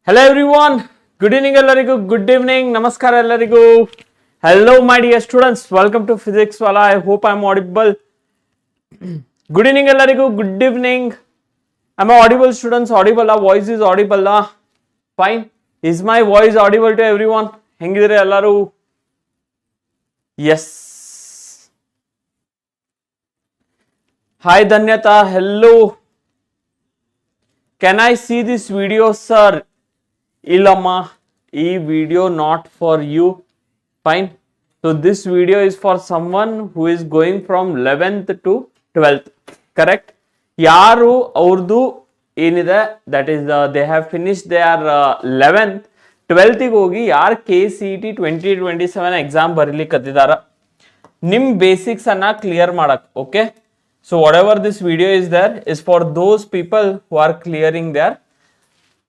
Hello everyone, good evening ellarigu, good evening, namaskar ellarigu. Hello my dear students, welcome to Physics Wala. I hope I am audible. Good evening ellarigu, good evening. Am I audible students? Audible, voice is audible. Fine. Is my voice audible to everyone? Hengidire ellaru? Yes. Hi Dhanyata, hello. Can I see this video, sir? Ilama, video not for you. Fine. So this video is for someone who is going from 11th to 12th. Correct? Yaru aurdu enide, that is they have finished their 11th. 12th ಗೆ ಹೋಗಿ ಯಾರು KCET 2027 exam ಬರೀಲಿಕ್ಕತ್ತಿದಾರ ನಿಮ್ basics ಅನ್ನ clear ಮಾಡಕ್. Okay, so whatever this video is there is for those people who are clearing their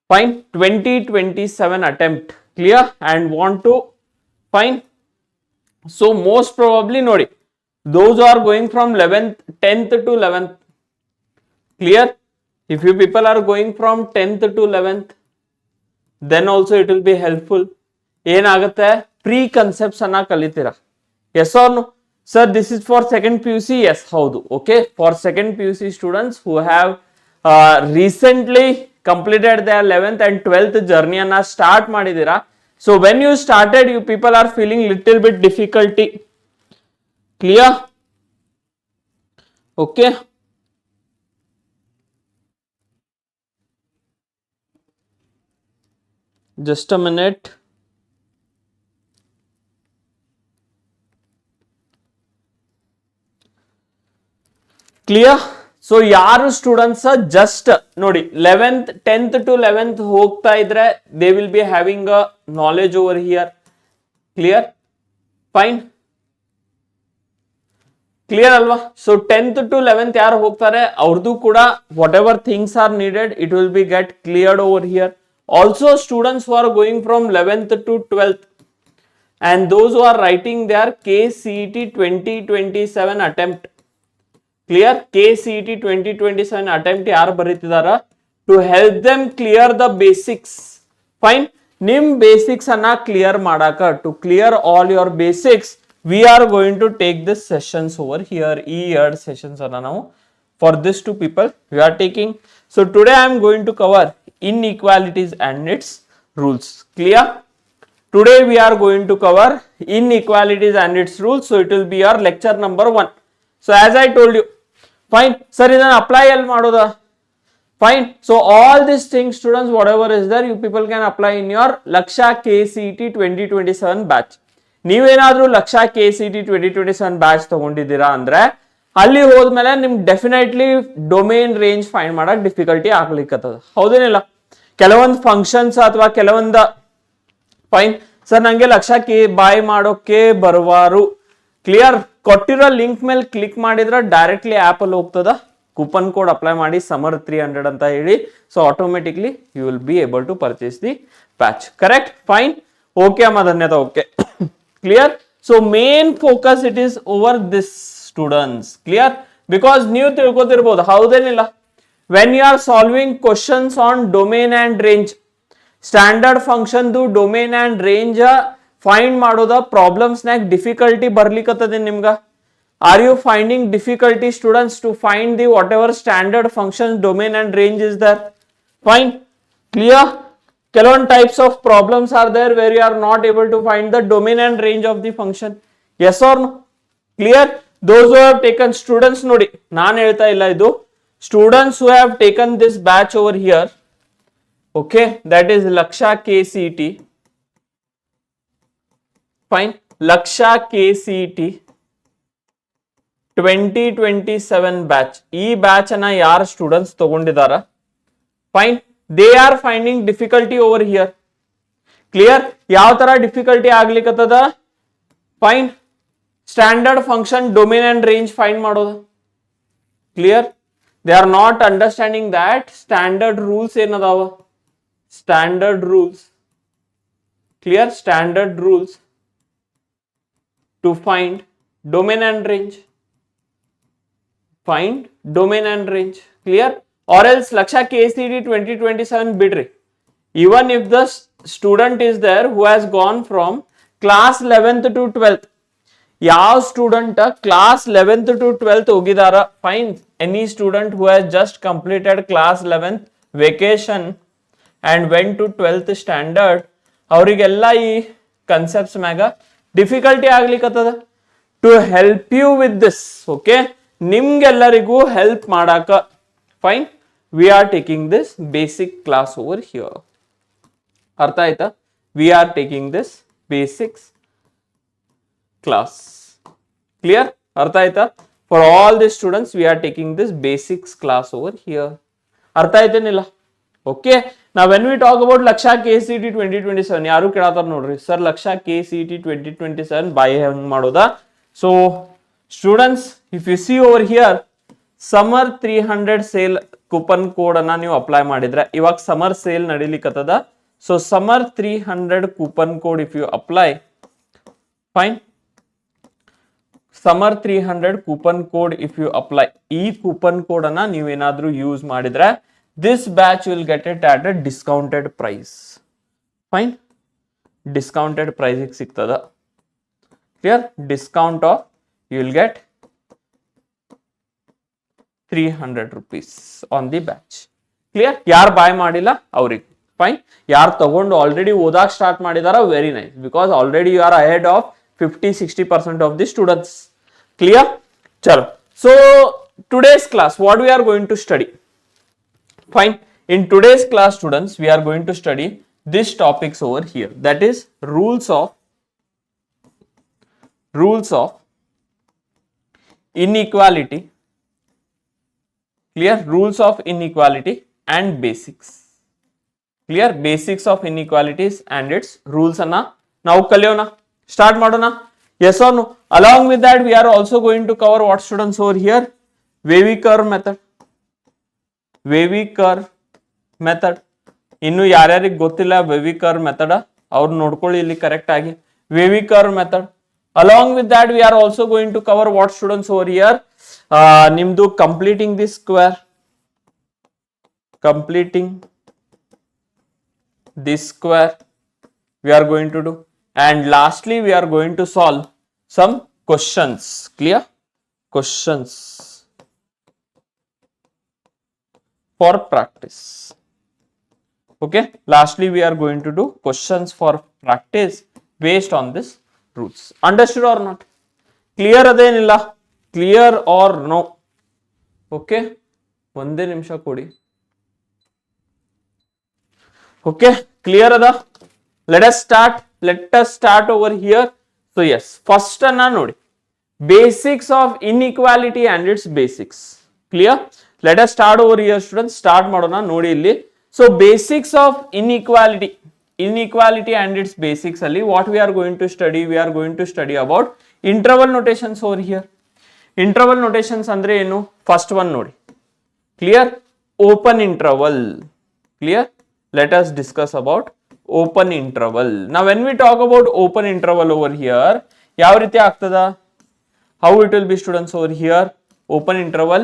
fine 2027 attempt, clear, and want to fine. So most probably nodi, those who are going from 11th 10th to 11th, clear. If you people are going from 10th to 11th, then also it will be helpful. ಏನಾಗುತ್ತೆ, pre concepts ಅನ್ನ ಕಲಿತೀರಾ. Yes or no? Sir, this is for second PUC. Yes, ಹೌದು. Okay, for second PUC students who have recently completed their 11th and 12th journey and start madidira. So when you started, you people are feeling little bit difficulty. Clear? Okay. Just a minute. Clear? So ಯಾರು students just ನೋಡಿ 11th 10th to 11th ಹೋಗ್ತಾ ಇದ್ರೆ they will be having a knowledge over here. Clear? Fine, clear ಅಲ್ವಾ? So 10th to 11th ಯಾರು ಹೋಗ್ತಾರೆ ಅವ್ರದ್ದು ಕೂಡ what ever things are needed it will be get cleared over here. Also students who are going from 11th to 12th and those who are writing their KCET 2027 attempt. Clear? KCET 2027 attempt ಯಾರು ಬರೀತಿದಾರ to help them clear the basics. Fine. ನಿಮ್ basics ಅನ್ನ clear ಮಾಡಾಕ, to clear all your basics, we are going to take this sessions over here. ಈ ಎರಡು sessions ಅನ್ನ ನಾವು for this two people we are taking. So today I am going to cover inequalities and its rules. Clear? Today we are going to cover inequalities and its rules. So it will be your lecture number 1. So as I told you, fine, sir, ಇದನ್ನ apply ಎಲ್ಲಿ ಮಾಡೋದ? Fine. So all these things students, whatever is there, you people can apply in your Laksha KCET 2027 batch. ನೀವೇನಾದ್ರೂ lakh KCET 2027 batch ತಗೊಂಡಿದ್ದೀರಾ ಅಂದ್ರೆ ಅಲ್ಲಿ ಹೋದ್ಮೇಲೆ ನಿಮ್ಗೆ definitely domain range find ಮಾಡಕ್ difficulty ಆಗ್ಲಿಕ್ಕತ್ತದ. ಹೌದೇನಿಲ್ಲ? ಕೆಲವೊಂದು ಫಂಕ್ಷನ್ಸ್ ಅಥವಾ ಕೆಲವೊಂದು ಫೈನ್ ಸರ್ ನಂಗೆ ಲಕ್ಷ ಬಾಯ್ ಮಾಡೋಕೆ ಬರುವಾರು. ಕ್ಲಿಯರ್? ಕೊಟ್ಟಿರೋ ಲಿಂಕ್ ಮೇಲೆ ಕ್ಲಿಕ್ ಮಾಡಿದ್ರೆ ಡೈರೆಕ್ಟ್ಲಿ ಆಪ್ ಅಲ್ಲಿ ಹೋಗ್ತದ. ಕೂಪನ್ ಕೋಡ್ ಅಪ್ಲೈ ಮಾಡಿ ಸಮರ್ 300 ಅಂತ ಹೇಳಿ. So automatically you will be able to purchase the batch. Correct? Fine. Okay ಅಮ್ಮ, ಧನ್ಯವಾದ. Okay, clear? So main focus it is over this students. Clear? Because ನೀವು ತಿಳ್ಕೊತಿರ್ಬೋದು, ಹೌದೇನಿಲ್ಲ, when you are solving questions on domain and range, standard function domain and range find ಮಾಡೋದ problems ನಾಗ difficulty ಬರ್ಲಿಕ್ಕತ್ತದೆ ನಿಮ್ಗ. Are you finding difficulty students to find the whatever standard function domain and range is there? Fine. Clear? ಕೆಲವೊಂದು types of problems are there where you are not able to find the domain and range of the function. Yes or no? Clear? Those who have taken students, ನೋಡಿ ನಾನು ಹೇಳ್ತಾ ಇಲ್ಲ, ಇದು students who have taken this batch over here. Okay, that is Lakshya KCET. Fine. Lakshya KCET 2027 batch. ಈ batch ಅನ್ನ ಯಾರು students ತಗೊಂಡಿದಾರ, fine, they are finding difficulty over here. Clear? ಯಾವ ತರ ಡಿಫಿಕಲ್ಟಿ ಆಗ್ಲಿಕ್ಕತ್ತದ? Fine. Standard function domain and range find ಮಾಡೋದು. Clear? They are not understanding that standard rules ಏನದಾವ, standard rules. Clear? Standard rules to find domain and range. Find domain and range. Clear? Or else Laksha KCET 2027 ಬಿಡ್ರಿ. even if the student is there who has gone from class 11th to 12th, ಯಾವ student class 11th to 12th ಹೋಗಿದಾರ, fine, any student who has just completed class 11th vacation and went to 12th standard, ಅವರಿಗೆಲ್ಲ ಈ concepts ಮ್ಯಾಗ difficulty ಆಗ್ಲಿಕ್ಕತ್ತದ. To help you with this, okay, ನಿಮ್ಗೆಲ್ಲರಿಗೂ help ಮಾಡಾಕ, fine, we are taking this basic class over here. ಅರ್ಥ ಆಯ್ತಾ? We are taking this basics class. Clear? Artha aita? For all the students, we are taking this basics class over here. Artha aita nilla? Okay. Now, when we talk about Laksha KCET 2027, yaru kedatar nodri, sir, Laksha KCET 2027 by hang madoda. So, students, if you see over here, summer 300 sale coupon code anna ನೀವು apply ಮಾಡಿದ್ರೆ, ಇವಾಗ summer sale ನಡಿಲಿಕತ್ತದ. So, summer 300 coupon code if you apply, fine. Summer 300 coupon code if you apply, ಈ coupon code ಅನ್ನ ನೀವೇನಾದ್ರೂ use ಮಾಡಿದ್ರೆ, this batch will get it at a discounted price. Fine, discounted price ಸಿಗ್ತದ. Clear? Discount of you will get 300 rupees on the batch. Clear? ಯಾರು buy ಮಾಡಿಲ್ಲ ಅವ್ರಿಗೆ, fine. ಯಾರು ತಗೊಂಡು ಆಲ್ರೆಡಿ ಓದಾಕ್ ಸ್ಟಾರ್ಟ್ ಮಾಡಿದಾರ, very nice, because already you are ahead of 50-60% of the students. Clear? Chalo. So today's class, what we are going to study? Fine. In today's class, students, we are going to study these topics over here. That is rules of inequality. Clear? Rules of inequality and basics. Clear? Basics of inequalities and its rules anna ನಾವು ಕಲಿಯೋಣ, start ಮಾಡೋಣ. Yes or no? Along with that, we are also going to cover what, students, over here? Wavy curve method. Wavy curve method. ಇನ್ನು ಯಾರ್ಯಾರಿಗೆ ಗೊತ್ತಿಲ್ಲ ವೇವಿ curve method, ಅವ್ರು ನೋಡ್ಕೊಳ್ಳಿ ಇಲ್ಲಿ correct ಆಗಿ. ವೇವಿ curve method. Along with that, we are also going to cover what, students, over here? ನಿಮ್ದು completing this square. Completing this square we are going to do. And lastly, we are going to solve some questions. Clear? Questions for practice. Okay. Lastly, we are going to do questions for practice based on this rules. Understood or not? Clear adenilla? Clear or no? Okay. Onde ನಿಮಿಷ ಕೊಡಿ. Okay. Clear ada? Let us start over here. So yes, first anna nodi, basics of inequality and its basics. Clear? Let us start over here, students. Start madona nodi illi. So basics of inequality and its basics alli what we are going to study? We are going to study about interval notations over here. Interval notations andre enu? First one nodi. Clear? Open interval. Clear? Let us discuss about open interval. Now when we talk about open interval over here, ಯಾವ ರೀತಿ ಆಗ್ತದ? How it will be, students, over here? Open interval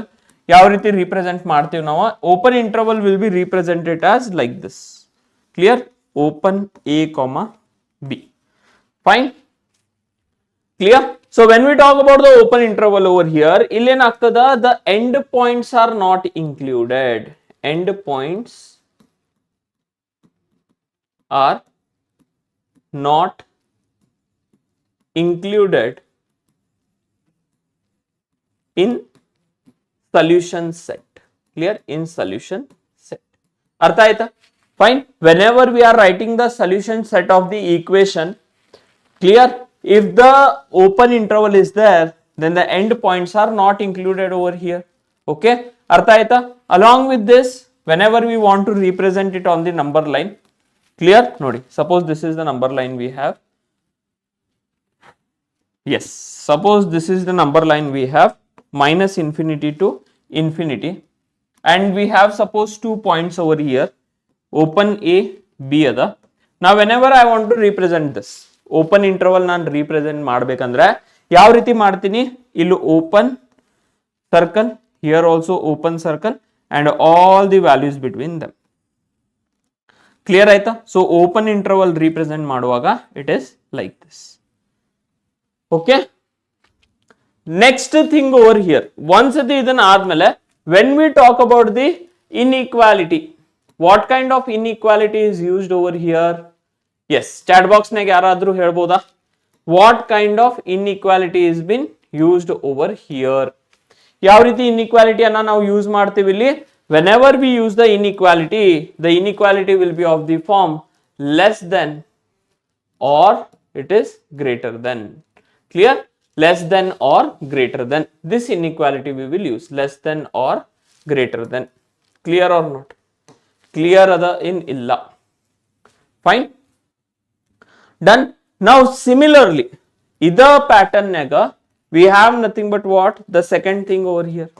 ಯಾವ ರೀತಿ represent ಮಾಡ್ತೀವಿ ನಾವು? Open interval will be represented as like this. Clear? Open a comma b. Fine? Clear? So when we talk about the open interval over here, ಇಲ್ಲಿ ಏನಾಗ್ತದ? The end points are not included. End points are not included in solution set. Clear? In solution set. Artha aita? Fine. Whenever we are writing the solution set of the equation, clear? If the open interval is there, then the end points are not included over here. Okay? Artha aita? Along with this, whenever we want to represent it on the number line, clear? Nodi, suppose this is the number line we have. Yes, suppose this is the number line we have, minus infinity to infinity, and we have suppose 2 points over here, open a, b ada. Now whenever I want to represent this open interval ನಾನು represent ಮಾಡಬೇಕಂದ್ರೆ ಯಾವ ರೀತಿ ಮಾಡ್ತೀನಿ? ಇಲ್ಲಿ open circle, here also open circle, and all the values between them. Clear ಆಯ್ತಾ? So open interval represent ಮಾಡುವಾಗ it is like this. Okay, next thing over here, ಒಂದ್ಸತಿ ಇದನ್ನ ಆದ್ಮೇಲೆ when we talk about the inequality, what kind of inequality is used over here? Yes, chat box ನಾಗ ಯಾರಾದ್ರೂ ಹೇಳ್ಬೋದಾ? What kind of inequality is been used over here? ಯಾವ ರೀತಿ inequality ಅನ್ನ ನಾವು ಯೂಸ್ ಮಾಡ್ತೀವಿ ಇಲ್ಲಿ? whenever we use the inequality will be of the form less than or it is greater than. Clear? Less than or greater than, this inequality we will use, less than or greater than. Clear or not? Clear ada in illa. Fine, done. Now similarly ida pattern naga we have nothing but what? The second thing over here.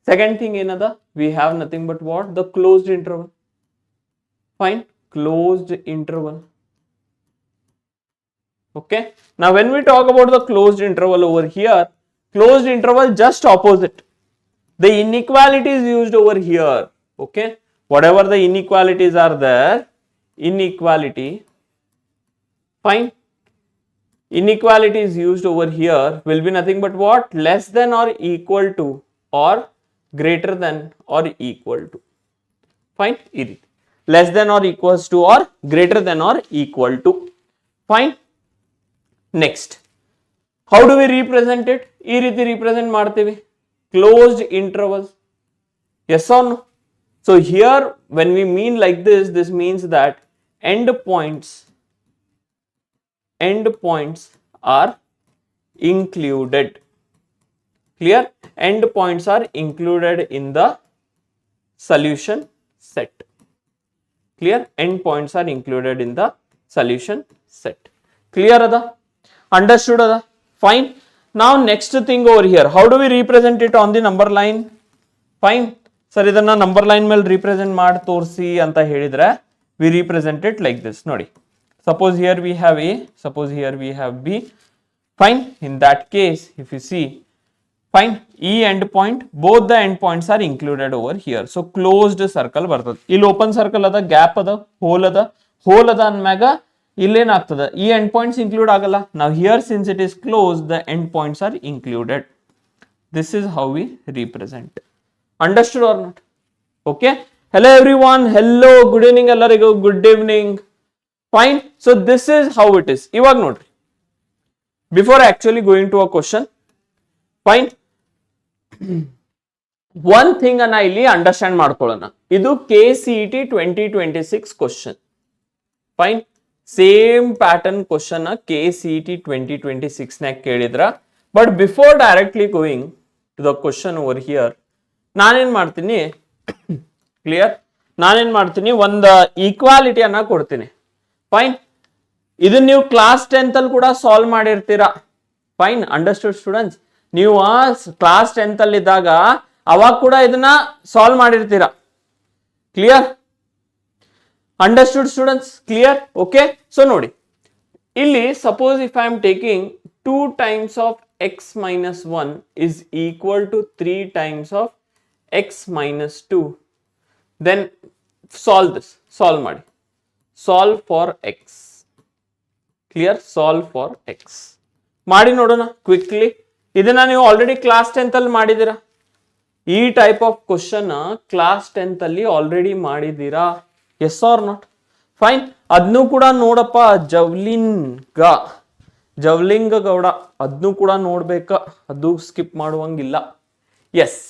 Second thing ಏನದ? We have nothing but what? The closed interval. Fine, closed interval. Okay, now when we talk about the closed interval over here, closed interval just opposite. The inequality is used over here. Okay, whatever the inequalities are there, inequality, fine, inequality is used over here will be nothing but what? Less than or equal to or greater than or equal to. Fine, less than or equals to or greater than or equal to. Fine, next, how do we represent it? ee riti represent ಮಾಡ್ತೀವಿ, closed intervals. Yes or no? So here when we mean like this, this means that end points are included. Clear? End points are included in the solution set. Clear? End points are included in the solution set. Clear ada? Understood ada? Fine. Now next thing over here, how do we represent it on the number line? Fine. Sir idanna number line ಮೇಲೆ represent ಮಾಡಿ ತೋರಿಸಿ ಅಂತ ಹೇಳಿದ್ರೆ we represent it like this. ನೋಡಿ, suppose here we have A, suppose here we have B. Fine. In that case, if you see, fine, E end point, both the end points are included over here. So closed circle ಬರ್ತದೆ. ಇಲ್ಲಿ open circle ಅದ, gap ಅದ, hole ಅದ ಅಂದ್ಮ್ಯಾಗ ಇಲ್ಲೇನಾಗ್ತದೆ? ಈ end points include ಆಗಲ್ಲ. Now here since it is closed, the end points are included. This is how we represent. Understood or not? Okay. Hello everyone. Hello. Good evening ಎಲ್ಲರಿಗೂ. Good evening. Fine. So this is how it is. ಇವಾಗ ನೋಡ್ರಿ, before actually going to a question, fine, one thing ಅನ್ನ ಇಲ್ಲಿ understand ಮಾಡ್ಕೊಳ್ಳೋಣ. ಇದು KCET 2026 question. Fine, same pattern question KCET 2026 ನಾಗ ಕೇಳಿದ್ರ. But before directly going to the question over here, ನಾನೇನ್ ಮಾಡ್ತೀನಿ, ಕ್ಲಿಯರ್, ನಾನೇನ್ ಮಾಡ್ತೀನಿ, ಒಂದು ಈಕ್ವಾಲಿಟಿ ಅನ್ನ ಕೊಡ್ತೀನಿ. ಫೈನ್, ಇದನ್ನ ನೀವು ಕ್ಲಾಸ್ 10th ಅಲ್ಲಿ ಕೂಡ ಸಾಲ್ವ್ ಮಾಡಿರ್ತೀರಾ. Fine, understood students? ನೀವು ಕ್ಲಾಸ್ 10th ಅಲ್ಲಿ ಇದ್ದಾಗ ಅವಾಗ ಕೂಡ ಇದನ್ನ ಸಾಲ್ವ್ ಮಾಡಿರ್ತೀರಾ. Clear? Understood students? Clear? Okay. So ನೋಡಿ, ಇಲ್ಲಿ suppose if I am taking 2 times of x minus 1 is equal to 3 times of x minus 2, then solve this. Solve ಮಾಡಿ. Solve for x. Clear? Solve for x. ಮಾಡಿ ನೋಡೋಣ quickly. ಇದನ್ನ ನೀವು already class 10th ಅಲ್ಲಿ ಮಾಡಿದ್ದೀರಾ. ಈ type of question class 10th ಅಲ್ಲಿ already ಮಾಡಿದ್ದೀರಾ. S R not? ಫೈನ್, ಅದನ್ನು ಕೂಡ ನೋಡಪ್ಪ, ಜವ್ಲಿಂಗ ಗೌಡ, ಅದನ್ನು ಕೂಡ ನೋಡ್ಬೇಕ, ಅದು ಸ್ಕಿಪ್ ಮಾಡುವಂಗಿಲ್ಲ. Yes,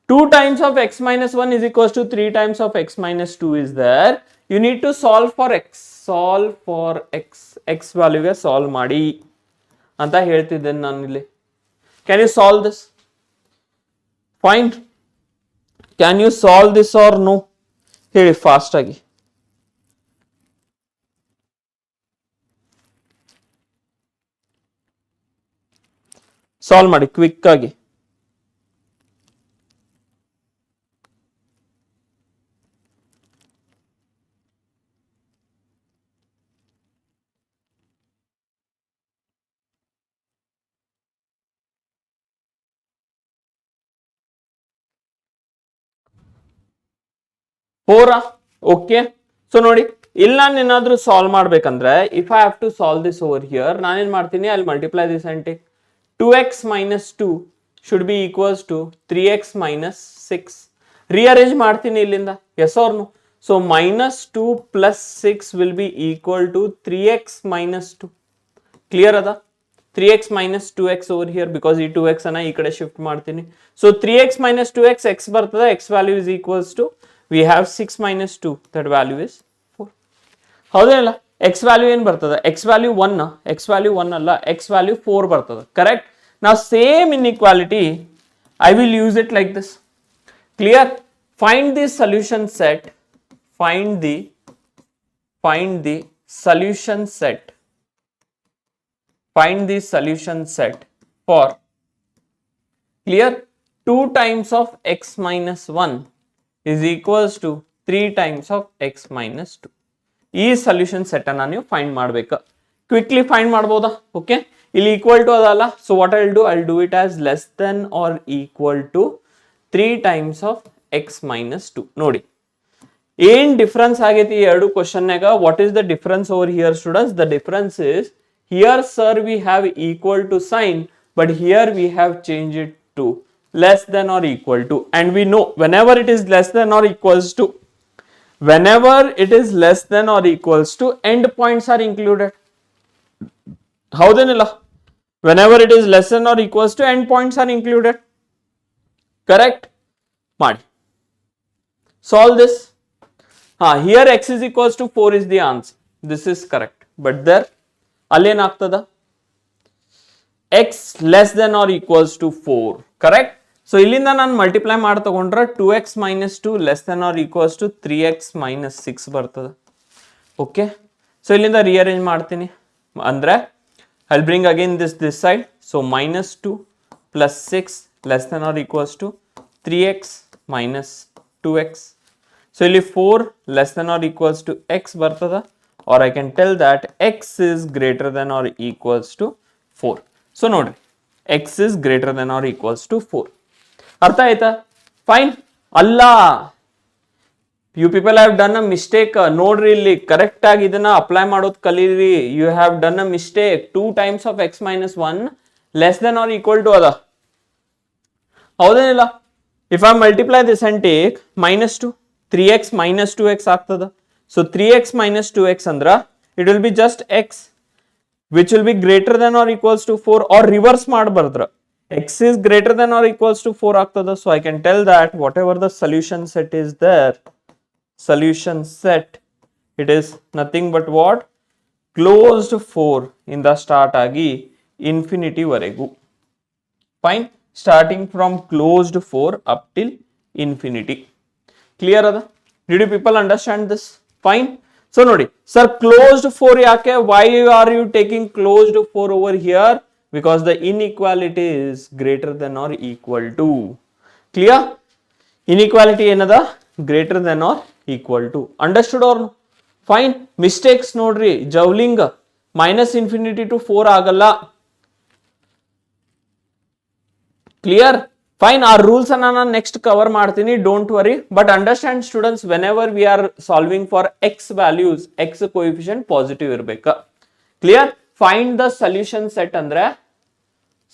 2 times of x minus 1 is equals to 3 times of x minus 2 is there. You need to solve for x. Solve for x. x ವ್ಯಾಲ್ಯೂಗೆ ಸಾಲ್ವ್ ಮಾಡಿ ಅಂತ ಹೇಳ್ತಿದ್ದೇನೆ ನಾನು ಇಲ್ಲಿ. Can you solve this? Fine, can you solve this or no? ಹೇಳಿ fast ಆಗಿ. Solve ಮಾಡಿ quick ಆಗಿ. ಓಕೆ, ಸೊ ನೋಡಿ ಇಲ್ಲಿ ನಾನು ಏನಾದ್ರೂ ಸಾಲ್ವ್ ಮಾಡ್ಬೇಕಂದ್ರೆ if I have to solve this over here ನಾನೇನ್ ಮಾಡ್ತೀನಿ ಅಲ್ಲಿ multiply this and take 2x minus 2 should be equals to 3x minus 6. Rearrange ಮಾಡ್ತೀನಿ ಇಲ್ಲಿಂದ yes or no. So minus 2 plus 6 will be equal to 3x minus 2. Clear ಅದ 3x minus 2x over here because ಈ 2x ಅನ್ನ ಈ ಕಡೆ shift ಮಾಡ್ತೀನಿ. So 3x minus 2x x ಬರ್ತದೆ x value is equals to we have 6 minus 2 that value is 4. ಹೌದೇನಲ್ಲ x value ಏನು ಬರ್ತದೆ x value 1 x value 1 ಅಲ್ಲ x value 4 ಬರ್ತದೆ correct. Now same inequality I will use it like this. Clear? Find the solution set. Find the solution set. Find the solution set for clear 2 times of x minus 1 is equals to 3 times of x minus 2. ಈ solution set ಅನ್ನು ನೀವು find ಮಾಡಬೇಕು. Quickly find ಮಾಡಬಹುದಾ? Okay. ಇಲ್ಲಿ equal to ಅದಲ್ಲ. So what I'll do it as less than or equal to 3 times of x minus 2. ನೋಡಿ ಏನ್ difference ಆಗೈತಿ ಈ ಎರಡು ಕ್ವಶನ್ ನಾಗ what is the difference over here students? The difference is here sir we have equal to sign but here we have changed it to less than or equal to, and we know whenever it is less than or equals to end points are included. ಹೌದೇನಿಲ್ಲ whenever it is less than or equals to end points are included. Correct? ಮಾಡಿ solve this. Here x is equals to 4 is the answer. This is correct. But there ಅಲ್ಲೇನ್ ಆಗ್ತದ x less than or equals to 4. Correct? So ಇಲ್ಲಿಂದ ನಾನು multiply ಮಾಡಿ ತಗೊಂಡ್ರೆ 2x minus 2 less than or equals to 3x minus 6 ಬರ್ತದೆ. Okay? So ಇಲ್ಲಿಂದ rearrange ಮಾಡ್ತೀನಿ ಅಂದ್ರೆ I'll bring again this side. So minus 2 plus 6 less than or equals to 3x minus 2x. So ಇಲ್ಲಿ 4 less than or equals to x ಬರ್ತದ, or I can tell that x is greater than or equals to 4. So ನೋಡ್ರಿ x is greater than or equals to 4. ಅರ್ಥ ಆಯ್ತಾ? Fine ಅಲ್ಲ, you people have done a mistake. ನೋಡ್ರಿ ಇಲ್ಲಿ correct ಆಗಿ ಇದನ್ನ apply ಮಾಡೋದು ಕಲೀರಿ. You have done a mistake. 2 times of x minus 1 less than or equal to ಅದ, ಹೌದೇನಿಲ್ಲ? If I multiply this and take minus 2 3x minus 2x ಆಗ್ತದ. So 3x minus 2x ಅಂದ್ರ it will be just x which will be greater than or equals to 4, or reverse ಮಾಡಬಾರ್ದ್ರ x is greater than or equals to 4 ಆಗ್ತದ. So I can tell that whatever the solution set is there, solution set, it is nothing but what? Closed 4 ಇಂದ start ಆಗಿ infinity ವರೆಗೂ. Fine, starting from closed 4 up till infinity. Clear ಅದ? Did you people understand this? Fine. So ನೋಡಿ sir closed 4 ಯಾಕೆ? Why are you taking closed 4 over here? Because the inequality is greater than or equal to. Clear? Inequality ಏನದ? Greater than or equal to. Understood or no? Fine. Mistakes ನೋಡ್ರಿ, ಜೌಲಿಂಗ್ minus infinity to 4 ಆಗಲ್ಲ. Clear? Fine. ಆ rules ಅನ್ನ ನಾನು next cover ಮಾಡ್ತೀನಿ, don't worry. But understand students, whenever we are solving for x values, x coefficient positive ಇರಬೇಕು. Clear? Find the solution set ಅಂದ್ರೆ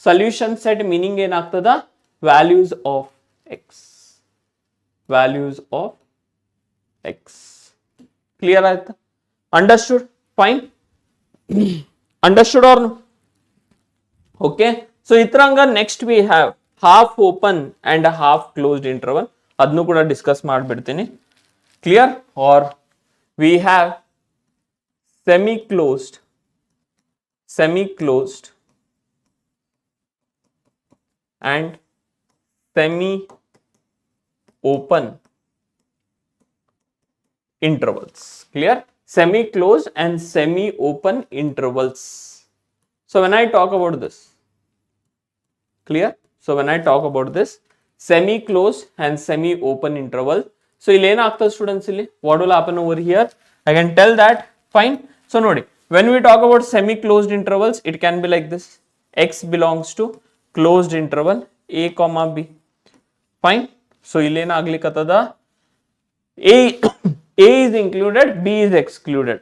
solution set meaning ಏನಾಗ್ತದ? Values of x, values of x. Clear ಆಯ್ತಾ? Understood? Fine. Understood or no? Okay. So ಇದ್ರಂಗ next we have half open and half closed interval, ಅದನ್ನು ಕೂಡ discuss ಮಾಡ್ಬಿಡ್ತೀನಿ. Clear? Are we have semi closed and semi-open intervals. Clear? Semi-closed and semi-open intervals. So when I talk about this, clear? So when I talk about this semi-closed and semi-open interval, so ಇಲ್ಲಿ ಏನಾಗ್ತದೆ students? ಇಲ್ಲಿ what will happen over here? I can tell that. Fine. So ನೋಡಿ, when we talk about semi-closed intervals, it can be like this. X belongs to closed interval a comma b. Fine. So ಇಲ್ಲಿ ಏನಾಗ್ಲಿಕ್ಕತ್ತದ? A, A is included, B is excluded.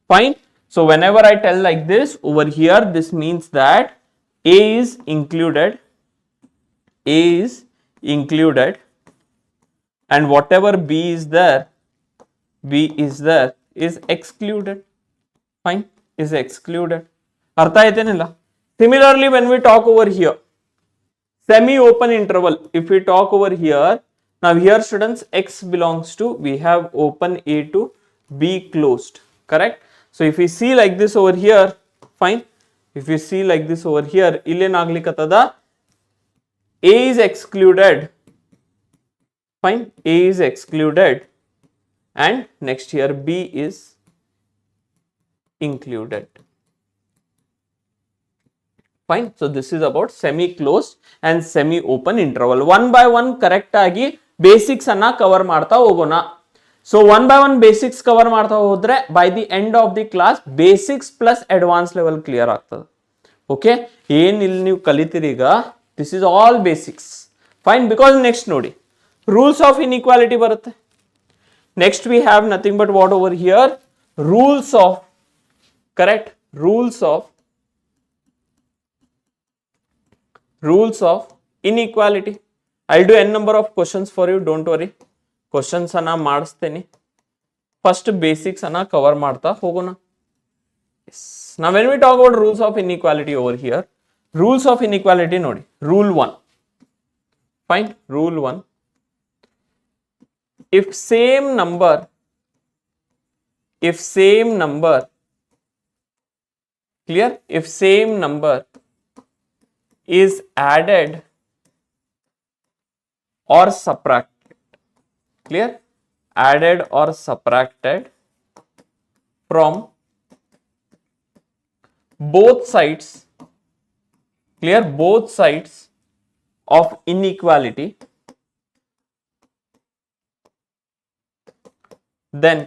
Fine. So whenever I tell like this over here, this means that A is included, A is included, and whatever B is there, is excluded. Fine, is excluded. Artha aitenilla? Similarly, when we talk over here, semi-open interval, if we talk over here, now here students, X belongs to, we have open A to B closed, correct? So if we see like this over here, fine. If you see like this over here, A is excluded, fine, A is excluded, and next here B is included. Fine. So this is about semi-closed and semi-open interval. One by one correct agi basics anna cover marta hogona. So one by one basics cover marta hodre by the end of the class basics plus advanced level clear aagtade. Okay, ಏನು ಇಲ್ಲಿ ನೀವು ಕಲಿತಿರೀಗ, this is all basics. Fine, because next ನೋಡಿ rules of inequality ಬರುತ್ತೆ. Next we have nothing but what over here, rules of, correct, rules of inequality. I'll do n number of questions for you, don't worry. Questions ಅನ್ನ ಮಾಡಿಸ್ತೀನಿ. First basics ಅನ್ನ cover ಮಾಡ್ತಾ ಹೋಗೋಣ. Yes. Now when we talk about rules of inequality over here, rules of inequality nodi, rule 1, fine, rule 1, if same number clear, if same number is added or subtracted, clear, added or subtracted from both sides, clear, both sides of inequality, then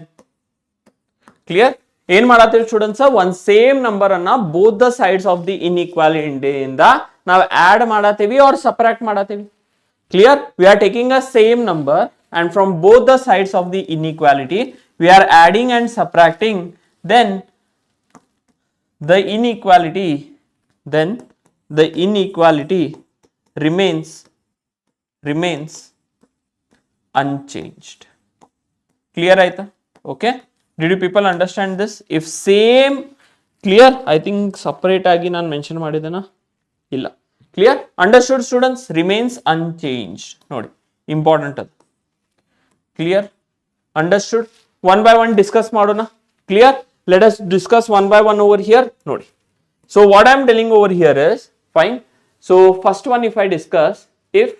clear, ಏನ್ ಮಾಡತ್ತೀವಿ students, ಒಂದ್ same number ಅನ್ನ both the sides of the inequality ಇಂದ ನಾವು add ಮಾಡತ್ತೀವಿ or separate ಮಾಡತ್ತೀವಿ. Clear, we are taking a same number and from both the sides of the inequality we are adding and subtracting, then the inequality remains unchanged. Clear aita? Okay, did you people understand this? If same, clear, I think separate agi nan mention madidena illa. Clear, understood students? Remains unchanged nodi, important adu. Clear, understood? One by one discuss madona. Clear, let us discuss one by one over here nodi. So what I am telling over here is, fine, so first one if I discuss, if,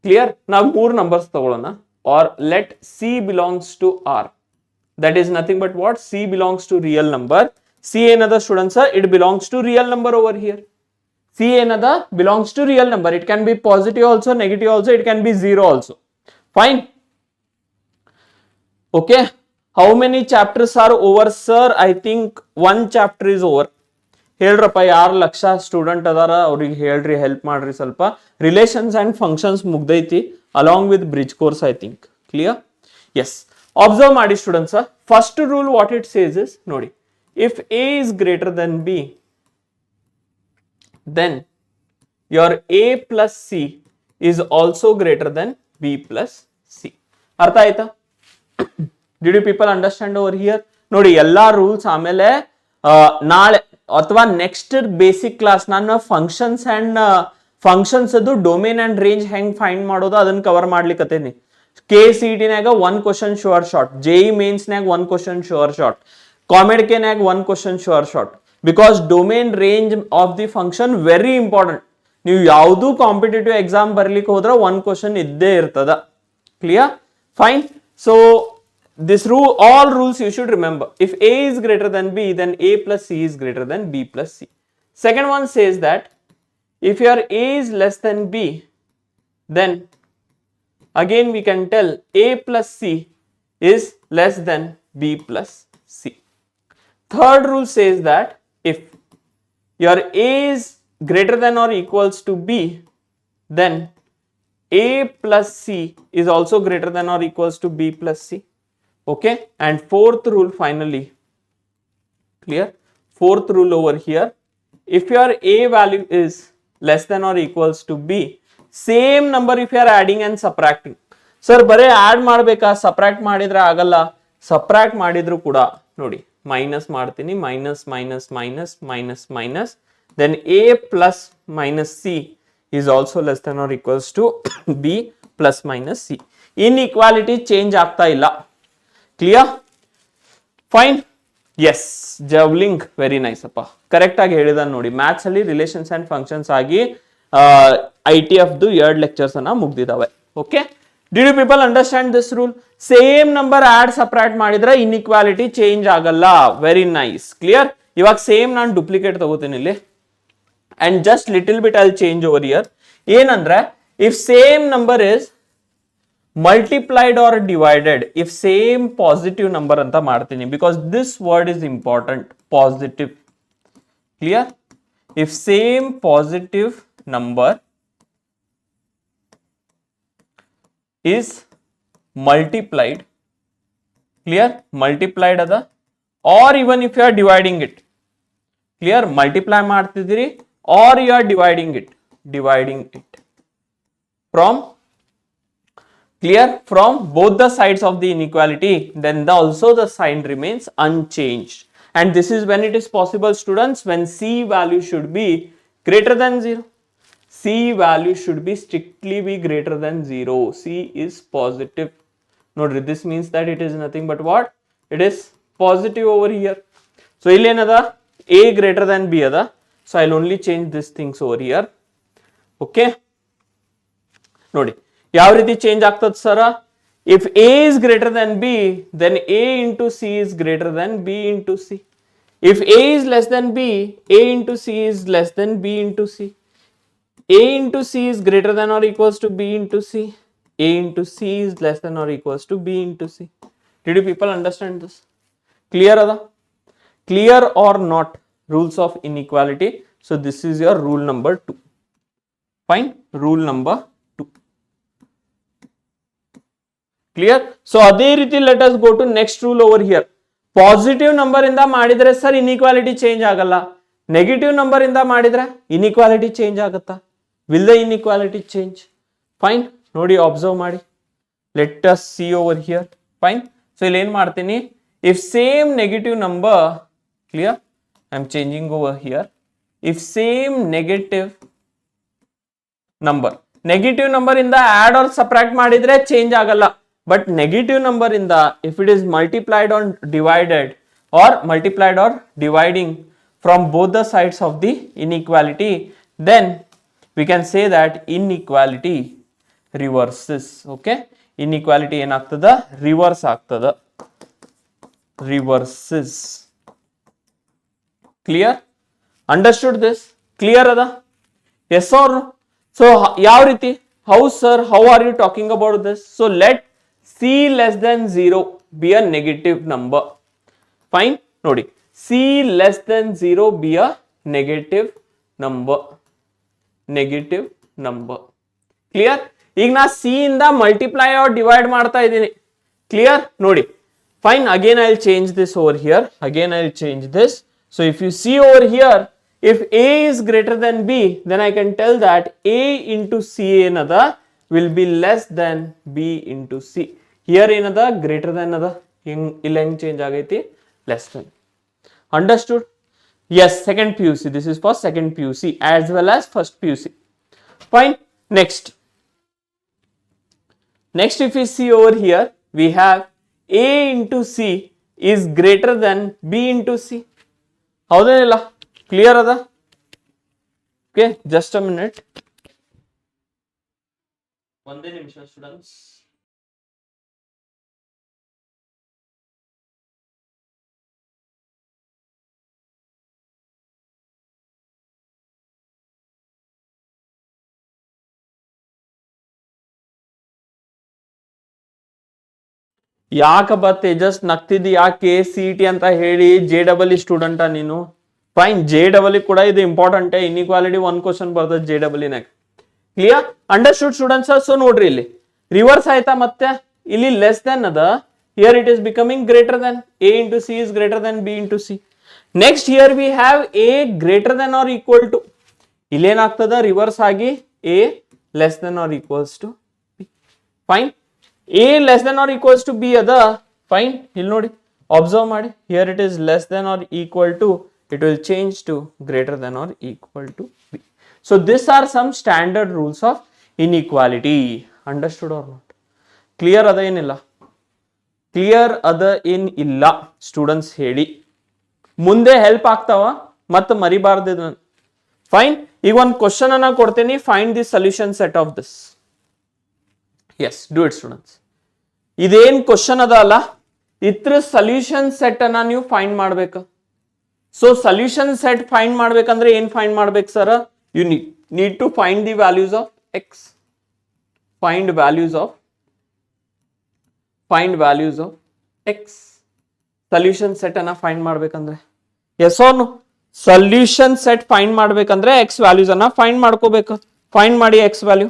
clear, now more numbers tagolona, or let C belongs to R, that is nothing but what, C belongs to real number. C another students, it belongs to real number over here. C another belongs to real number, it can be positive also, negative also, it can be 0 also. Fine. Okay, how many chapters are over, sir? I think one chapter is over. ಹೇಳ್ರಪ್ಪ, ಯಾರು Lakshya student ಅದಾರ ಅವ್ರಿಗೆ ಹೇಳ್ರಿ, help ಮಾಡ್ರಿ ಸ್ವಲ್ಪ. Relations and functions ಮುಗ್ದೈತಿ along with bridge course, I think. Clear? Yes, observe ಮಾಡಿ students. First rule what it says is ನೋಡಿ, if A is greater than B, then your A plus C is also greater than B plus C. ಅರ್ಥ ಆಯ್ತಾ? Did you people understand over here? ನೋಡಿ, ಎಲ್ಲಾ rules ಆಮೇಲೆ ನಾಳೆ ಅಥವಾ next basic class ನಾನು functions ಅದು ಡೊಮೇನ್ ಅಂಡ್ ರೇಂಜ್ ಹೆಂಗ್ ಫೈಂಡ್ ಮಾಡೋದು ಅದನ್ನ ಕವರ್ ಮಾಡ್ಲಿಕ್ಕತ್ತೇನಿ. KCET ನಾಗ 1 question sure short, JEE mains ನಾಗ 1 ಕ್ವಶನ್ ಶೋರ್ ಶಾರ್ಟ್, ಕಾಮೆಡ್ ನಾಗ 1 question sure short, because domain range of the function very important. ನೀವು ಯಾವುದು ಕಾಂಪಿಟೇಟಿವ್ ಎಕ್ಸಾಮ್ ಬರ್ಲಿಕ್ಕೆ ಹೋದ್ರೆ 1 ಕ್ವಶನ್ ಇದ್ದೇ ಇರ್ತದ. Clear? Fine. So this rule, all rules you should remember. If A is greater than B, then A plus C is greater than B plus C. Second one says that if your A is less than B, then again we can tell A plus C is less than B plus C. Third rule says that if your A is greater than or equals to B, then A plus C is also greater than or equals to B plus C. Okay, and fourth rule finally, clear? Fourth rule over here, if your A value is less than or equals to B, same number if you are adding and subtracting. Sir, bare add ಮಾಡಬೇಕಾ subtract ಮಾಡಿದ್ರೆ ಆಗಲ್ಲ. Subtract ಮಾಡಿದ್ರು ಕೂಡ ನೋಡಿ minus ಮಾಡ್ತೀನಿ, minus minus minus minus minus, then A plus minus C is also less than or equals to B plus minus C. Inequality change ಆಗ್ತಾ ಇಲ್ಲ. Clear? Fine? Yes, javelin, very nice appa. Correct ಆಗಿ ಹೇಳಿದ ನೋಡಿ. Maths ಅಲ್ಲಿ relations and functions ಆಗಿ ITF ದು 2 lectures ಅನ್ನ ಮುಗ್ದಿದಾವೆ. Okay, did you people understand this rule? Same number add separate ಮಾಡಿದ್ರೆ ಇನ್ಇಕ್ವಾಲಿಟಿ ಚೇಂಜ್ ಆಗಲ್ಲ. Very nice, clear? ಇವಾಗ ಸೇಮ್ ನಾನು ಡುಪ್ಲಿಕೇಟ್ ತಗೋತೀನಿ ಇಲ್ಲಿ and just little bit I'll change over here. ಏನಂದ್ರೆ if same number is multiplied or divided, if same positive number anta martini, because this word is important, positive. Clear? If same positive number is multiplied, clear? Multiplied ada, or even if you are dividing it, clear? Multiply ಮಾಡ್ತಿದ್ದೀರಿ or you are dividing it from, clear, from both the sides of the inequality, then also the sign remains unchanged. And this is when it is possible, students, when C value should be greater than 0. C value should be strictly be greater than 0. C is positive. Notice this means that it is nothing but what? It is positive over here. So ಇಲ್ಲಿ ಏನದ? A greater than B ada. So I'll only change these things over here. Okay, ನೋಡಿ ಯಾವ ರೀತಿ change ಆಗ್ತದೆ ಸರ? If A is greater than B, then A into C is greater than B into C. If A is less than B, A into C is less than B into C. A into C is greater than or equals to B into C. A into C is less than or equals to B into C. Did you people understand this? Clear ada? Clear or not? Rules of inequality. So this is your rule number 2. Fine, rule number 2. Clear? So ಅದೇ ರೀತಿ let us go to next rule over here. Positive number ಇಂದ ಮಾಡಿದ್ರೆ sir inequality change ಆಗಲ್ಲ. Negative number ಇಂದ ಮಾಡಿದ್ರೆ inequality change ಆಗುತ್ತಾ? Will the inequality change? Fine, ನೋಡಿ observe ಮಾಡಿ. Let us see over here. Fine. So ಇಲ್ಲಿ ಏನು ಮಾಡ್ತೀನಿ? If same negative number, clear? I am changing over here. If same negative number ಇಂದ add or subtract ಮಾಡಿದ್ರೆ change ಆಗಲ್ಲ. But negative number ಇಂದ if it is multiplied or divided or dividing from both the sides of the inequality, then we can say that inequality reverses. Okay, inequality ಏನಾಗ್ತದ? Reverse ಆಗ್ತದ. Reverses. Clear? Understood this? Clear ada? Yes or no? So ಯಾವ ರೀತಿ? How sir? How are you talking about this? So let C less than 0 be a negative number. Fine? ನೋಡಿ, C less than 0 be a negative number. Negative number. Clear? ಈಗ ನಾ C ಇಂದ multiply or divide ಮಾಡ್ತಾ ಇದ್ದೀನಿ. Clear? ನೋಡಿ. Fine, again I'll change this over here. Again I'll change this. So if you see over here, if A is greater than B, then I can tell that A into C another will be less than B into C. Here another greater than another. Illa heng change agaiti? Less than. Understood? Yes, second PUC. This is for second PUC as well as first PUC. Fine. Next if we see over here, we have A into C is greater than B into C. ಹೌದೇನಿಲ್ಲ? Clear ಅದ? Okay, just a minute, ಒಂದೇ ನಿಮಿಷ students. ಯಾಕಪ್ಪ ತೇಜಸ್ ನಗ್ತಿದ್ದಿ? ಯಾಕೆ CET ಅಂತ ಹೇಳಿ JEE ಸ್ಟೂಡೆಂಟಾ ನೀನು? Fine, JEE ಕೂಡ ಇದು ಇಂಪಾರ್ಟೆಂಟ್. ಇನ್ಇಕ್ವಾಲಿಟಿ 1 ಕ್ವಶನ್ ಬರ್ತದೆ JEE ನಾಗ. Clear understood students. ಸೊ ನೋಡ್ರಿ ಇಲ್ಲಿ ರಿವರ್ಸ್ ಆಯ್ತಾ, ಮತ್ತೆ ಇಲ್ಲಿ ಲೆಸ್ ದೆನ್ ಅದ, here it is becoming greater than, a into c is greater than b into c. Next here we have a greater than or equal to, ಇಲ್ಲಿ ಏನಾಗ್ತದ reverse ಆಗಿ a less than or equals to b. Fine, a less than or equals to b ಅದ, fine. ಇಲ್ಲಿ ನೋಡಿ observe ಮಾಡಿ, here it is less than or equal to, it will change to greater than or equal to b. So these are some standard rules of inequality. Understood or not? Clear ಅದ ಏನಿಲ್ಲ? Clear ಅದ ಏನ್ ಇಲ್ಲ students ಹೇಳಿ, ಮುಂದೆ help ಆಗ್ತಾವ ಮತ್ತೆ ಮರಿಬಾರ್ದು. Fine, ಈಗ ಒಂದು ಕ್ವಶನ್ ಅನ್ನ ಕೊಡ್ತೀನಿ, find the solution set of this. Yes, do it students. ಇದೇನ್ ಕ್ವಶನ್ ಅದ ಅಲ್ಲ, ಇದ್ರ ಸೊಲ್ಯೂಷನ್ ಸೆಟ್ ಅನ್ನ ನೀವು ಫೈಂಡ್ ಮಾಡ್ಬೇಕು. ಸೊ ಸೊಲ್ಯೂಷನ್ ಸೆಟ್ ಫೈಂಡ್ ಮಾಡ್ಬೇಕಂದ್ರೆ ಏನ್ ಫೈಂಡ್ ಮಾಡ್ಬೇಕು sir? You need to find the values of x. Find values of x. Solution set ಅನ್ನ ಫೈಂಡ್ ಮಾಡ್ಬೇಕಂದ್ರೆ, yes or no? Solution set find ಮಾಡ್ಬೇಕಂದ್ರೆ ಎಕ್ಸ್ ವ್ಯಾಲ್ಯೂಸ್ ಅನ್ನ ಫೈಂಡ್ ಮಾಡ್ಕೋಬೇಕು. Find ಮಾಡಿ x value.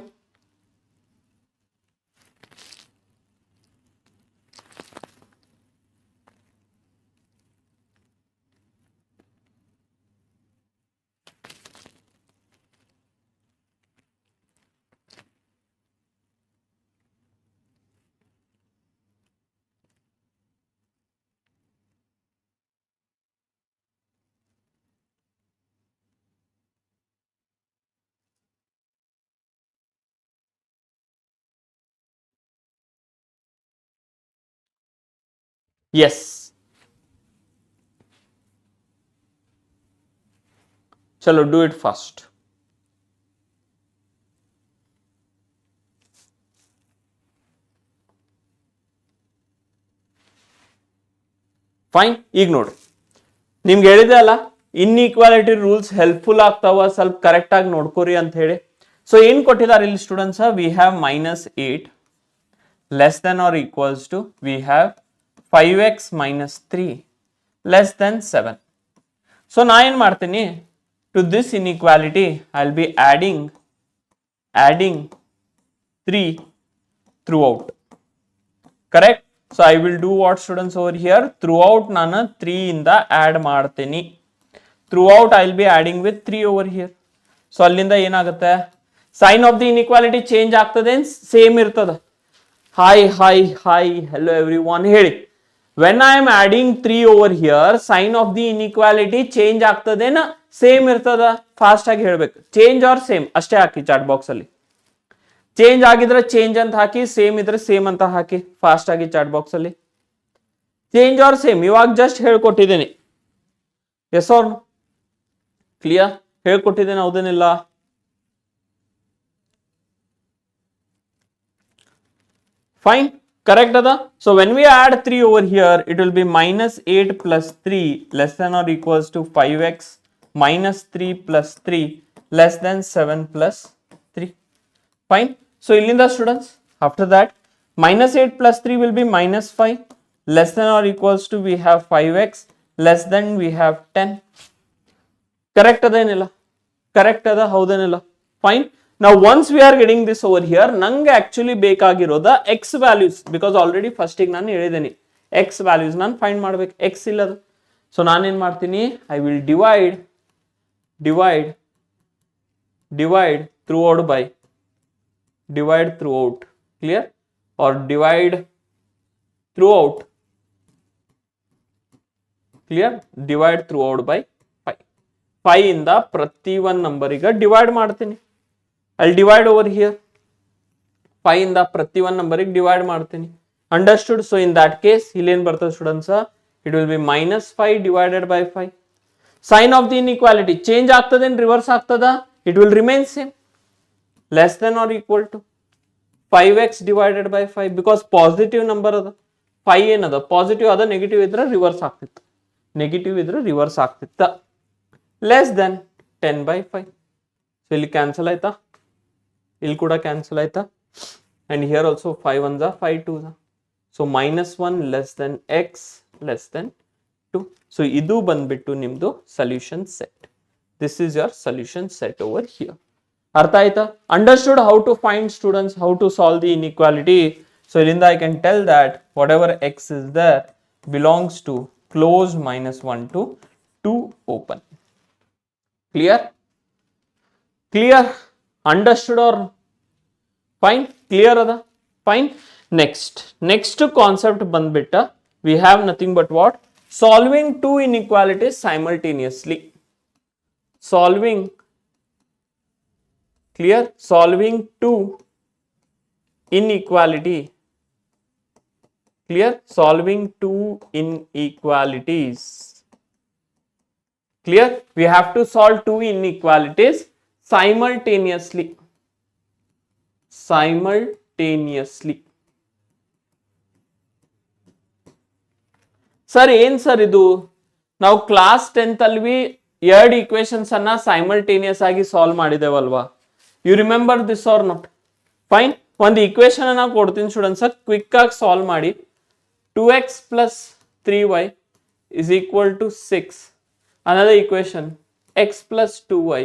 Yes. Chalo, do it fast. Fine, ಈಗ ನೋಡ್ರಿ, ನಿಮ್ಗೆ ಹೇಳಿದೆ ಅಲ್ಲ ಇನ್ಇಕ್ವಾಲಿಟಿ ರೂಲ್ಸ್ ಹೆಲ್ಪ್ಫುಲ್ ಆಗ್ತಾವ, ಸ್ವಲ್ಪ ಕರೆಕ್ಟ್ ಆಗಿ ನೋಡ್ಕೋರಿ ಅಂತ ಹೇಳಿ. ಸೊ ಏನ್ ಕೊಟ್ಟಿದ್ದಾರೆ ಇಲ್ಲಿ students? We have -8 less then or equals to, we have 5x minus 3 less than 7. So ನಾ ಏನ್ ಮಾಡ್ತೀನಿ, to this inequality I'll be adding 3 throughout. Correct? So I will do what students over here? Throughout ನಾನು 3 ಇಂದ add ಮಾಡ್ತೀನಿ. Throughout I'll be adding with 3 over here. So ಅಲ್ಲಿಂದ ಏನಾಗುತ್ತೆ, sign of the inequality change ಆಗ್ತದೆ, same ಇರ್ತದ. Hi hi hi hello everyone ಹೇಳಿ. when I am adding 3 over here, sign of the inequality change ಆಗ್ತದೇನಾ same ಇರ್ತದ? Fast ಆಗಿ ಹೇಳ್ಬೇಕು. Change or same ಅಷ್ಟೇ ಹಾಕಿ ಚಾಟ್ ಬಾಕ್ಸ್ ಅಲ್ಲಿ. ಚೇಂಜ್ ಆಗಿದ್ರೆ ಚೇಂಜ್ ಅಂತ ಹಾಕಿ, ಸೇಮ್ ಇದ್ರೆ ಸೇಮ್ ಅಂತ ಹಾಕಿ ಫಾಸ್ಟ್ ಆಗಿ ಚಾಟ್ ಬಾಕ್ಸ್ ಅಲ್ಲಿ. ಚೇಂಜ್ ಆರ್ ಸೇಮ್ ಇವಾಗ ಜಸ್ಟ್ ಹೇಳ್ಕೊಟ್ಟಿದ್ದೀನಿ. Yes or clear? ಹೇಳ್ಕೊಟ್ಟಿದ್ದೇನೆ, ಹೌದೇನಿಲ್ಲ? Fine, correct ada? So when we add 3 over here, it will be -8 plus 3 less than or equals to 5x minus 3 plus 3 less than 7 plus 3. Fine. So illinda students, after that -8 plus 3 will be -5 less than or equals to, we have 5x less than, we have 10. Correct ada enilla? Correct ada, haudenilla? Fine. Now once we are getting this over here, ನಂಗೆ actually ಬೇಕಾಗಿರೋದ x values, because already ಫಸ್ಟಿಗೆ ನಾನು ಹೇಳಿದ್ದೀನಿ x values ನಾನು find ಮಾಡ್ಬೇಕು, x ಇಲ್ಲದ. So ನಾನೇನ್ ಮಾಡ್ತೀನಿ, I will divide throughout by divide throughout, clear? Or divide throughout, clear? Divide throughout by 5. 5 ಇಂದ ಪ್ರತಿ ಒಂದು ನಂಬರಿಗೆ ಡಿವೈಡ್ ಮಾಡ್ತೀನಿ. I'll divide over here. 5 ಇಂದ ಪ್ರತಿ ಒಂದು ನಂಬರಿಗೆ ಡಿವೈಡ್ ಮಾಡ್ತೀನಿ. Understood? So in that case, ಇಲ್ಲಿ ಏನು ಬರ್ತದೆ students? It will be -5 divided by 5. Sign of the inequality change ಆಗ್ತದೆ, ರಿವರ್ಸ್ ಆಗ್ತದ? It will remain same. Less than or equal to 5x divided by 5, because positive number ಅದ. 5 ಏನದ? Positive ಅದ, negative ಇದ್ರೆ reverse ಆಗ್ತಿತ್ತು. ನೆಗೆಟಿವ್ ಇದ್ರೆ reverse ಆಗ್ತಿತ್ತ. Less than 10 by 5. So ಇಲ್ಲಿ ಕ್ಯಾನ್ಸಲ್ ಆಯ್ತಾ? ಇಲ್ಲಿ ಕೂಡ ಕ್ಯಾನ್ಸಲ್ ಆಯ್ತಾ? And here also 5 1s 5 2s. So -1 less than x less than 2. So ಇದು ಬಂದ್ಬಿಟ್ಟು ನಿಮ್ದು solution set. This is your solution set over here. ಅರ್ಥ ಆಯ್ತಾ? Understood how to find students, how to solve the inequality. So ಇಲ್ಲಿಂದ I can tell that whatever x is there belongs to close -1 to 2 open. Clear? Clear? Understood or fine? Clear ಅದ? Fine. Next concept ಬಂದ್ಬಿಟ್ಟ we have nothing but what? Solving two inequalities simultaneously. Solving, clear? Solving two inequality. Clear? Solving two inequalities. Clear? We have to solve two inequalities simultaneously. Simultaneously. Sir ಏನ್ sir ಇದು? ನಾವು class 10th ಅಲ್ಲಿ ಎರಡು equations ಅನ್ನ simultaneous ಆಗಿ ಸಾಲ್ವ್ ಮಾಡಿದೇವಲ್ವಾ? You remember this or not? Fine. ಒಂದು ಈಕ್ವೇಶನ್ ಅನ್ನ ಕೊಡ್ತೀನಿ ಸ್ಟೂಡೆಂಟ್ಸ್, ಕ್ವಿಕ್ ಆಗಿ ಸಾಲ್ವ್ ಮಾಡಿ. 2x plus 3y is equal to 6. Another equation, x plus 2y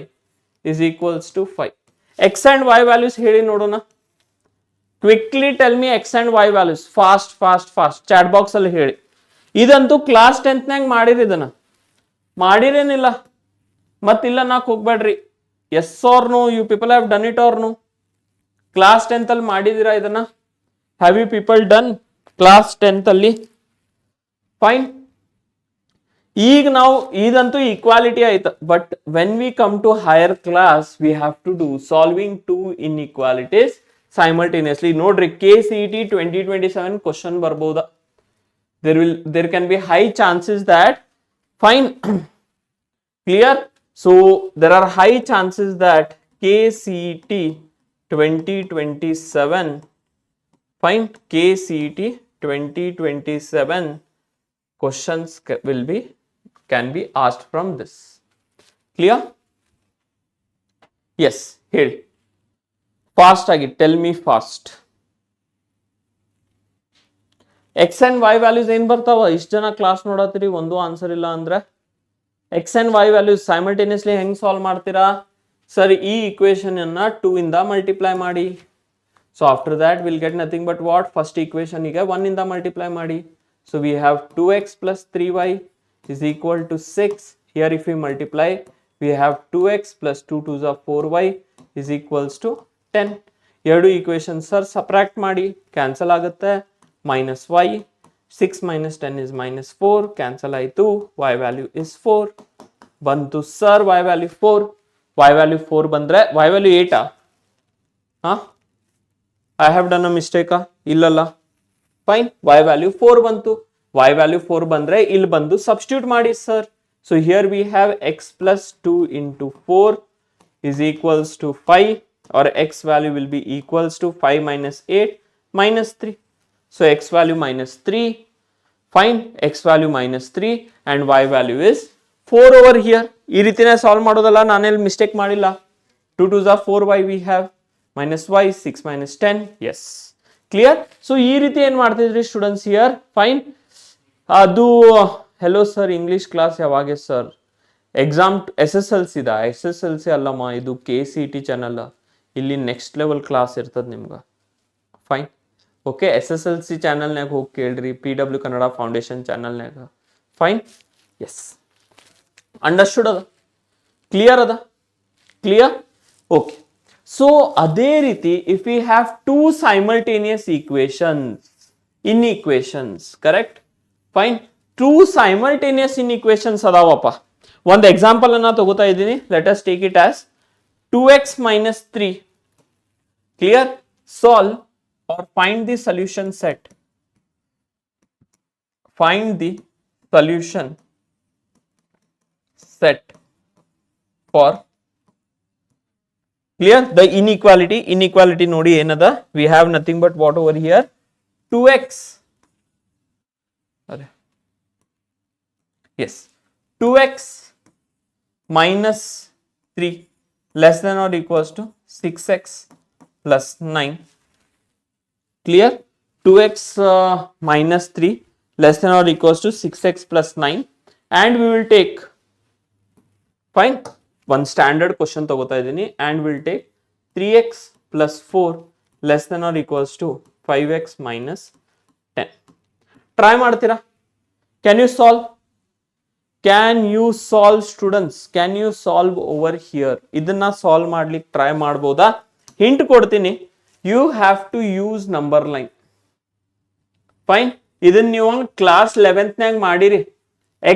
is equals to 5. x and y values ಹೇಳಿ ನೋಡೋಣ. Quickly tell me x and y values. Fast chat box ಅಲ್ಲಿ ಹೇಳಿ. ಇದಂತೂ class 10th ನಾಗ ಮಾಡಿರಿ, ಇದನ್ನ ಮಾಡಿರೇನಿಲ್ಲ ಮತ್ತಿಲ್ಲ ನಾಕ್ ಹೋಗ್ಬೇಡ್ರಿ. Yes or no? You people have done it or no? Class 10th ಅಲ್ಲಿ ಮಾಡಿದಿರಾ ಇದನ್ನ? Have you people done class 10th ಅಲ್ಲಿ? ಫೈನ್. ಈಗ ನಾವು ಇದಂತೂ ಈಕ್ವಾಲಿಟಿ ಆಯ್ತು, but when we come to higher class we have to do solving two inequalities simultaneously. ನೋಡ್ರಿ, KCET 2027 question ಬರ್ಬೋದಾ? there can be high chances that, fine. Clear? So there are high chances that KCET 2027, fine, KCET 2027 questions can be asked from this. Clear? Yes, here fast agi tell me fast. X and y values ಏನ್ ಬರ್ತಾವ? ಇಷ್ಟು ಜನ class ನೋಡತ್ತೀರಿ, ಒಂದು answer ಇಲ್ಲ ಅಂದ್ರೆ x and y values simultaneously ಹೆಂಗ್ solve ಮಾಡ್ತೀರಾ? Sir ಈ ಈಕ್ವೇಶನ್ ಅನ್ನ 2 ಇಂದ ಮಲ್ಟಿಪ್ಲೈ ಮಾಡಿ. So after that will get nothing but what? First equation ಗೆ 1 ಇಂದ ಮಲ್ಟಿಪ್ಲೈ ಮಾಡಿ. So we have 2x plus 3y is equal to 6. Here if we multiply we have 2x plus 2 2s are 4y is equals to 10. ಎರಡು equation sir subtract ಮಾಡಿ, cancel ಆಗುತ್ತೆ. minus y, 6 minus 10 is minus 4, cancel aitu, y value is 4. Bantu sir, y value 4, y value 4 bandre, y value 8 I have done a mistake illalla? Fine, y value 4 bantu, y value 4 bandre, ill bandu substitute madi sir. So here we have x plus 2 into 4 is equals to 5, or x value will be equals to 5 minus 8 minus 3. So x value minus 3, fine, x value minus 3 and y value is 4 over here. ಈ ರೀತಿನೇ solve ಮಾಡೋದಲ್ಲ, ನಾನೆಲ್ಲಿ mistake ಮಾಡಿಲ್ಲ. 2 2s are 4y we have, minus y, 6 minus 10, yes. Clear? So ಈ ರೀತಿ ಏನು ಮಾಡ್ತಿದ್ರಿ students here? Fine. ಅದು hello sir, English class ಯಾವಾಗ ಸರ್? ಎಕ್ಸಾಮ್ SSLC ದಾ? SSLC ಅಲ್ಲಮ್ಮ, ಇದು KCET ಚಾನಲ್. ಇಲ್ಲಿ ನೆಕ್ಸ್ಟ್ ಲೆವೆಲ್ ಕ್ಲಾಸ್ ಇರ್ತದೆ ನಿಮ್ಗೆ. ಫೈನ್. ಓಕೆ, SSLC ಚಾನಲ್ನಾಗ ಹೋಗಿ ಕೇಳ್ರಿ, PW ಕನ್ನಡ ಫೌಂಡೇಶನ್ ಚಾನಲ್ನಾಗ. ಫೈನ್. ಎಸ್, ಅಂಡರ್ಸ್ಟುಡ್ ಅದ? ಕ್ಲಿಯರ್ ಅದ? ಕ್ಲಿಯರ್? ಓಕೆ. ಸೊ ಅದೇ ರೀತಿ if we have two simultaneous inequations, correct? Fine. Two simultaneous inequations ಅದಾವಪ್ಪ. ಒಂದು ಎಕ್ಸಾಂಪಲ್ ಅನ್ನ ತಗೋತಾ ಇದ್ದೀನಿ. Let us take it as 2x minus 3. Clear? Solve or find the solution set. Find the solution set for, clear, the inequality nodi enada? We have nothing but what over here? 2x. Yes, 2x minus 3 less than or equals to 6x plus 9. Clear? 2x minus 3 less than or equals to 6x plus 9, and we will take, fine, one standard question tagota idini, and we'll take 3x plus 4 less than or equals to 5x minus 10. Try ಮಾಡ್ತೀರಾ? Can you solve? Can you solve students? Can you solve over here? ಇದನ್ನ solve ಮಾಡ್ಲಿಕ್ಕೆ try ಮಾಡ್ಬೋದಾ? Hint ಕೊಡ್ತೀನಿ. You have to use number line. Fine. ಇದನ್ನ ನೀವು class 11th ನಾಗ ಮಾಡಿರಿ.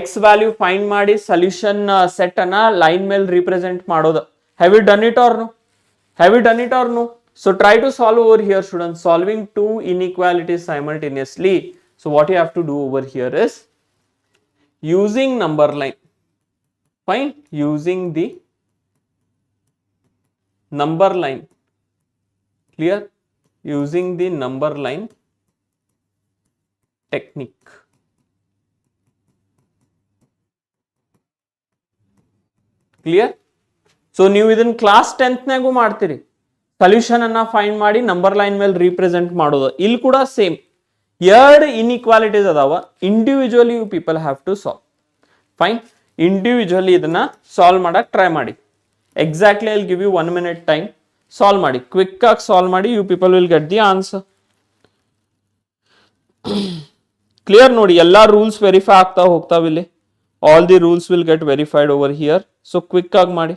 X value find ಮಾಡಿ solution set ಅನ್ನ ಲೈನ್ ಮೇಲೆ represent ಮಾಡೋದು. Have you done it or no? Have you done it or no? So try to solve over here, students. Solving two inequalities simultaneously. So what you have to do over here is using number line. Fine. Using the number line. Clear? Using the number line technique. Clear? So ನೀವು ಇದನ್ನ class 10th ನಾಗೂ ಮಾಡ್ತೀರಿ. Solution ಅನ್ನ find ಮಾಡಿ number line ಮೇಲೆ represent ಮಾಡೋದು. ಇಲ್ಲಿ ಕೂಡ ಸೇಮ್ ಎರಡು ಇನ್ಇಕ್ವಾಲಿಟೀಸ್ ಅದಾವ. Individually you people have to solve. Fine. Individually ಇದನ್ನ ಸಾಲ್ವ್ ಮಾಡಕ್ ಟ್ರೈ ಮಾಡಿ. Exactly I will give you 1 minute time. Solve ಮಾಡಿ, ಕ್ವಿಕ್ ಆಗಿ ಸಾಲ್ವ್ ಮಾಡಿ. You people will get the answer. Clear? ನೋಡಿ, ಎಲ್ಲಾ ರೂಲ್ಸ್ ವೆರಿಫೈ ಆಗ್ತಾ ಹೋಗ್ತಾವ ಇಲ್ಲಿ. All the rules will get verified over here. So quick ಆಗಿ ಮಾಡಿ.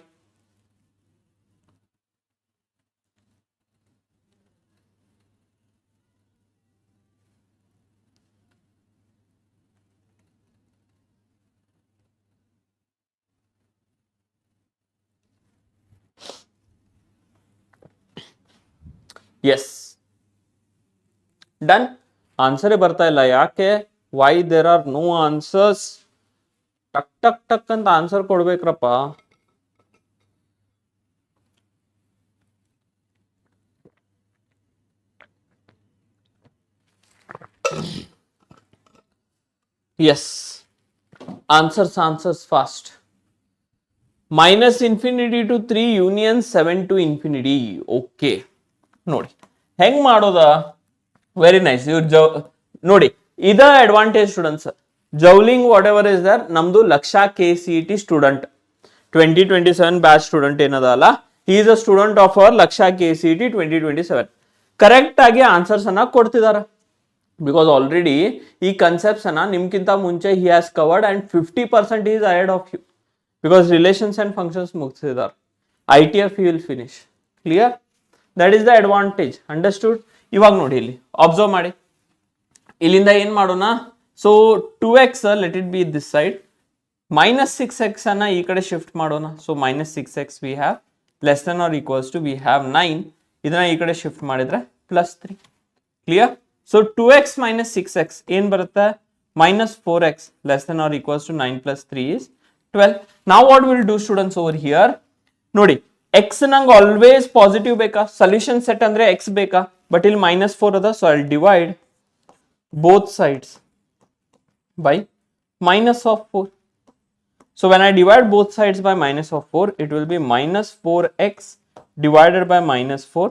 Yes. Done. ಆನ್ಸರೇ ಬರ್ತಾ ಇಲ್ಲ. ಯಾಕೆ? Why there are no answers? ಟಕ್ ಟಕ್ ಟಕ್ ಅಂತ answer ಕೊಡ್ಬೇಕ್ರಪ್ಪ. Yes. Answers fast. Minus infinity to 3 union 7 to infinity. Okay. ನೋಡಿ ಹೆಂಗ್ ಮಾಡೋದ? Very nice. ಇವ್ರು ನೋಡಿ, ಇದ ಅಡ್ವಾಂಟೇಜ್ ಸ್ಟೂಡೆಂಟ್ಸ್. ಜೌಲಿಂಗ್ ವಾಟ್ ಎವರ್ ಇಸ್ ದರ್, ನಮ್ದು Lakshya KCET student 2027 batch student ಏನದಲ್ಲ, he is a student of our Lakshya KCET 2027. Correct ಆಗಿ ಆನ್ಸರ್ಸ್ ಅನ್ನ ಕೊಡ್ತಿದಾರ. ಬಿಕಾಸ್ ಆಲ್ರೆಡಿ ಈ ಕನ್ಸೆಪ್ಟ್ಸ್ ಅನ್ನ ನಿಮ್ಗಿಂತ ಮುಂಚೆ he has covered and 50% is ahead of you. Because relations and functions ಮುಗಿಸಿದಾರೆ. ITF he will finish. Clear? That is the advantage. Understood? ಇವಾಗ ನೋಡಿ, ಇಲ್ಲಿ ಅಬ್ಸರ್ವ್ ಮಾಡಿ. ಇಲ್ಲಿಂದ ಏನ್ ಮಾಡೋಣ? So 2x let it be this side, minus 6x ಅನ್ನ ಈ ಕಡೆ ಶಿಫ್ಟ್ ಮಾಡೋಣ. So minus 6x we have, less than or equals to we have 9. ಇದನ್ನ ಈ ಕಡೆ ಶಿಫ್ಟ್ ಮಾಡಿದ್ರೆ plus 3. Clear? So 2x minus 6x ಏನ್ ಬರುತ್ತೆ? minus 4x less than or equals to 9 plus 3 is 12. Now what we'll do students over here, ನೋಡಿ x ನಂಗೆ always positive ಬೇಕಾ? Solution set ಅಂದ್ರೆ x ಬೇಕಾ? ಬಟ್ ಇಲ್ಲಿ -4 ಅದ. So I'll divide both sides by minus of 4. So when I divide both sides by minus of 4, it will be minus 4x divided by minus 4.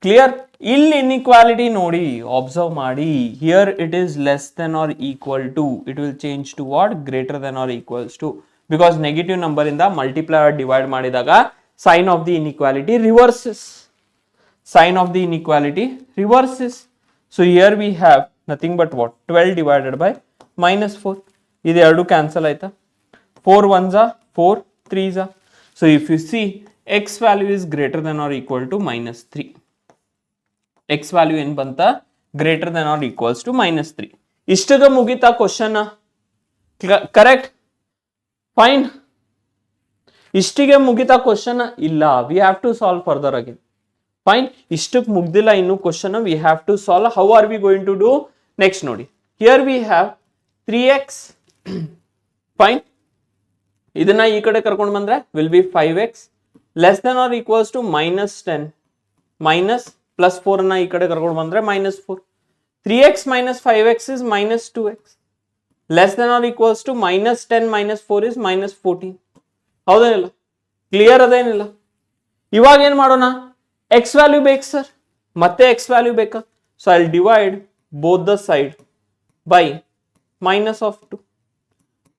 Clear? Ill inequality nodi, observe ಮಾಡಿ. Here it is less than or equal to. It will change to what? Greater than or equals to. Because negative number in the multiply or divide ಮಾಡಿದಾಗ sign of the inequality reverses. Sign of the inequality reverses. So here we have nothing but what? 12 divided by minus 4. ಇದು ಎರಡು cancel ಆಯ್ತಾ? 4 1s are 4 3s are. So if you see, x value is greater than or equal to minus 3. X value ಏನು ಬಂತ? Greater than or equals to minus 3. ಇಷ್ಟಗ ಮುಗಿತಾ question? Correct? Fine. ಇಷ್ಟಿಗೆ ಮುಗಿತಾ question? ಇಲ್ಲ, we have to solve further again. Fine. ಇಷ್ಟಕ್ಕೆ ಮುಗ್ದಿಲ್ಲ ಇನ್ನು question. We have to solve. How are we going to do? Next ನೋಡಿ, here we have 3x. Fine. ಇದನ್ನ ಈ ಕಡೆ ಕರ್ಕೊಂಡು ಬಂದ್ರೆ will be 5x less then or equals to minus 10 minus plus 4 ಅನ್ನ ಈ ಕಡೆ ಕರ್ಕೊಂಡು ಬಂದ್ರೆ -4. 3x minus 5x is minus 2x less then or equals to minus 10 minus 4 is minus 14. ಹೌದೇನಿಲ್ಲ? ಕ್ಲಿಯರ್ ಅದೇನಿಲ್ಲ? ಇವಾಗ ಏನ್ ಮಾಡೋಣ? x ವ್ಯಾಲ್ಯೂ ಬೇಕು ಸರ್, ಮತ್ತೆ x ವ್ಯಾಲ್ಯೂ ಬೇಕಾ? So I will divide both the side by minus of 2.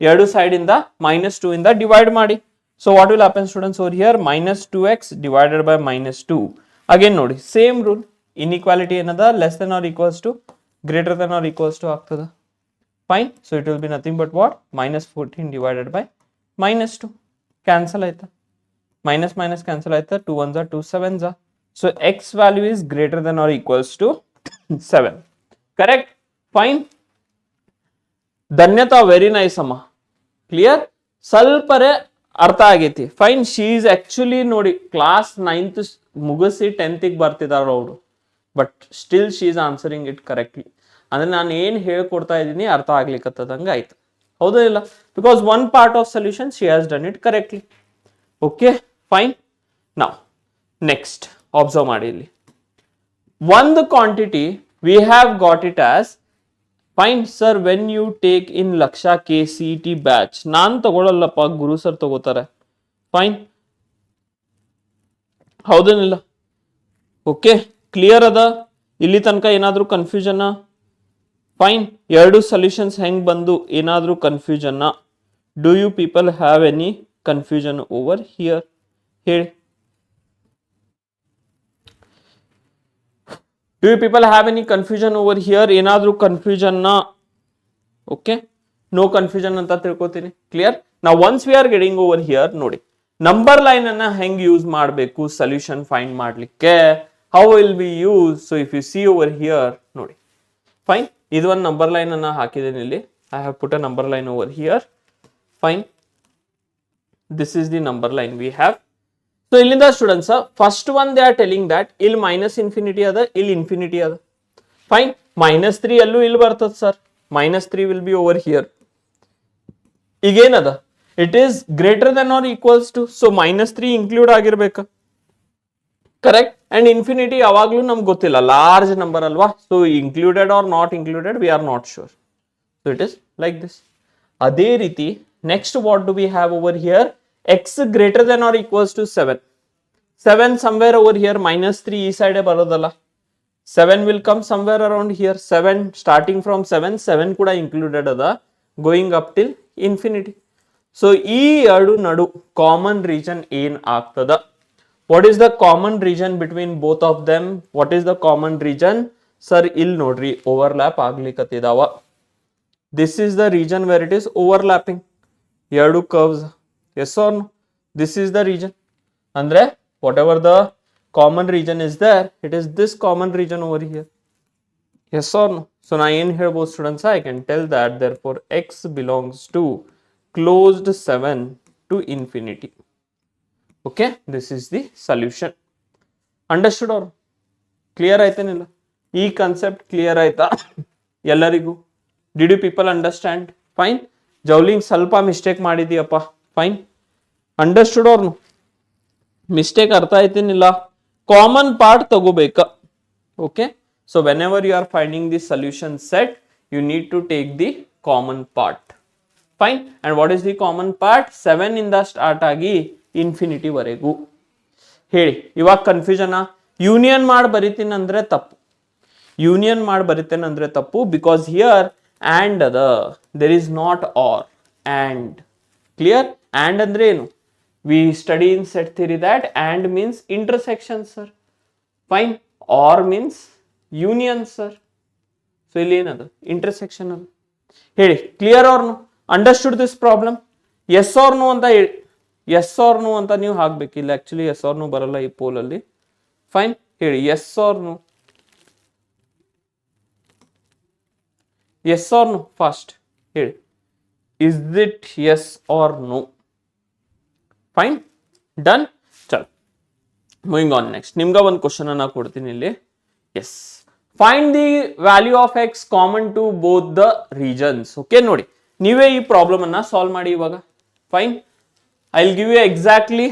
ಎರಡು side ಇಂದ -2 ಇಂದ ಡಿವೈಡ್ ಮಾಡಿ. So what will happen students over here? Minus 2x divided by minus 2. Again nodi same rule, inequality ಏನದ less than or equals to greater than or equals to ಆಗ್ತದ. Fine. So it will be nothing but what? Minus 14 divided by minus 2. Cancel ಆಯ್ತಾ? Minus minus cancel ಆಯ್ತಾ? 2 ones are 2 sevens are. So x value is greater than or equals to 7. Correct? Fine. Dhanyata very nice ಅಮ್ಮ. Clear? ಸ್ವಲ್ಪರೇ ಅರ್ಥ ಆಗೈತಿ. Fine. She is actually ನೋಡಿ class 9th ಮುಗಿಸಿ 10th ಬರ್ತಿದಾರ ಅವರು, but still she is answering it correctly. ಅಂದ್ರೆ ನಾನು ಏನು ಹೇಳ್ಕೊಡ್ತಾ ಇದ್ದೀನಿ ಅರ್ಥ ಆಗ್ಲಿಕ್ಕತ್ತದಂಗೆ ಆಯ್ತು, ಹೌದಾ ಇಲ್ಲ? Because one part of solution she has done it correctly. Okay fine. ನಾವು ನೆಕ್ಸ್ಟ್ ಅಬ್ಸರ್ವ್ ಮಾಡಿ, ಇಲ್ಲಿ ಒಂದು quantity we have got it as fine sir when you take in Lakshya KCET batch. ನಾನು ತಗೊಳ್ಳಲ್ಲಪ್ಪ, ಗುರು ಸರ್ ತಗೋತಾರೆ. ಫೈನ್, ಹೌದೇನಿಲ್ಲ? ಓಕೆ ಕ್ಲಿಯರ್ ಅದ? ಇಲ್ಲಿ ತನಕ ಏನಾದರೂ ಕನ್ಫ್ಯೂಷನ್? ಫೈನ್. ಎರಡು ಸೊಲ್ಯೂಷನ್ಸ್ ಹೆಂಗ್ ಬಂದು ಏನಾದರೂ confusion? Do you people have any confusion over here? ಹೇಳಿ. Do you people have any confusion over here? ಏನಾದರೂ ಕನ್ಫ್ಯೂಷನ್? ಓಕೆ, ನೋ ಕನ್ಫ್ಯೂಷನ್ ಅಂತ ತಿಳ್ಕೊತೀನಿ. ಕ್ಲಿಯರ್? ನಾವು once we are getting over here, ನೋಡಿ ನಂಬರ್ ಲೈನ್ ಅನ್ನ ಹೆಂಗ್ ಯೂಸ್ ಮಾಡಬೇಕು solution find ಮಾಡ್ಲಿಕ್ಕೆ, how will be use? So if you see over here, ನೋಡಿ ಫೈನ್, ಇದು ಒಂದು ನಂಬರ್ ಲೈನ್ ಅನ್ನ ಹಾಕಿದ್ದೀನಿ ಇಲ್ಲಿ. I have put a number line over here. Fine, this is the number line we have. So ಇಲ್ಲಿಂದ students first one they are telling that ಇಲ್ಲಿ minus infinity ಅದ, ಇಲ್ಲಿ ಇನ್ಫಿನಿಟಿ ಅದ. ಫೈನ್. -3 ಅಲ್ಲೂ ಇಲ್ಲಿ ಬರ್ತದ sir, -3 will be over here. ಈಗೇನದ? It is greater then or equals to, so -3 include ಆಗಿರ್ಬೇಕು. ಕರೆಕ್ಟ್? ಅಂಡ್ ಇನ್ಫಿನಿಟಿ ಯಾವಾಗ್ಲೂ ನಮ್ಗೆ ಗೊತ್ತಿಲ್ಲ, ಲಾರ್ಜ್ ನಂಬರ್ ಅಲ್ವಾ? So included or not included we are not sure. So it is like this. ಅದೇ ರೀತಿ next what do we have over here? x greater than or equals to 7. 7 somewhere over here, -3 ಈ side ಬರೋದಲ್ಲ. 7 will come somewhere around here. 7 starting from 7 ಕೂಡ included ಅದ, going up till infinity. So ಈ ಎರಡು ನಡು common region ಏನ್ ಆಗ್ತದ? What is the common region between both of them? What is the common region? Sir ಇಲ್ಲಿ ನೋಡ್ರಿ overlap ಆಗ್ಲಿಕ್ಕತ್ತಿದಾವ. This is the region where it is overlapping, ಎರಡು curves. Yes or no? This is the region. Andre whatever the common region is there, it is this common region over here. Yes or no? So now in here both students, I can tell that therefore x belongs to closed 7 to infinity. Okay, this is the solution. Understood or clear ಆಯ್ತೇನಿಲ್ಲ? ಈ concept clear ಆಯ್ತಾ ಎಲ್ಲರಿಗೂ? Did you people understand? Fine. ಜೌಲಿಂಗ್ ಸ್ವಲ್ಪ mistake ಮಾಡಿದೀಯಪ್ಪ. Fine. Understood ಅವ್ರು mistake ಅರ್ಥ ಆಯ್ತೇನಿಲ್ಲ? ಕಾಮನ್ ಪಾರ್ಟ್ ತಗೋಬೇಕ. Okay, so whenever you are finding the solution set, you need to take the common part. Fine. And what is the common part? 7 ಇಂದ start ಆಗಿ infinity ವರೆಗೂ. ಹೇಳಿ, ಇವಾಗ confusion? Union ಮಾಡಿ ಬರಿತೀನಿ ಅಂದ್ರೆ ತಪ್ಪು, ಯೂನಿಯನ್ ಮಾಡಿ ಬರಿತೇನೆ ಅಂದ್ರೆ ತಪ್ಪು. ಬಿಕಾಸ್ ಹಿಯರ್ ಆ್ಯಂಡ್ ಅದ, there is not or, and. Clear? And ಅಂದ್ರೆ ಏನು? We study in set theory that and means intersection sir. Fine. Or means union sir. So ಇಲ್ಲಿ ಏನದು? ಇಂಟರ್ಸೆಕ್ಷನ್ ಅದು. ಹೇಳಿ, clear or no? Understood this problem? Yes or no ಅಂತ ಹೇಳಿ, yes or no ಅಂತ ನೀವು ಹಾಕ್ಬೇಕಿಲ್ಲ. ಆಕ್ಚುಲಿ ಎಸ್ ಆರ್ ನೋ ಬರಲ್ಲ ಈ ಪೋಲಲ್ಲಿ. ಫೈನ್. ಹೇಳಿ, yes or no? Yes or no fast ಹೇಳಿ. Is it yes or no? Fine. Done. ಚಲ್, ಮೂವಿಂಗ್ ಆನ್. ನೆಕ್ಸ್ಟ್ ನಿಮ್ಗೆ ಒಂದು ಕ್ವಶನ್ ಅನ್ನ ಕೊಡ್ತೀನಿ ಇಲ್ಲಿ. Yes, find the value of x common to both the regions. Okay, ನೋಡಿ ನೀವೇ ಈ ಪ್ರಾಬ್ಲಮ್ ಅನ್ನ ಸಾಲ್ವ್ ಮಾಡಿ ಇವಾಗ. Fine. I will give you exactly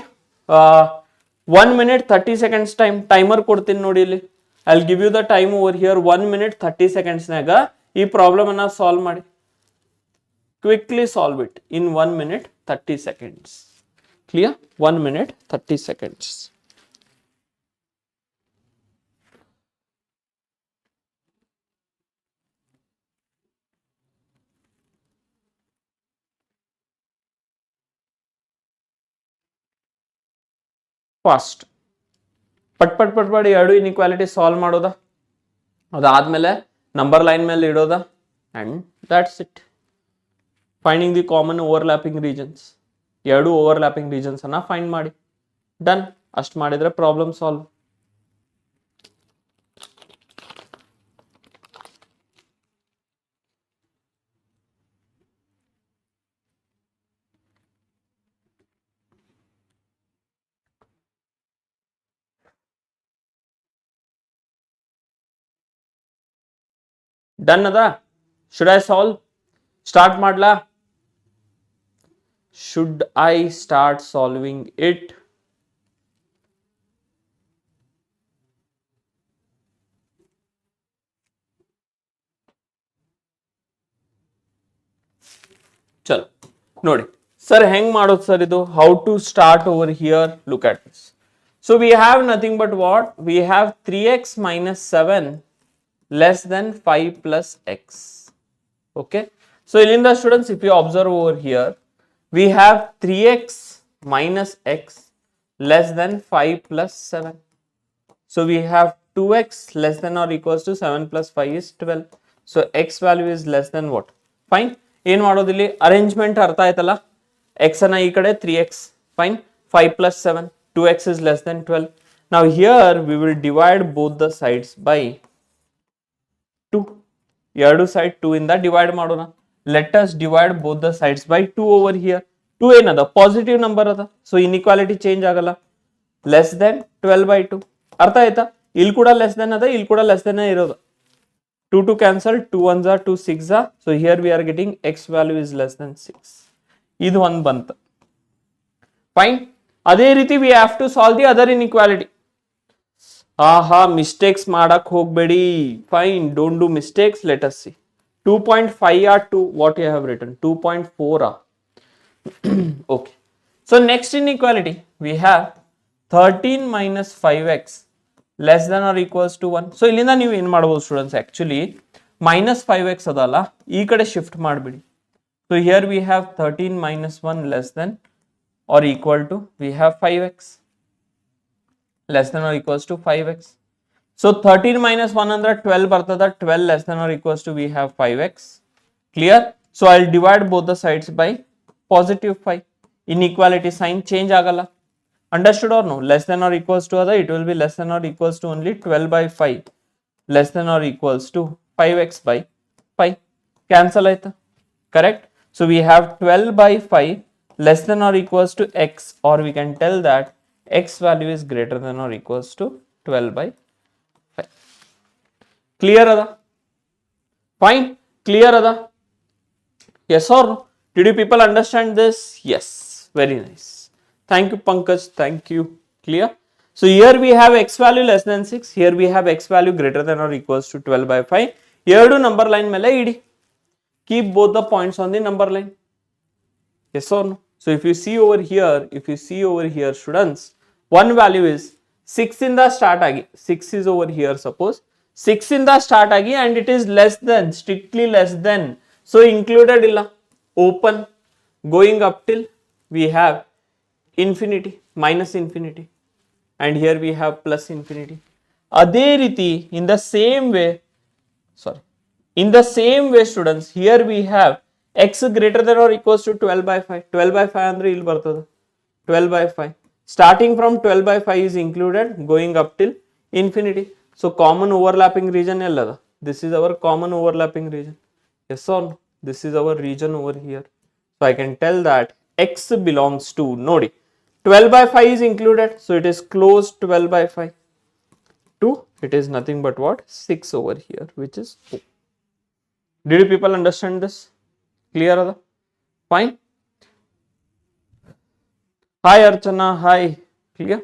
1 minute 30 seconds timer ಕೊಡ್ತೀನಿ ನೋಡಿ ಇಲ್ಲಿ. I will give you the time over here 1 minute 30 seconds ನಾಗ ಈ ಪ್ರಾಬ್ಲಮ್ ಅನ್ನ ಸಾಲ್ವ್ ಮಾಡಿ. Quickly solve it in 1 minute 30 seconds. Clear? 1 minute 30 seconds. Fast ಪಟ್ ಪಟ್ ಪಟ್ ಪಟ್ ಎರಡು ಇನ್ಇಕ್ವಾಲಿಟಿ ಸಾಲ್ವ್ ಮಾಡೋದ, ಅದಾದ್ಮೇಲೆ ನಂಬರ್ ಲೈನ್ ಮೇಲೆ ಇಡೋದ, and that's it. Finding the common overlapping regions, ಎರಡು ಓವರ್ಲ್ಯಾಪಿಂಗ್ ರೀಜನ್ಸ್ ಅನ್ನ ಫೈಂಡ್ ಮಾಡಿ. ಡನ್. ಅಷ್ಟು ಮಾಡಿದ್ರೆ ಪ್ರಾಬ್ಲಮ್ ಸಾಲ್ವ್. ಡನ್ ಅದ? Should I solve? ಸ್ಟಾರ್ಟ್ ಮಾಡ್ಲಾ? Should I start solving it? ಚಲೋ ನೋಡಿ ಸರ್ ಹೆಂಗ್ ಮಾಡೋದು ಸರ್ ಇದು. How to start over here? Look at this. So we have nothing but what? We have 3x minus 7 less than 5 plus x. Okay. So in the students, if you observe over here, we have 3x minus x less than 5 plus 7. So we have 2x less than or equals to 7 plus 5 is 12. So x value is less than what? Fine. ಏನು ಮಾಡೋದಿಲ್ಲಿ arrangement ಅರ್ಥ ಆಯ್ತಲ್ಲ. X ಅನ್ನ ಈ ಕಡೆ 3x, fine. 5 plus 7, 2x is less than 12. Now here we will divide both the sides by 2. ಎರಡು side 2 ಇಂದ divide ಮಾಡೋಣ. Let us divide both the sides by 2 over here. 2 ಏನದ? ಪಾಸಿಟಿವ್ ನಂಬರ್ ಅದ. ಸೊ ಇನ್ಇಕ್ವಾಲಿಟಿ ಚೇಂಜ್ ಆಗಲ್ಲ. Less than 12/2. ಅರ್ಥ ಆಯ್ತಾ? ಇಲ್ಲಿ ಕೂಡ ಲೆಸ್ ದೆನ್ ಅದ, ಇಲ್ಲಿ ಕೂಡ ಲೆಸ್ ದೆನ್ ಇರೋದು. 2 to cancel, 2 ones are 2 6 are. So here we are getting x value is less than 6. ಇದು ಒಂದು ಬಂತು. ಫೈನ್. ಅದೇ ರೀತಿ we have to solve the other inequality. ಆಹಾ, ಮಿಸ್ಟೇಕ್ಸ್ ಮಾಡಕ್ ಹೋಗ್ಬೇಡಿ. Fine, don't do mistakes. Let us see. 2.5 or 2, what you have written? 2.4 are. Okay. So next inequality, we have 13 minus 5x less than or equals to 1. So ಇಲ್ಲಿಂದ ನೀವು ಏನು ಮಾಡಬಹುದು students? Actually minus 5x ಅದಲ್ಲ, ಈ ಕಡೆ shift ಮಾಡಿಬಿಡಿ. So here we have 13 minus 1 less than or equal to, we have 5x less than or equals to 5x. So 13 minus 1 ಅಂದ್ರೆ 12 ಬರ್ತದ. 12 less than or equals to, we have 5x. Clear? So I'll divide both the sides by positive 5. Inequality sign change ಆಗಲ್ಲ. Understood or no? Less than or equals to other, it will be less than or equals to only 12 by 5 less than or equals to 5x by 5. Cancel ಆಯ್ತಾ? Correct? So we have 12 by 5 less than or equals to x, or we can tell that x value is greater than or equals to 12 by 5. Clear ada? Fine. Clear ada? Yes or no? Did you people understand this? Yes. Very nice. Thank you Pankaj. Thank you. Clear? So here we have x value less than 6. Here we have x value greater than or equals to 12 by 5. ಎರಡು number line ಮೇಲೆ ಇಡಿ. Keep both the points on the number line. Yes or no? So if you see over here students, one value is 6 in the start agi. 6 is over here, suppose 6 in the start agi, and it is less than, strictly less than. So included illa. Open. Going up till we have infinity, minus infinity, and here we have plus infinity. Adhe riti, in the same way students, here we have x greater than or equals to 12 by 5. 12 by 5 andre ಇಲ್ಲಿ ಬರ್ತದೆ. 12 by 5. Starting from 12 by 5 is included, going up till infinity. So common overlapping region ಎಲ್ಲದ? This is our common overlapping region. Yes or no? This is our region over here. So I can tell that x belongs to, ನೋಡಿ, 12 by 5 is included, so it is close 12 by 5 to, it is nothing but what? 6 over here, which is 4. Did you people understand this? Clear ada? Fine. Hi Archana, hi. Clear?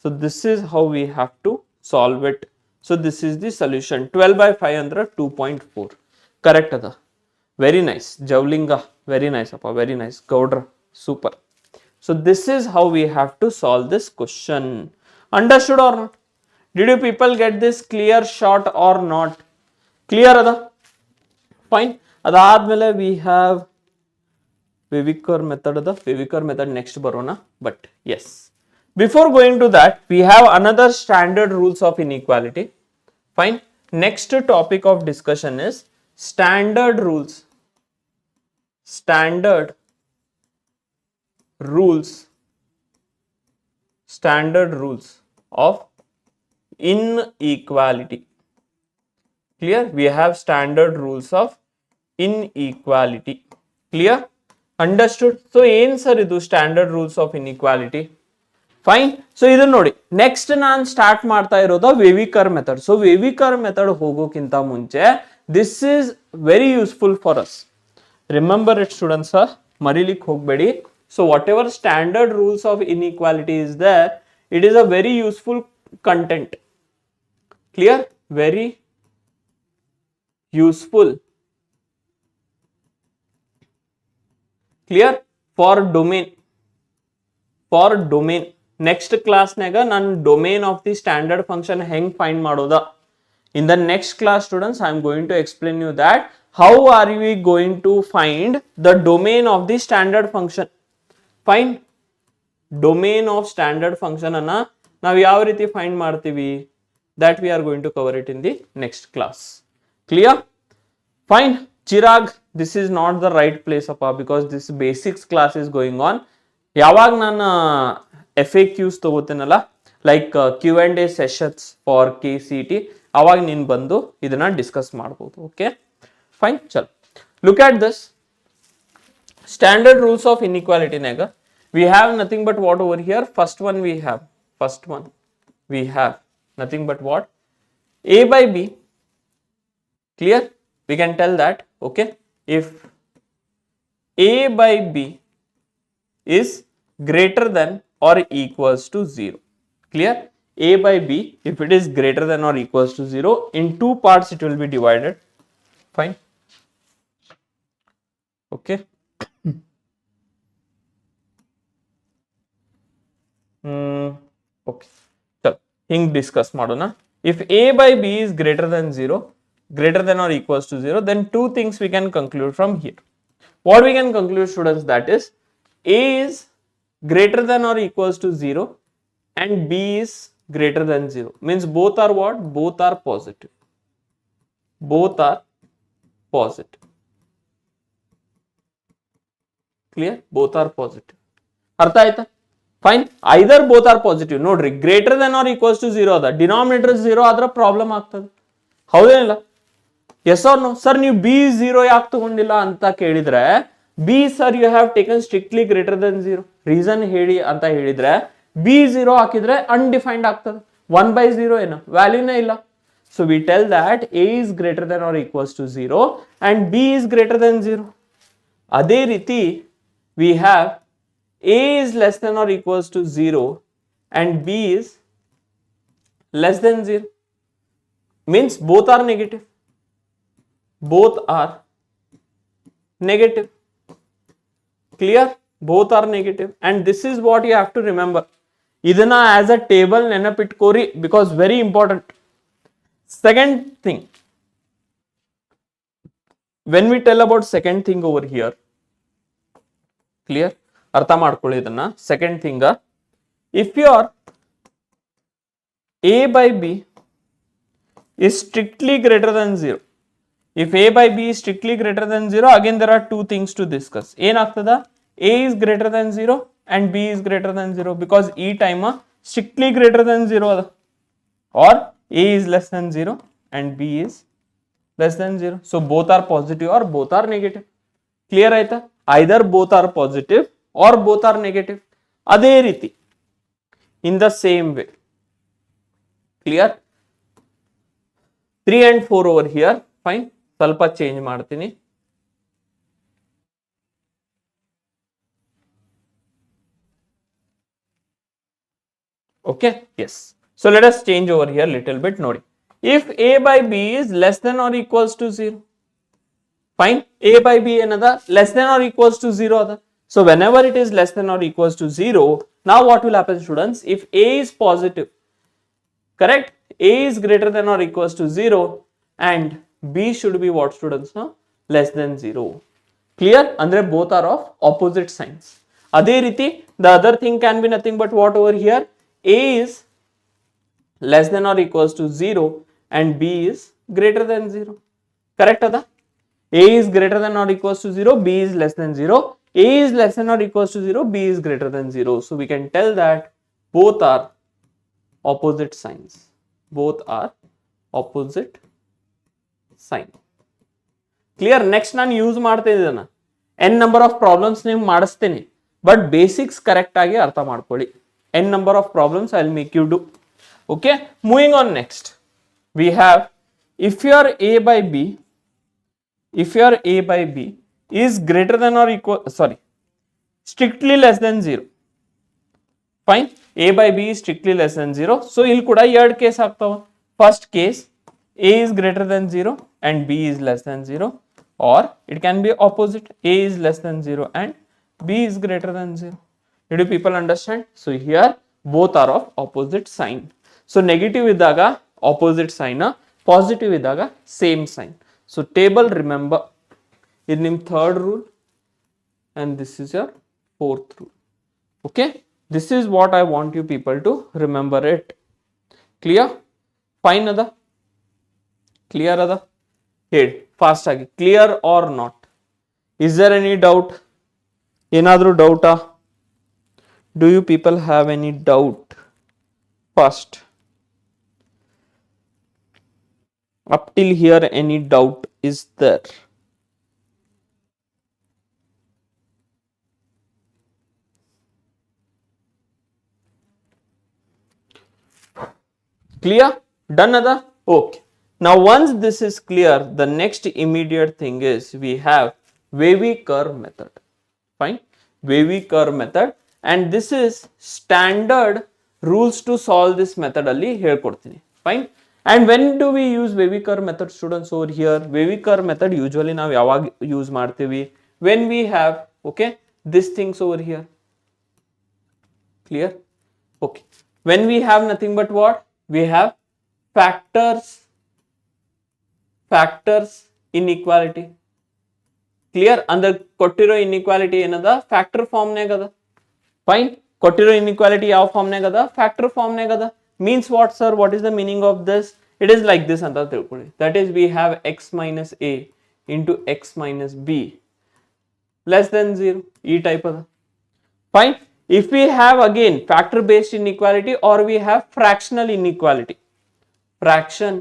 So this is how we have to solve it. So this is the solution. 12 by 5 andre 2.4. Correct ada? Very nice. Javlinga, very nice appa, very nice. Gaudra, super. So this is how we have to solve this question. Understood or not? Did you people get this clear, short or not? Clear ada? Fine. Adadmele we have Wavy method ada. Wavy method next barona, but yes. Before going to that, we have another standard rules of inequality. Fine. Next topic of discussion is standard rules. Standard rules. Standard rules of inequality. Clear? We have standard rules of inequality. Clear? Understood? So, ಏನು sir ಇದು standard rules of inequality? Fine. So, ಇದು ನೋಡಿ next ನಾನು start ಮಾಡ್ತಾ ಇರೋದು wavy curve method. So wavy curve method ಹೋಗೋಕ್ಕಿಂತ ಮುಂಚೆ this is very useful for us. Remember it students, ಮರಿಲಿಕ್ಕೆ ಹೋಗಬೇಡಿ. So whatever standard rules of inequality is there, it is a very useful content. Clear? Very useful. Clear? For domain. For domain. Next ಕ್ಲಾಸ್ನಾಗ ನಾನು domain of the standard function ಹೆಂಗ್ find ಮಾಡೋದ. In the next class students I am going to explain you that how are we going to find the domain of the standard function. Fine. Domain of standard function ಅನ್ನ ನಾವು ಯಾವ ರೀತಿ find ಮಾಡ್ತೀವಿ, that we are going to cover it in the next class. Clear? Fine. Chirag, this is not the right place because this basics class is going on. ಯಾವಾಗ ನಾನು FAQs ತಗೋತೀನಲ್ಲ, like Q&A sessions for KCET, ಅವಾಗ ನೀನು ಬಂದು ಇದನ್ನ discuss ಮಾಡ್ಬೋದು. Okay fine. ಚಲ್ look at this standard rules of ಇನ್ಇಕ್ವಾಲಿಟಿನಾಗ we have nothing but what over here. First one we have nothing but what? A by B. Clear? We can tell that, okay, if A by B is greater than or equals to 0. Clear? A by B, if it is greater than or equals to 0, in two parts it will be divided. Fine. Okay. Okay. ಹಿಂಗ್ discuss ಮಾಡೋಣ. If a by b is greater then or equals to 0, then two things we can conclude from here. What we can conclude, students, that is A is greater than or equals to 0 and B is greater than 0. Means both are what? Both are positive. Both are positive. Clear? Both are positive. ಅರ್ಥ ಆಯ್ತಾ? Fine. Either both are positive. ನೋಡ್ರಿ, greater then or equals to 0 ಅದ, denominator 0 ಆದ್ರೆ problem ಆಗ್ತದೆ. ಹೌದೇನಿಲ್ಲ? Yes or no? Sir ನೀವು b 0 ಯಾಕೆ ತಗೊಂಡಿಲ್ಲ ಅಂತ ಕೇಳಿದ್ರೆ, b sir you have taken strictly greater then 0 reason ಹೇಳಿ ಅಂತ ಹೇಳಿದ್ರೆ, ಬಿ 0 ಹಾಕಿದ್ರೆ ಅನ್ಡಿಫೈನ್ಡ್ ಆಗ್ತದೆ. 1/0 ಏನು ವ್ಯಾಲ್ಯೂನೇ ಇಲ್ಲ. So we tell that a is greater then or equals to 0 and b is greater then 0. ಅದೇ ರೀತಿ we have A is less than or equals to 0 and B is less than 0. Means both are negative. Both are negative. Clear? Both are negative. And this is what you have to remember. Idana as a table nenapitkori because very important. Second thing. When we tell about second thing over here. Clear? ಅರ್ಥ ಮಾಡ್ಕೊಳ್ಳಿ ಇದನ್ನ. Second thing, if your A by B is strictly greater than 0, if A by B is strictly greater than 0, again there are two things to discuss. ಏನಾಗ್ತದ? A is greater than 0 and B is greater than 0 because ಈ time strictly greater than 0 ಅದ, or A is less than 0 and B is less than 0. So both are positive or both are negative. Clear ಆಯ್ತಾ? Either both are positive or both are negative. ಅದೇ ರೀತಿ in the same way. Clear? 3 and 4 over here. Fine. ಸ್ವಲ್ಪ change ಮಾಡ್ತೀನಿ. Okay? Yes. So let us change over here little bit. ನೋಡಿ. If A by B is less than or equals to 0. Fine. A by B ಏನದ? Less than or equals to 0 ಅದ. So whenever it is less than or equals to 0, now what will happen, students? If A is positive, correct? A is greater than or equals to 0 and B should be what, students? Less than 0. Clear? Andre both are of opposite signs. ಅದೇ ರೀತಿ The other thing can be nothing but what over here? A is less than or equals to 0 and B is greater than 0. Correct ada? A is greater than or equals to 0, B is less than 0. A is less than or equals to 0, B is greater than 0. So we can tell that both are opposite signs. Both are opposite sign. Clear? Next ನಾನು use ಮಾಡ್ತಾ ಇದ್ದೇನೆ n number of problems ನೀವು ಮಾಡಿಸ್ತೀನಿ but basics correct ಆಗಿ ಅರ್ಥ ಮಾಡ್ಕೊಳ್ಳಿ. n number of problems I will make you do. Okay, moving on next. We have if your a by b is greater than or equal, strictly less than 0. Fine, a by b is strictly less than 0. So ಇಲ್ಲಿ ಕೂಡ ಎರಡು case ಆಗ್ತಾವ. First case, a is greater than 0 and b is less than 0, or it can be opposite, a is less than 0 and b is greater than 0. Did you people understand? So here both are of opposite sign. So negative idaga opposite sign, positive idaga same sign. So table remember, in nim third rule and this is your fourth rule. Okay, this is what I want you people to remember it. Clear? Fine ada? Clear ada? Hey, fast agi. Clear or not? Is there any doubt? Enadru doubt? Do you people have any doubt? First, up till here any doubt is there? Clear? Done ada? Okay. Now once this is clear, the next immediate thing is we have Wavy curve method. Fine, Wavy curve method, and this is standard rules to solve this method alli ಹೇಳ್ಕೊಡ್ತೀನಿ. Fine, and when do we use Wavy curve method students over here? Wavy curve method usually ನಾವು ಯಾವಾಗ use ಮಾಡ್ತೀವಿ? When we have, okay, these things over here. Clear? Okay, when we have nothing but what? We have factors inequality. Clear? Under ಕೊಟ್ಟಿರೋ inequality ಏನದ? Factor form ನಾಗದ. Fine, ಕೊಟ್ಟಿರೋ inequality ಯಾವ form ನಾಗದ? Factor form ನಾಗದ. Means what, sir? What is the meaning of this? It is like this ಅಂತ ತಿಳ್ಕೊಳ್ಳಿ. That is, we have x minus a into x minus b less than 0. ಈ type ಅದ. Fine. If we have again factor based inequality or we have fractional inequality, fraction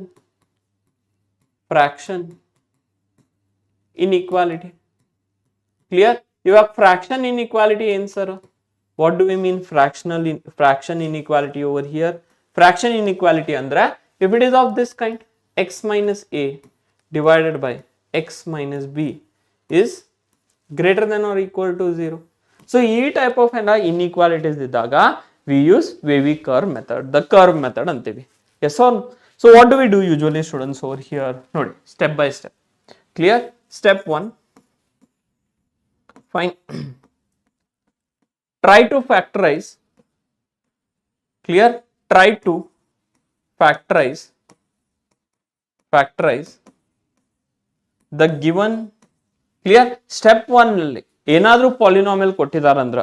inequality. Clear? You have fraction inequality in, sir. What do we mean fraction inequality over here? Fraction inequality andra, if it is of this kind, x minus a divided by x minus b is greater than or equal to 0. So e type of inequalities idaga we use Wavy curve method, the curve method antivi. Yes or no? So what do we do usually students over here? Nodi, step by step. Clear? Step 1, fine. Try to factorize. Clear? Try to factorize the given. Clear? Step 1 ನಲ್ಲಿ ಏನಾದರೂ polynomial ಕೊಟ್ಟಿದಾರಂದ್ರ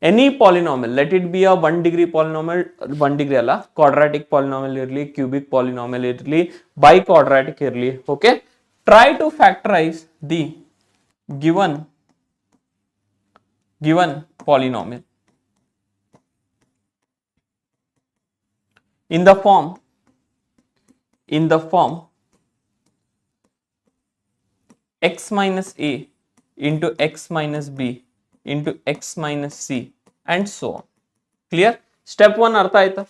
any polynomial, let it be a 1 degree polynomial, 1 degree ಅಲ್ಲ, quadratic polynomial ಇರಲಿ, cubic polynomial ಇರಲಿ, biquadratic ಇರಲಿ. Okay, try to factorise the given polynomial in the form x minus a into x minus b into x minus c and so on. Clear? Step 1 ಅರ್ಥ ಆಯ್ತಾ?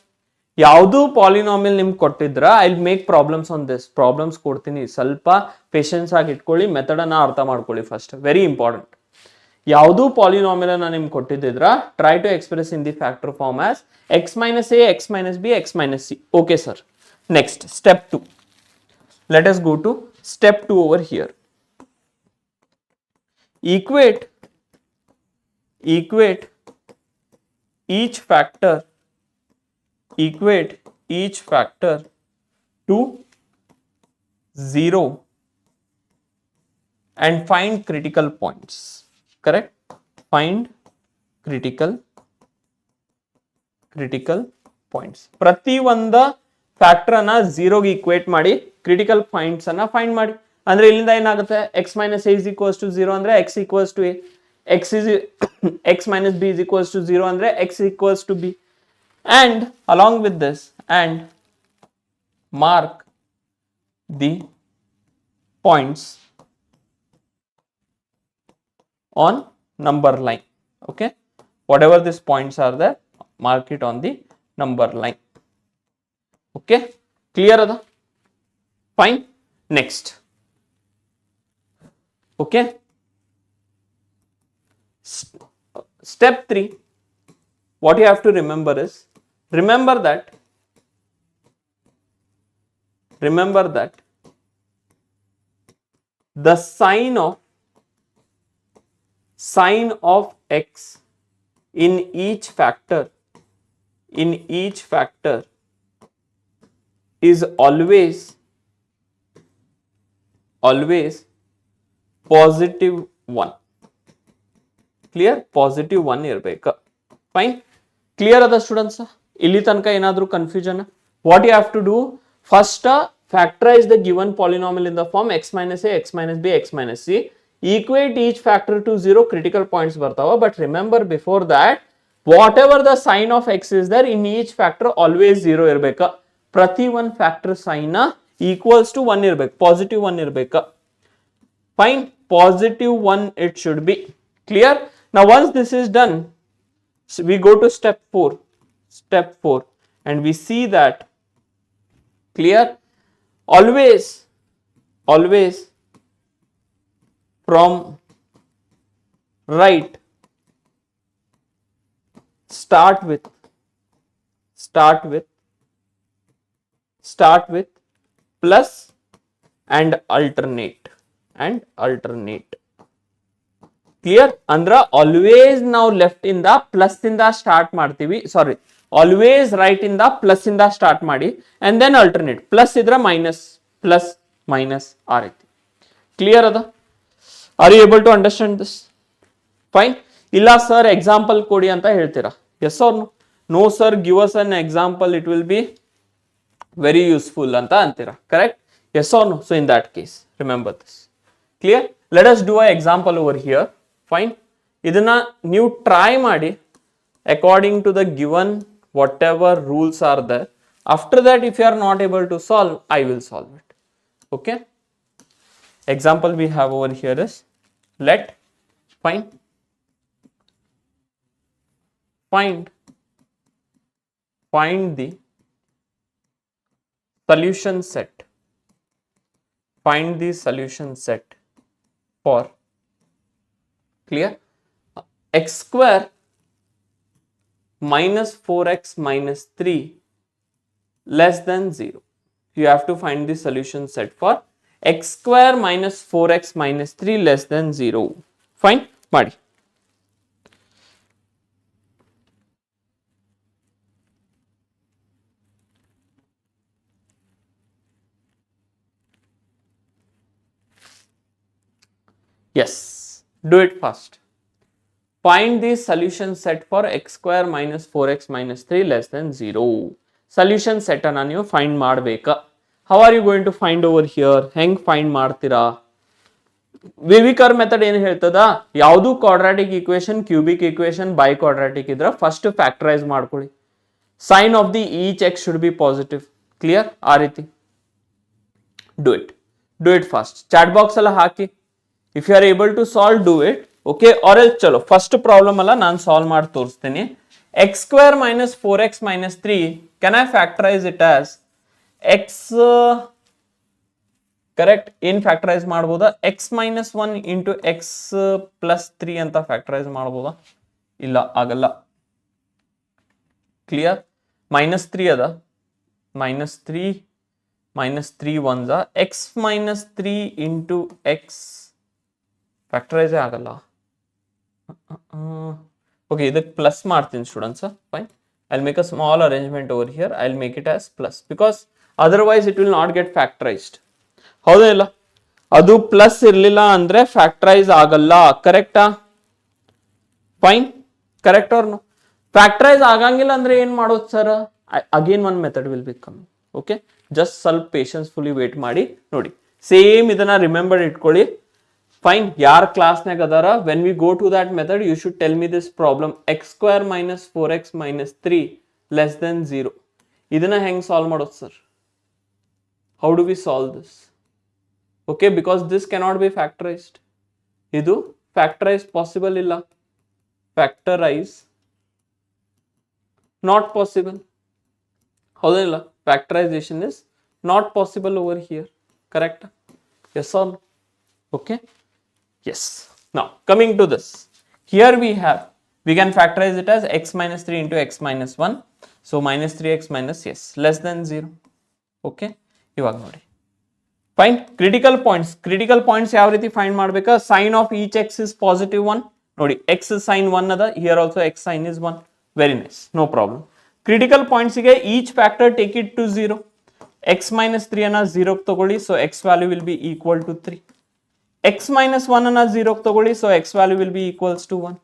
ಯಾವುದು polynomial ನಿಮ್ಗೆ ಕೊಟ್ಟಿದ್ರ I will make problems on this. Problems ಕೊಡ್ತೀನಿ, ಸ್ವಲ್ಪ patience ಆಗಿ ಇಟ್ಕೊಳ್ಳಿ, method ಅನ್ನ ಅರ್ಥ ಮಾಡ್ಕೊಳ್ಳಿ ಫಸ್ಟ್, ವೆರಿ ಇಂಪಾರ್ಟೆಂಟ್. ಯಾವುದು ಪಾಲಿನಾಮಿಯಲ್ ಅನ್ನ ನಿಮ್ಗೆ ಕೊಟ್ಟಿದ್ರ try to express in the factor form as x minus a, x minus b, x minus c. Okay sir. Next, step 2. Let us go to step 2 over here. Equate each factor to 0 and find critical points. Correct? Find critical critical points. ಪ್ರತಿ ಒಂದ factor ಅನ್ನ ಝೀರೋಗೆ equate ಮಾಡಿ critical points ಅನ್ನ find ಮಾಡಿ. ಅಂದ್ರೆ ಇಲ್ಲಿಂದ ಏನಾಗುತ್ತೆ, x minus a is equals to 0 ಅಂದ್ರೆ x equals to a, x minus b is equals to 0 ಅಂದ್ರೆ x equals to b, and along with this and mark the points on number line. Okay, whatever these points are there, mark it on the number line. Okay, clear ada? Fine. Next, okay, step 3, what you have to remember is, remember that the sign of x in each factor is always positive 1. Clear? Positive 1 ಇರಬೇಕು. Fine. Clear ada students? ಇಲ್ಲಿ ತನಕ ಏನಾದರೂ confusion? What you have to do, first factorize the given polynomial in the form x minus a, x minus b, x minus c. Equate each factor to 0, critical points ಬರ್ತಾವ. But remember before that, whatever the sign of x is there, in each factor always 0 ಇರಬೇಕು. ಪ್ರತಿ ಒಂದು factor sign equals to 1 ಇರಬೇಕು, positive 1 ಇರಬೇಕು. Fine, positive 1 it should be. Clear? Now once this is done, so we go to step 4, and we see that, clear, always from right start with plus and alternate. Clear? Andra always now left in the plus ಇಂದ start ಮಾಡ್ತೀವಿ, sorry always right in the plus ಇಂದ start ಮಾಡಿ and then alternate. Plus ಇದ್ರೆ minus, plus minus ಆ ರೀತಿ. Clear ಅದ? Are you able to understand this? Fine. ಇಲ್ಲ sir example ಕೊಡಿ ಅಂತ ಹೇಳ್ತೀರಾ, yes or no? No sir, give us an example, it will be very useful ಅಂತ ಅಂತೀರಾ, correct? Yes or no? So in that case remember this. Clear? Let us do a example over here. Fine. ಇದನ್ನ ನೀವು try ಮಾಡಿ according to the given whatever rules are there. After that, if you are not able to solve, I will solve it. Okay. Example we have over here is, let find the solution set. Find the solution set for, clear, x square minus 4x minus 3 less than 0. You have to find the solution set for x square minus 4x minus 3 less than 0. Fine? Madi. Yes, do it fast. Find the solution set for x square minus 4x minus 3 less than 0. Solution set ಅನ್ನು ನೀವು find ಮಾಡಬೇಕಾ? How are you going to find over here? ಹೆಂಗ್ find ಮಾಡ್ತೀರಾ? Wavy curve method ಏನು ಹೇಳ್ತದ? ಯಾವುದು quadratic equation, cubic equation, biquadratic ಇದ್ರೆ first factorise ಮಾಡ್ಕೊಳ್ಳಿ. Sign of the each x should be positive. Clear? ಆ ರೀತಿ do it fast. Chat box ಎಲ್ಲ ಹಾಕಿ. If you are able to solve, do it. Okay, ಆರ್ ಎಲ್ ಚಲೋ first problem ಅಲ್ಲ, ನಾನು ಸಾಲ್ವ್ ಮಾಡಿ ತೋರಿಸ್ತೀನಿ. X square minus 4x minus 3, can I factorise it as X, correct? ಏನ್ ಫ್ಯಾಕ್ಟರೈಸ್ ಮಾಡ್ಬೋದಾ? X minus 1 into X plus 3 ಅಂತ ಫ್ಯಾಕ್ಟರೈಸ್ ಮಾಡ್ಬೋದಾ? ಇಲ್ಲ, ಆಗಲ್ಲ. ಕ್ಲಿಯರ್? -3 ಅದ, -3 once x minus 3 into x ಫ್ಯಾಕ್ಟರೈಸೇ ಆಗಲ್ಲ. ಓಕೆ, ಇದಕ್ಕೆ ಪ್ಲಸ್ ಮಾಡ್ತೀನಿ students. Fine, I make a small arrangement over here. I make it as plus because otherwise it will not get factorised. ಹೌದಾ ಇಲ್ಲ? ಅದು ಪ್ಲಸ್ ಇರಲಿಲ್ಲ ಅಂದ್ರೆ ಫ್ಯಾಕ್ಟರೈಸ್ ಆಗಲ್ಲ. ಕರೆಕ್ಟಾ? Fine, correct or no? Factorise ಆಗಂಗಿಲ್ಲ ಅಂದ್ರೆ ಏನ್ ಮಾಡೋದು sir? Again one method will be come. Okay, just ಸ್ವಲ್ಪ ಪೇಷನ್ಸ್ ಫುಲಿ ವೇಟ್ ಮಾಡಿ ನೋಡಿ. ಸೇಮ್ ಇದನ್ನ ರಿಮೆಂಬರ್ ಇಟ್ಕೊಳ್ಳಿ. ಫೈನ್, ಯಾರ ಕ್ಲಾಸ್ನಾಗ ಅದಾರ, when we go to that method you should tell me this problem. X square minus 4x minus 3 less than 0. ಇದನ್ನ ಹೆಂಗ್ ಸಾಲ್ವ್ ಮಾಡೋದು sir? How do we solve this? Okay, because this cannot be factorised. ಇದು factorise possible ಇಲ್ಲ. Factorise not possible. ಹೌದಿಲ್ಲ? Factorization is not possible over here. Correct? Yes or no? Okay? Yes. Now coming to this. Here we can factorize it as x minus 3 into x minus 1. So minus 3x minus yes less than 0. Okay? ಇವಾಗ ನೋಡಿ. Fine. Critical points ಯಾವ ರೀತಿ find ಮಾಡಬೇಕಾ? Sign of each x is positive 1. ನೋಡಿ, x sign 1 ಅದ. Here also x sign is 1. Very nice, no problem. Critical points ಗೆ each factor take it to 0. x minus 3 ಅನ್ನ 0 ತಗೊಳ್ಳಿ, so x value will be equal to 3. x minus 1 ಅನ್ನ 0 ತಗೊಳ್ಳಿ, so x value will be equals to 1.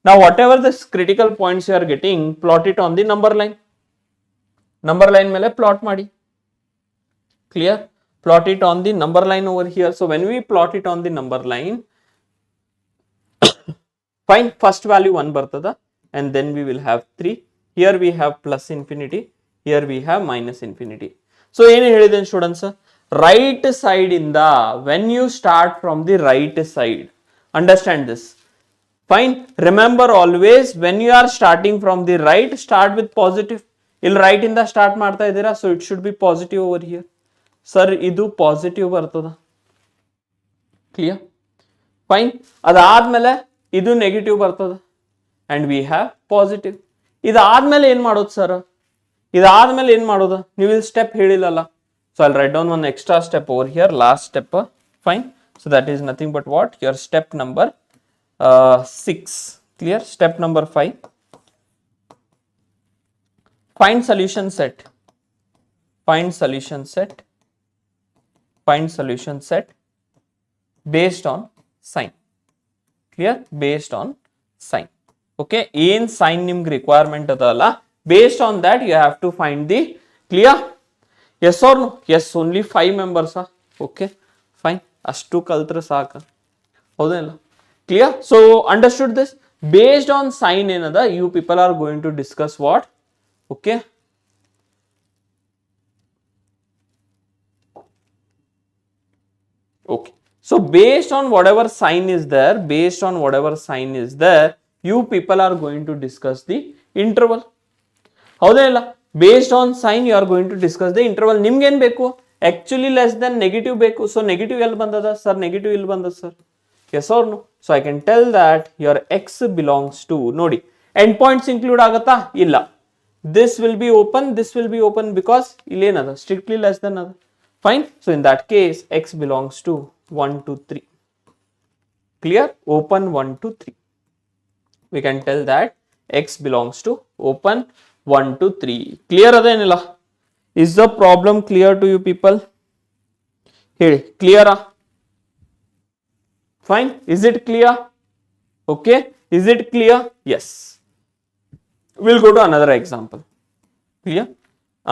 Now whatever the critical points you are getting, plot it on the number line. Number line ಮೇಲೆ plot ಮಾಡಿ. Clear? Plot it on the number line over here. So when we plot it on the number line, fine, first value 1 ಬರ್ತದ. And then we will have 3. Here we have plus infinity. Here we have minus infinity. So ಏನು ಹೇಳಿದ್ದೇನೆ students? Right side ಇಂದ, when you start from the right side, understand this. Fine. Remember always when you are starting from the right, start with positive. ಇಲ್ಲಿ right ಇಂದ start ಮಾಡ್ತಾ ಇದ್ದೀರಾ, so it should be positive over here. Sir, ಇದು positive ಬರ್ತದ. Clear? Fine. ಅದಾದ್ಮೇಲೆ ಇದು negative ಬರ್ತದ. And we have positive. ಇದಾದ್ಮೇಲೆ ಏನ್ ಮಾಡೋದು ಸರ್? ಇದಾದ್ಮೇಲೆ ಏನ್ ಮಾಡೋದು? ನೀವು ಇಲ್ಲಿ step ಹೇಳಿಲ್ಲಲ್ಲ. So I'll write down one extra step over here, last step. Fine. So that is nothing but what? Your step number 6. Clear? Step number 5. Find solution set. Find solution set. Find solution set based on sign. Clear? Based on sign. Okay, ಏನ್ sign ನಿಮ್ಗೆ requirement ಅದಲ್ಲ, based on that you have to find the. Clear? Yes or no? Yes, only 5 members. Okay, fine, ಅಷ್ಟು ಕಲ್ತ್ರೆ ಸಾಕ, ಹೌದಿಲ್ಲ? Clear? So understood this. Based on sign ಏನದ, you people are going to discuss what? Okay, okay, so based on whatever sign is there, you people are going to discuss the interval. ಹೌದೇ ಇಲ್ಲ? Based on sign you are going to discuss the interval. ನಿಮ್ಗೆ ಏನ್ ಬೇಕು? Actually less than negative ಬೇಕು. So negative ಎಲ್ಲಿ ಬಂದದ sir? Negative ಇಲ್ಲಿ ಬಂದದ sir. Yes or no? So I can tell that your x belongs to, ನೋಡಿ, end points include ಆಗತ್ತಾ? ಇಲ್ಲ. This will be open because ಇಲ್ಲಿ ಏನದ? Strictly less than ಅದ. Fine. So in that case x belongs to 1 to 3. Clear? Open 1 to 3. We can tell that x belongs to open 1 to 3. Clear ಅದೇನಿಲ್ಲ? Is the problem clear to you people? ಹೇಳಿ, clear? Fine. Is it clear? Okay. Is it clear? Yes. We'll go to another example. Clear?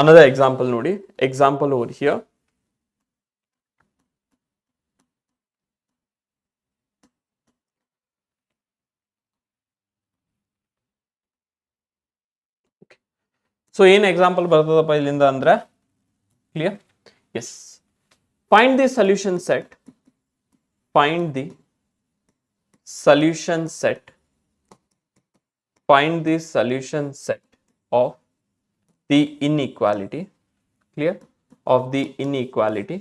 Another example ನೋಡಿ. Example over here. So ಏನ್ example ಬರ್ತದಪ್ಪ ಇಲ್ಲಿಂದ ಅಂದ್ರೆ? Clear? Yes. Find the solution set. Find the solution set. Find the solution set of the inequality. Clear? Of the inequality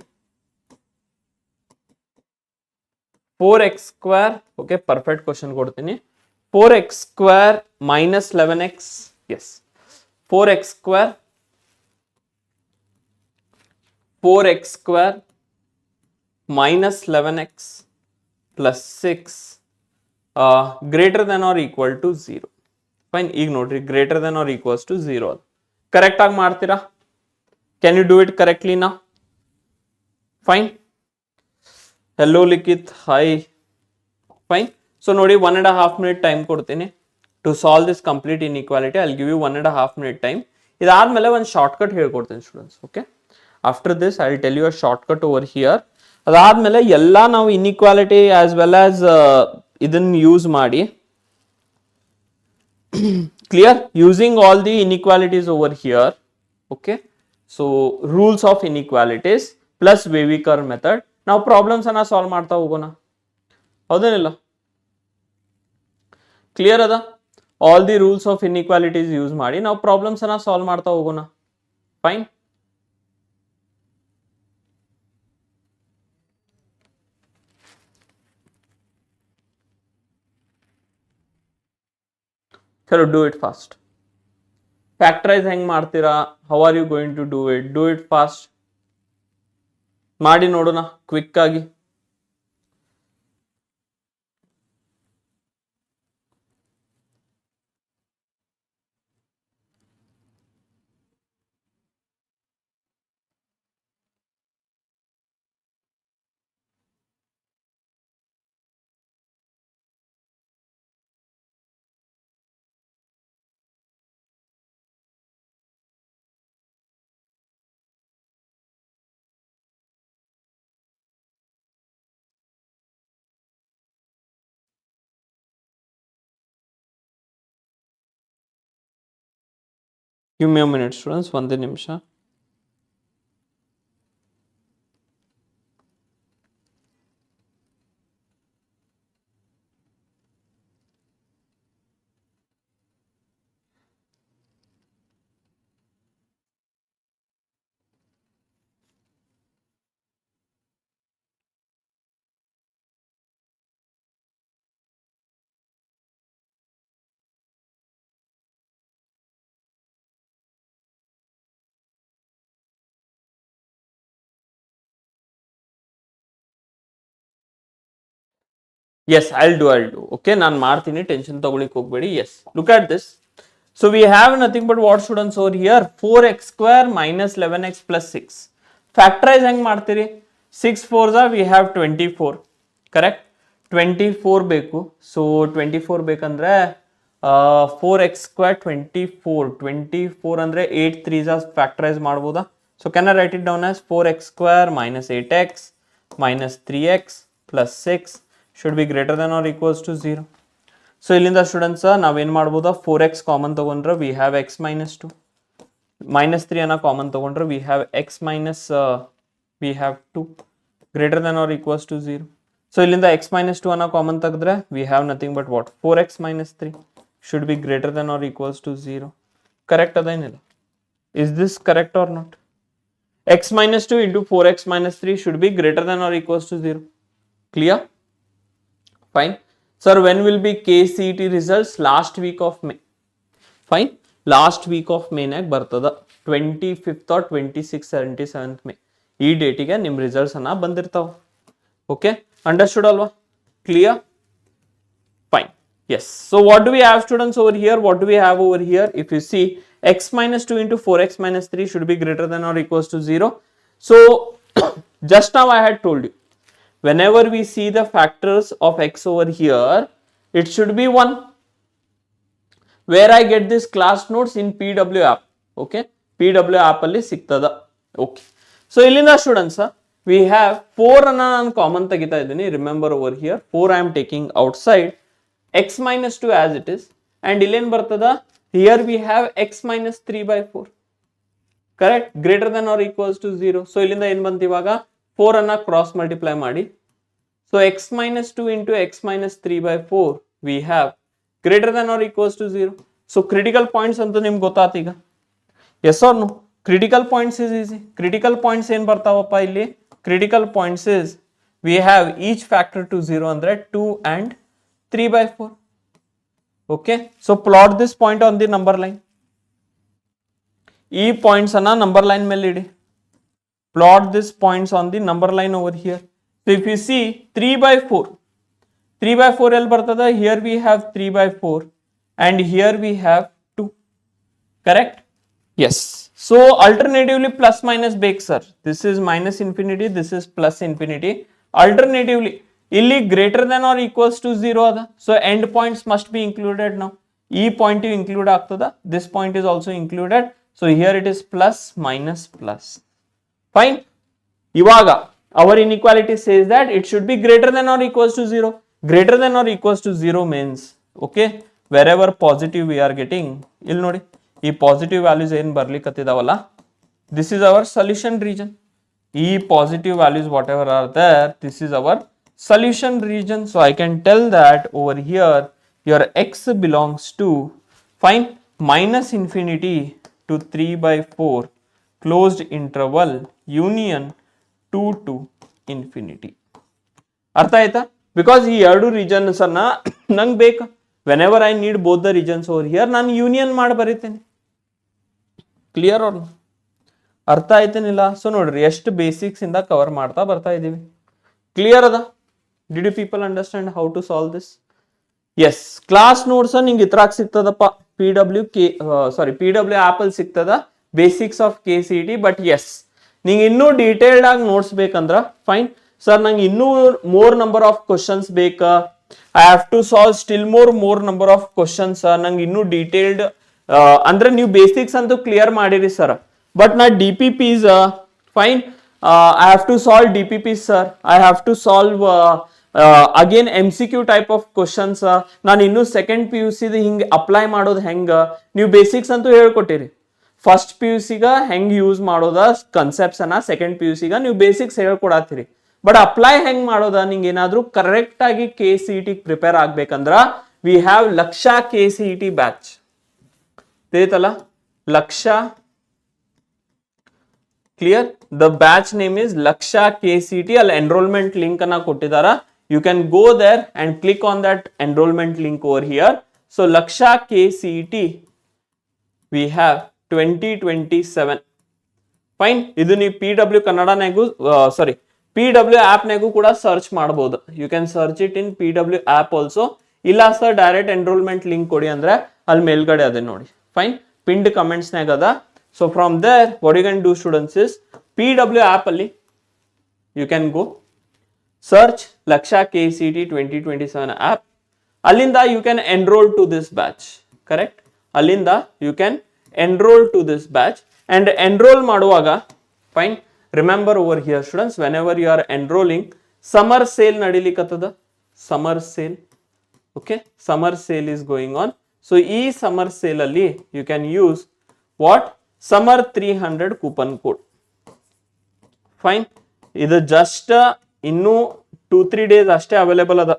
4x square. Okay, perfect question ಕೊಡ್ತೀನಿ. 4x square minus 11x. Yes, 4x square minus 11x plus 6 greater than or equal to 0. Fine. ಈಗ ನೋಡ್ರಿ, greater than or equals to 0 correct ಆಗಿ ಮಾಡ್ತೀರಾ? Can you do it correctly now? Fine. Hello Likit, hi. Fine. So ನೋಡಿ, 1.5 minute time ಕೊಡ್ತೀನಿ. to solve this complete inequality. I'll give you 1.5 minute time. ಇದಾದ್ಮೇಲೆ ಒಂದು shortcut ಹೇಳ್ಕೊಡ್ತೀನಿ students. Okay, after this I will tell you a shortcut over here. ಅದಾದ್ಮೇಲೆ ಎಲ್ಲ ನಾವು inequality as well as ಇದನ್ನ use ಮಾಡಿ clear, using all the inequalities over here. Okay, so rules of inequalities plus wavy curve method ನಾವು problems ಅನ್ನ solve ಮಾಡ್ತಾ ಹೋಗೋಣ. ಹೌದೇನಿಲ್ಲ? ಕ್ಲಿಯರ್ ಅದ? All the rules of inequalities use ಮಾಡಿ ನಾವು ಪ್ರಾಬ್ಲಮ್ಸ್ ಅನ್ನ ಸಾಲ್ವ್ ಮಾಡ್ತಾ ಹೋಗೋಣ. ಫೈನ್. ಚಲೋ, ಡೂ ಇಟ್ ಫಾಸ್ಟ್. ಫ್ಯಾಕ್ಟರೈಸ್ ಹೆಂಗ್ ಮಾಡ್ತೀರಾ? How are you going to do it? Do it fast ಮಾಡಿ ನೋಡೋಣ ಕ್ವಿಕ್ ಆಗಿ. Give me a minute, students. ಒಂದೇ ನಿಮಿಷ. Yes, I'll do. Okay, ನಾನು ಮಾಡ್ತೀನಿ, ಟೆನ್ಷನ್ ತಗೊಳ್ಳಿಕ್ಕೆ ಹೋಗಬೇಡಿ. Yes, look at this. So we have nothing but what students over here? 4x square minus 11x plus 6. Factorize ಹೆಂಗ್ ಮಾಡ್ತೀರಿ? 6 4s we have 24. Correct? 24 ಬೇಕು. So 24 ಬೇಕಂದ್ರೆ 4x square 24 ಅಂದ್ರೆ 8 3s factorize ಮಾಡ್ಬೋದಾ? So can I write it down as 4x square minus 8x minus 3x plus 6 should be greater than or equals to 0. So ಇಲ್ಲಿಂದ students ನಾವೇನ್ ಮಾಡ್ಬೋದಾ? 4x common ತಗೊಂಡ್ರೆ we have x minus 2, minus 3 ಅನ್ನ common ತಗೊಂಡ್ರೆ we have x minus we have 2 greater than or equals to 0. So ಇಲ್ಲಿಂದ x minus 2 ಅನ್ನ common ತೆಗೆದ್ರೆ we have nothing but what? 4x minus 3 should be greater than or equals to 0. Correct ಅದೇನಿಲ್ಲ? Is this correct or not? x minus 2 into 4x minus 3 should be greater than or equals to 0. Clear? Fine. Sir, when will be KCET results? Last week of May. Fine. Last week of May ನಾಗ ಬರ್ತದ 25th or 26th 77th May. ಈ ಡೇಟಿಗೆ ನಿಮ್ಮ results ಅನ್ನ ಬಂದಿರ್ತಾವ. Okay, understood ಅಲ್ವಾ? Clear? Fine. Yes. So what do we have, students, over here? What do we have over here? If you see, x minus 2 into 4x minus 3 should be greater than or equals to 0. So just now I had told you, whenever we see the factors of x over here, it should be 1. Where I get this class notes? In PW app. Okay, PW app alli sigtada. Okay, so illinda students we have 4 anna nan common tagita idini. Remember, over here 4 I am taking outside, x minus 2 as it is, and illen bartada here we have x minus 3 by 4. Correct? Greater than or equals to 0. So illinda ಏನು ಬಂತು ಇವಾಗ? 4 ಅನ್ನ cross multiply ಮಾಡಿ. So x minus 2 into x minus 3 by 4 we have greater than or equals to 0. So critical points ಅಂತೂ ನಿಮ್ಗೆ ಗೊತ್ತಾತ ಈಗ? Yes or no? Critical points is easy. Critical points ಏನು ಬರ್ತಾವಪ್ಪ ಇಲ್ಲಿ? Critical points is we have each factor to 0 ಅಂದ್ರೆ 2 and 3 by 4. Okay, so plot this point on the number line. ಈ points ಅನ್ನ number line ಮೇಲೆ ಇಡಿ. Plot these points on the number line over here. So if you see 3 by 4, 3 by 4 ಎಲ್ಲಿ ಬರ್ತದ? Here we have 3 by 4 and here we have 2. Correct? Yes. So alternatively plus minus ಬೇಕು sir. This is minus infinity, this is plus infinity. Alternatively, ಇಲ್ಲಿ greater than or equals to 0 ಅದ. So end points must be included now. ಈ point include ಆಗ್ತದ, this point is also included. So here it is plus minus plus. Fine. ಇವಾಗ our inequality says that it should be greater than or equals to 0. Greater than or equals to 0 means, okay, wherever positive we are getting, ಇಲ್ಲಿ ನೋಡಿ ಈ positive values ಏನು ಬರ್ಲಿಕ್ಕತ್ತಿದಾವಲ್ಲ, this is our solution region. ಈ positive values whatever are there, this is our solution region. So I can tell that over here your x belongs to, fine, minus infinity to 3/4 closed interval union 2 to infinity. ಅರ್ಥ ಆಯ್ತಾ? Because ಈ ಎರಡು regions ಅನ್ನ ನಂಗೆ ಬೇಕು, whenever I need both the regions over here ನಾನು union ಮಾಡಿ ಬರೀತೇನೆ. ಕ್ಲಿಯರ್ ಅವ್ರ ಅರ್ಥ ಆಯ್ತೇನಿಲ್ಲ? ಸೊ ನೋಡ್ರಿ ಎಷ್ಟು ಬೇಸಿಕ್ಸ್ ಇಂದ ಕವರ್ ಮಾಡ್ತಾ ಬರ್ತಾ ಇದೀವಿ. ಕ್ಲಿಯರ್ ಅದ? Did you people understand how to solve this? Yes, class notes ನಿಂಗೆ ಇದ್ರಾಗ ಸಿಗ್ತದಪ್ಪ, ಪಿ ಡಬ್ಲ್ಯೂ ಆಪ್ ಅಲ್ಲಿ ಸಿಗ್ತದ, basics of KCET. But yes, ನಿಂಗೆ ಇನ್ನೂ ಡೀಟೇಲ್ಡ್ ಆಗಿ ನೋಟ್ಸ್ ಬೇಕಂದ್ರ ಫೈನ್ ಸರ್, ನಂಗೆ ಇನ್ನೂ ಮೋರ್ ನಂಬರ್ ಆಫ್ ಕ್ವಶನ್ಸ್ ಬೇಕಾ, I have to solve still more number of questions, ನಂಗೆ ಇನ್ನೂ ಡೀಟೇಲ್ಡ್ ಅಂದ್ರೆ ನೀವು ಬೇಸಿಕ್ಸ್ ಅಂತೂ ಕ್ಲಿಯರ್ ಮಾಡಿರಿ ಸರ್, ಬಟ್ ನಾ DPPs fine, I have to solve DPPs sir, I have to solve again MCQ type of questions, ನಾನು ಇನ್ನೂ second PUC ಹಿಂಗೆ ಅಪ್ಲೈ ಮಾಡೋದು ಹೆಂಗ, ನೀವು ಬೇಸಿಕ್ಸ್ ಅಂತೂ ಹೇಳ್ಕೊಟ್ಟಿರಿ. ಫಸ್ಟ್ PUC ಗ ಹೆಂಗ್ ಯೂಸ್ ಮಾಡೋದ ಕನ್ಸೆಪ್ಟ್ಸ್ ಅನ್ನ, ಸೆಕೆಂಡ್ PUC ಗ ನೀವು ಬೇಸಿಕ್ಸ್ ಹೇಳ್ಕೊಡತ್ತೀರಿ, ಬಟ್ ಅಪ್ಲೈ ಹೆಂಗ್ ಮಾಡೋದ, ನಿಂಗೆ ಏನಾದ್ರೂ ಕರೆಕ್ಟ್ ಆಗಿ KCET ಪ್ರಿಪೇರ್ ಆಗ್ಬೇಕಂದ್ರ we have Lakshya KCET batch ತಿಳಿತಲ್ಲ, Lakshya. Clear? The batch name is Lakshya KCET. ಅಲ್ಲಿ ಎನ್ರೋಲ್ಮೆಂಟ್ ಲಿಂಕ್ ಅನ್ನ ಕೊಟ್ಟಿದಾರ, you can go there and click on that enrolment link over here. So Lakshya KCET we have 2027. Fine. ಇದು ನೀವು PW ಕನ್ನಡನಾಗೂ PW app ನಾಗೂ ಕೂಡ search ಮಾಡಬಹುದು. You can search it in PW app also. ಇಲ್ಲ sir direct enrolment link ಕೊಡಿ ಅಂದ್ರೆ ಅಲ್ಲಿ ಮೇಲ್ಗಡೆ ಅದೇ ನೋಡಿ, ಫೈನ್, ಪಿಂಡ್ ಕಮೆಂಟ್ಸ್ ನಾಗ ಅದ. So from there what you can do students is PW app ಅಲ್ಲಿ you can go search Lakshya KCET 2027 app. ಅಲ್ಲಿಂದ you can enrol to this batch. Correct? ಅಲ್ಲಿಂದ you can enroll to this batch, and enroll ಮಾಡುವಾಗ fine, remember over here students, whenever you are enrolling, summer sale ನಡಿಲಿಕತ್ತದ, summer sale, okay, summer sale is going on. So ಈ summer sale ಅಲ್ಲಿ you can use what, summer 300 coupon code. fine, ಇದು just ಇನ್ನು 2-3 days ಅಷ್ಟೇ available ಅದ.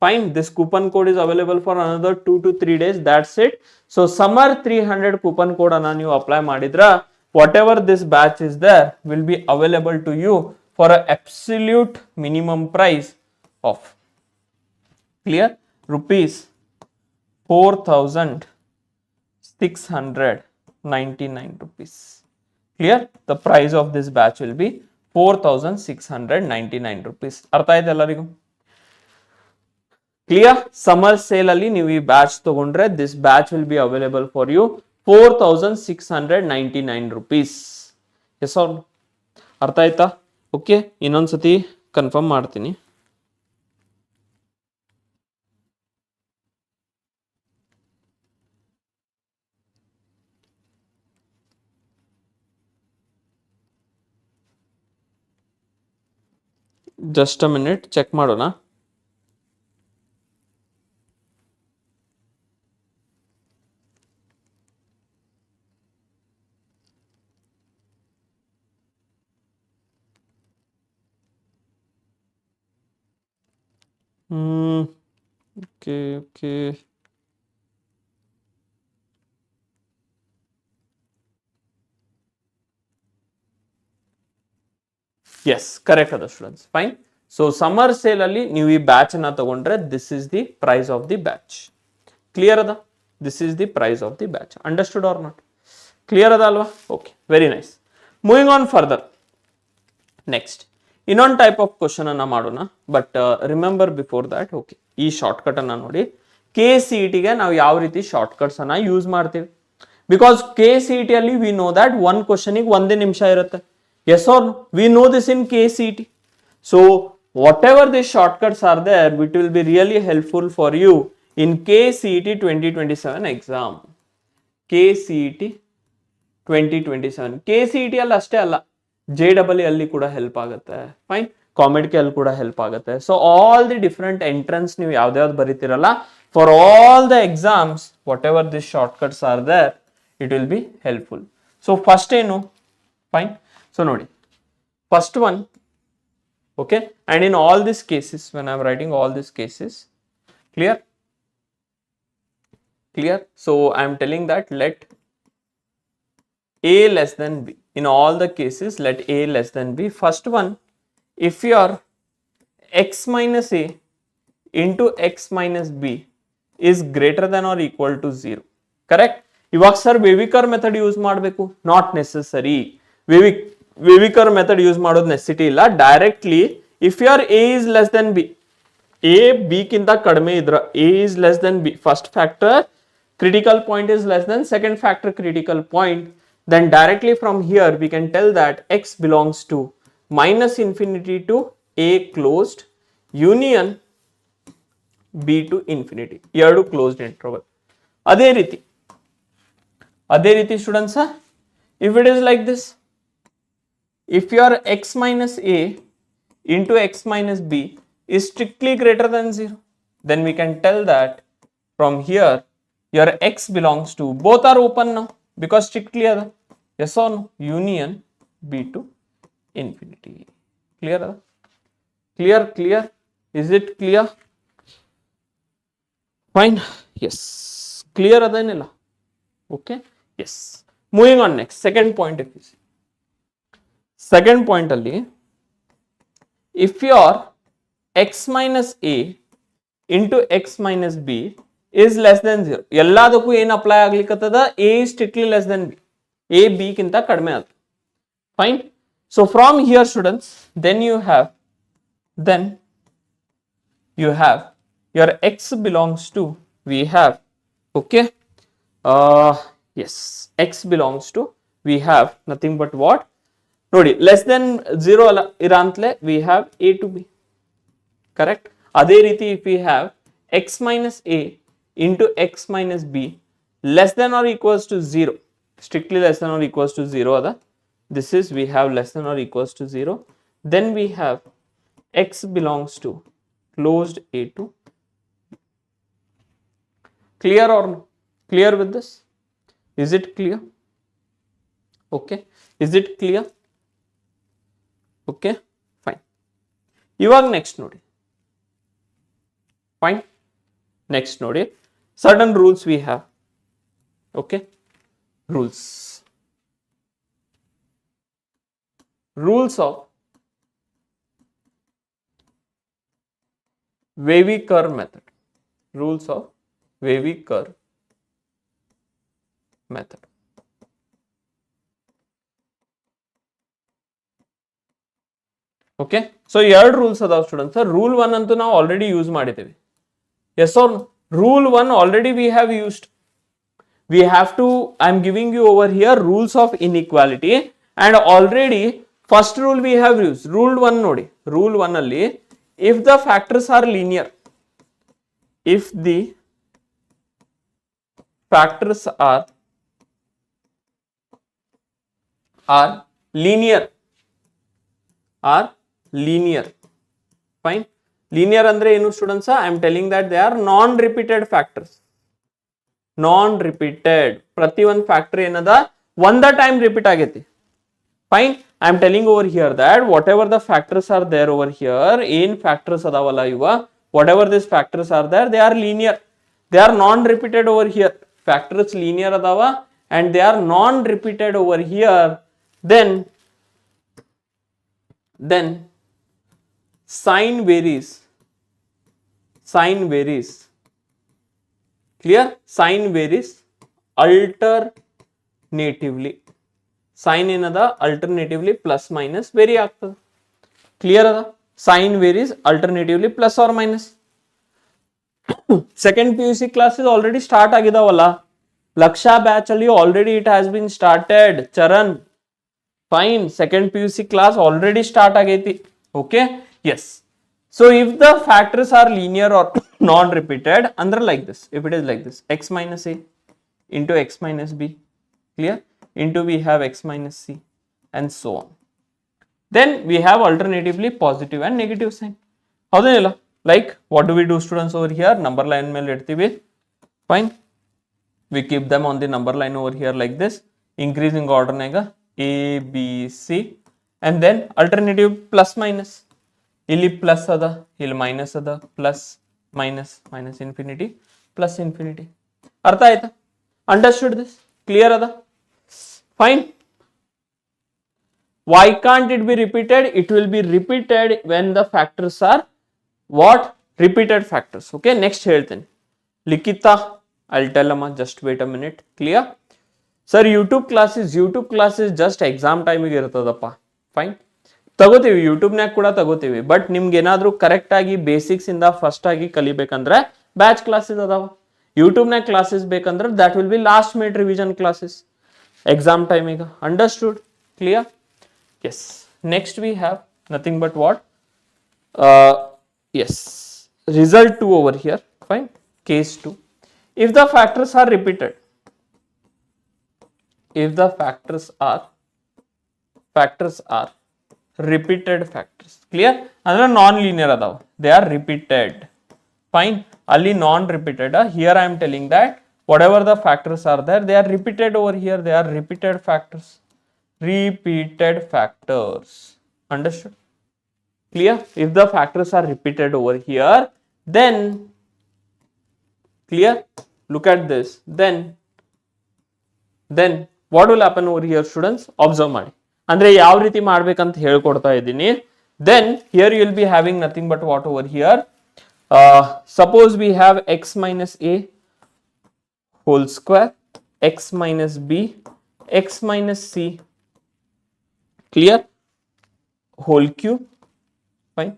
Fine, this coupon code is available for another 2 to 3 days. That's it. So summer 300 coupon code anna ನೀವು apply ಮಾಡಿದ್ರ, whatever this batch is there will be available to you for an absolute minimum price of, clear, rupees 4,699 rupees. Clear? The price of this batch will be 4,699 rupees. ಅರ್ಥ ಆಯ್ತು ಎಲ್ಲರಿಗೂ? Clear? Summer sale ಅಲ್ಲಿ ನೀವು ಈ batch ತಗೊಂಡ್ರೆ this batch will be available for you 4,699 rupees. Yes ಅವ್ರ ಅರ್ಥ ಆಯ್ತಾ? ಓಕೆ, ಇನ್ನೊಂದ್ಸತಿ ಕನ್ಫರ್ಮ್ ಮಾಡ್ತೀನಿ. ಜಸ್ಟ್ ಅ ಮಿನಿಟ್, ಚೆಕ್ ಮಾಡೋಣ. Okay. Yes, correct ada students. Fine. So summer sale ಅಲ್ಲಿ ನೀವು ಈ ಬ್ಯಾಚ್ ಅನ್ನ ತಗೊಂಡ್ರೆ this is the price of the batch. Clear ada? This is the price of the batch. Understood or not? Clear ada alva? Okay, very nice. Moving on further. Next, ಇನ್ನೊಂದು type of question ಅನ್ನ ಮಾಡೋಣ. But remember before that, okay, ಈ shortcut ಅನ್ನ ನೋಡಿ. KCET ಗೆ ನಾವು ಯಾವ ರೀತಿ ಶಾರ್ಟ್ ಕಟ್ಸ್ ಅನ್ನ ಯೂಸ್ ಮಾಡ್ತೀವಿ? ಬಿಕಾಸ್ KCET ಅಲ್ಲಿ ವಿ ನೋ ದಟ್ ಒಂದು ಕ್ವಶನ್ ಗೆ 1 ನಿಮಿಷ ಇರುತ್ತೆ. Yes or we know this in KCET. So whatever the shortcuts are there, it will be really helpful for you in KCET 2027 exam. KCET 2027 KCET ಅಲ್ಲಿ ಅಷ್ಟೇ ಅಲ್ಲ, JEE ಅಲ್ಲಿ ಕೂಡ help ಆಗುತ್ತೆ. ಫೈನ್, ಕಾಮೆಡ್ ಕೆ ಅಲ್ಲಿ ಕೂಡ help ಆಗುತ್ತೆ. So all the different entrance ನೀವು ಯಾವ್ದಾವ್ದು ಬರೀತಿರಲ್ಲ, for all the exams whatever this shortcuts are there, it will be helpful. So first ಏನು, ಫೈನ್. ಸೊ ನೋಡಿ, first one, okay, and in all these cases, when I am writing all these cases, clear, so I am telling that let a less than b. In all the cases, let a less than b. First one, if your x minus a into x minus b is greater than or equal to 0, correct? ಇವಾಗ sir ವೇವಿಕರ್ method use ಮಾಡಬೇಕು, not necessary. ವೇವಿಕರ್ method use ಮಾಡೋದು necessity ಇಲ್ಲ. Directly if your A is less than B, A B ಕಿಂತ ಕಡಿಮೆ ಇದ್ರ, A is less than B, first factor critical point is less than second factor critical point, then directly from here we can tell that x belongs to minus infinity to a closed union b to infinity, ಎರಡು closed interval. ಅದೇ ರೀತಿ students, if it is like this, if your x minus a into x minus b is strictly greater than 0, then we can tell that from here your x belongs to, both are open now because strictly ada, yes or no, union b to infinity. Clear ada? Clear, is it clear? Fine, yes, clear ada nilla, okay, yes. Moving on next, second point. If you see second point alli, if your x minus a into x minus b is less than 0, ಎಲ್ಲದಕ್ಕೂ ಏನು apply ಆಗ್ಲಿಕ್ಕತ್ತದ, a is strictly less than b, a b ಕಿಂತ ಕಡಿಮೆ ಆದ. Fine. So from here students, then you have your x belongs to, we have, okay, yes, x belongs to, we have nothing but what, ನೋಡಿ less than 0 ಅಲ್ಲ ಇರಂತಲೇ we have a to b, correct? ಅದೇ ರೀತಿ if we have x minus a into x minus b less than or equals to 0, strictly less than or equals to 0 ada, this is we have less than or equals to 0, then we have x belongs to closed a to, clear or no? Clear with this? Is it clear? Okay, is it clear? Okay, fine. ಇವಾಗ next ನೋಡಿ, fine, next ನೋಡಿ, certain rules we have, okay, rules of Wavy curve method, rules of Wavy curve method. Okay, so ಎರಡು rules ಅದಾವ students. Rule 1 ಅಂತೂ ನಾವು already use ಮಾಡಿದ್ದೇವೆ, yes or no? Rule 1 already we have used. We have to, I am giving you over here rules of inequality, and already first rule we have used. Rule 1 ನೋಡಿ, rule 1 ಅಲ್ಲಿ if the factors are linear, if the factors are linear, fine. Linear andre ಏನು students? I am telling that they are non-repeated factors. Non-repeated, ಪ್ರತಿ ಒಂದು factor ಏನದ ಒಂದ time repeat ಆಗೈತಿ. Fine, I am telling over here that whatever the factors are there over here, ಏನ್ factors ಅದಾವಲ್ಲ ಇವ, whatever these factors are there, they are linear, they are non-repeated over here. Factors linear ಅದಾವ and they are non-repeated over here. Then sign varies. Clear? Sign varies alternatively. Sign ಏನದ alternatively plus minus vary ಆಗ್ತದೆ. Clear ಅದ? Sign varies alternatively plus or minus. Second PUC class is already start ಆಗಿದಾವಲ್ಲ, Lakshya batch ಅಲ್ಲಿ already it has been started. Charan, fine, second PUC class already start ಆಗೈತಿ. Okay, yes. So if the factors are linear or non repeated under like this. If it is like this, x minus a into x minus b, clear, into we have x minus c and so on. Then we have alternatively positive and negative sign. ಹೌದೇನಿಲ್ಲ? Like what do we do students over here? Number line ಮೇಲೆ ಇಡ್ತೀವಿ. Fine. We keep them on the number line over here like this. Increasing order naga a b c and then alternative plus minus. ಇಲ್ಲಿ plus ada, ಇಲ್ಲಿ minus ada, plus minus minus infinity plus infinity. ಅರ್ಥ ಆಯ್ತಾ? Understood this? Clear ada? Fine. Why can't it be repeated? It will be repeated when the factors are what? Repeated factors. Okay, next ಹೇಳ್ತೀನಿ. Likita, I'll tell Amma, just wait a minute. Clear? Sir, YouTube classes just exam time ಗೆ ಇರ್ತದಪ್ಪ. Fine. ತಗೋತೀವಿ, ಯೂಟ್ಯೂಬ್ನಾಗ ಕೂಡ ತಗೋತೀವಿ, but ನಿಮ್ಗೆ ಏನಾದರೂ correct ಆಗಿ basics ಇಂದ first ಆಗಿ ಕಲಿಬೇಕಂದ್ರೆ ಬ್ಯಾಚ್ ಕ್ಲಾಸಸ್ ಅದಾವ. ಯೂಟ್ಯೂಬ್ನಾಗ ಕ್ಲಾಸಸ್ ಬೇಕಂದ್ರೆ that will be last minute revision classes exam ಟೈಮಿಗೆ. Understood? Clear? Yes. Next we have nothing but what? Yes. Result 2 over here. Fine. Case 2. If the factors are repeated, if the factors are repeated factors, clear? Andre non-linear adav. They are repeated. Fine. Ali non-repeated. Here I am telling that whatever the factors are there, they are repeated over here. They are repeated factors. Repeated factors. Understood? Clear? If the factors are repeated over here, then clear? Look at this. Then what will happen over here, students? Observe ಮಾಡಿ. ಅಂದ್ರೆ ಯಾವ ರೀತಿ ಮಾಡಬೇಕಂತ ಹೇಳ್ಕೊಡ್ತಾ ಇದ್ದೀನಿ. Then here you will be having nothing but what over here? Suppose we have x minus a whole square, x minus b, x minus c, clear, whole cube, fine,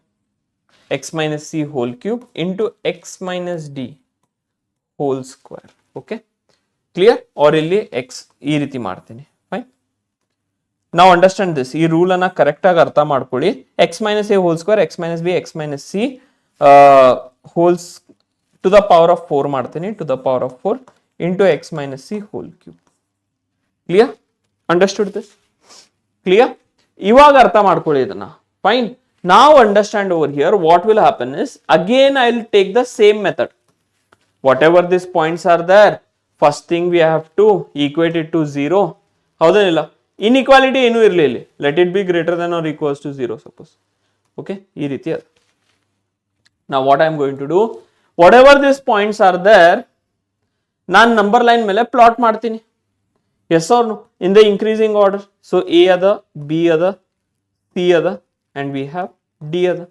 x minus c whole cube into x minus d whole square. Okay, clear? Or illi x ee riti ಮಾಡ್ತೀನಿ. Fine. Now understand this. ಈ rule ಅನ್ನ correct ಆಗಿ ಅರ್ಥ ಮಾಡ್ಕೊಳ್ಳಿ. x minus a whole square, x minus b, x minus c whole to the power of 4 ಮಾಡ್ತೀನಿ, to the power of 4 into x minus c whole cube. Clear? Understood this? Clear? ಇವಾಗ ಅರ್ಥ ಮಾಡ್ಕೊಳ್ಳಿ ಇದನ್ನ. Fine. Now understand over here what will happen is, again I will take the same method. Whatever these points are there, first thing we have to equate it to 0. ಹೌದೇನಿಲ್ಲ? Inequality ಏನು ಇರಲಿ ಇಲ್ಲಿ. Let it be greater than or equals to 0 suppose. Okay, ಈ ರೀತಿ ಅದು. Now what I am going to do, whatever these points are there, ನಾನು number line ಮೇಲೆ plot ಮಾಡ್ತೀನಿ. Yes or no? In the increasing order. So A ada, B ada, C ada, and we have D ada.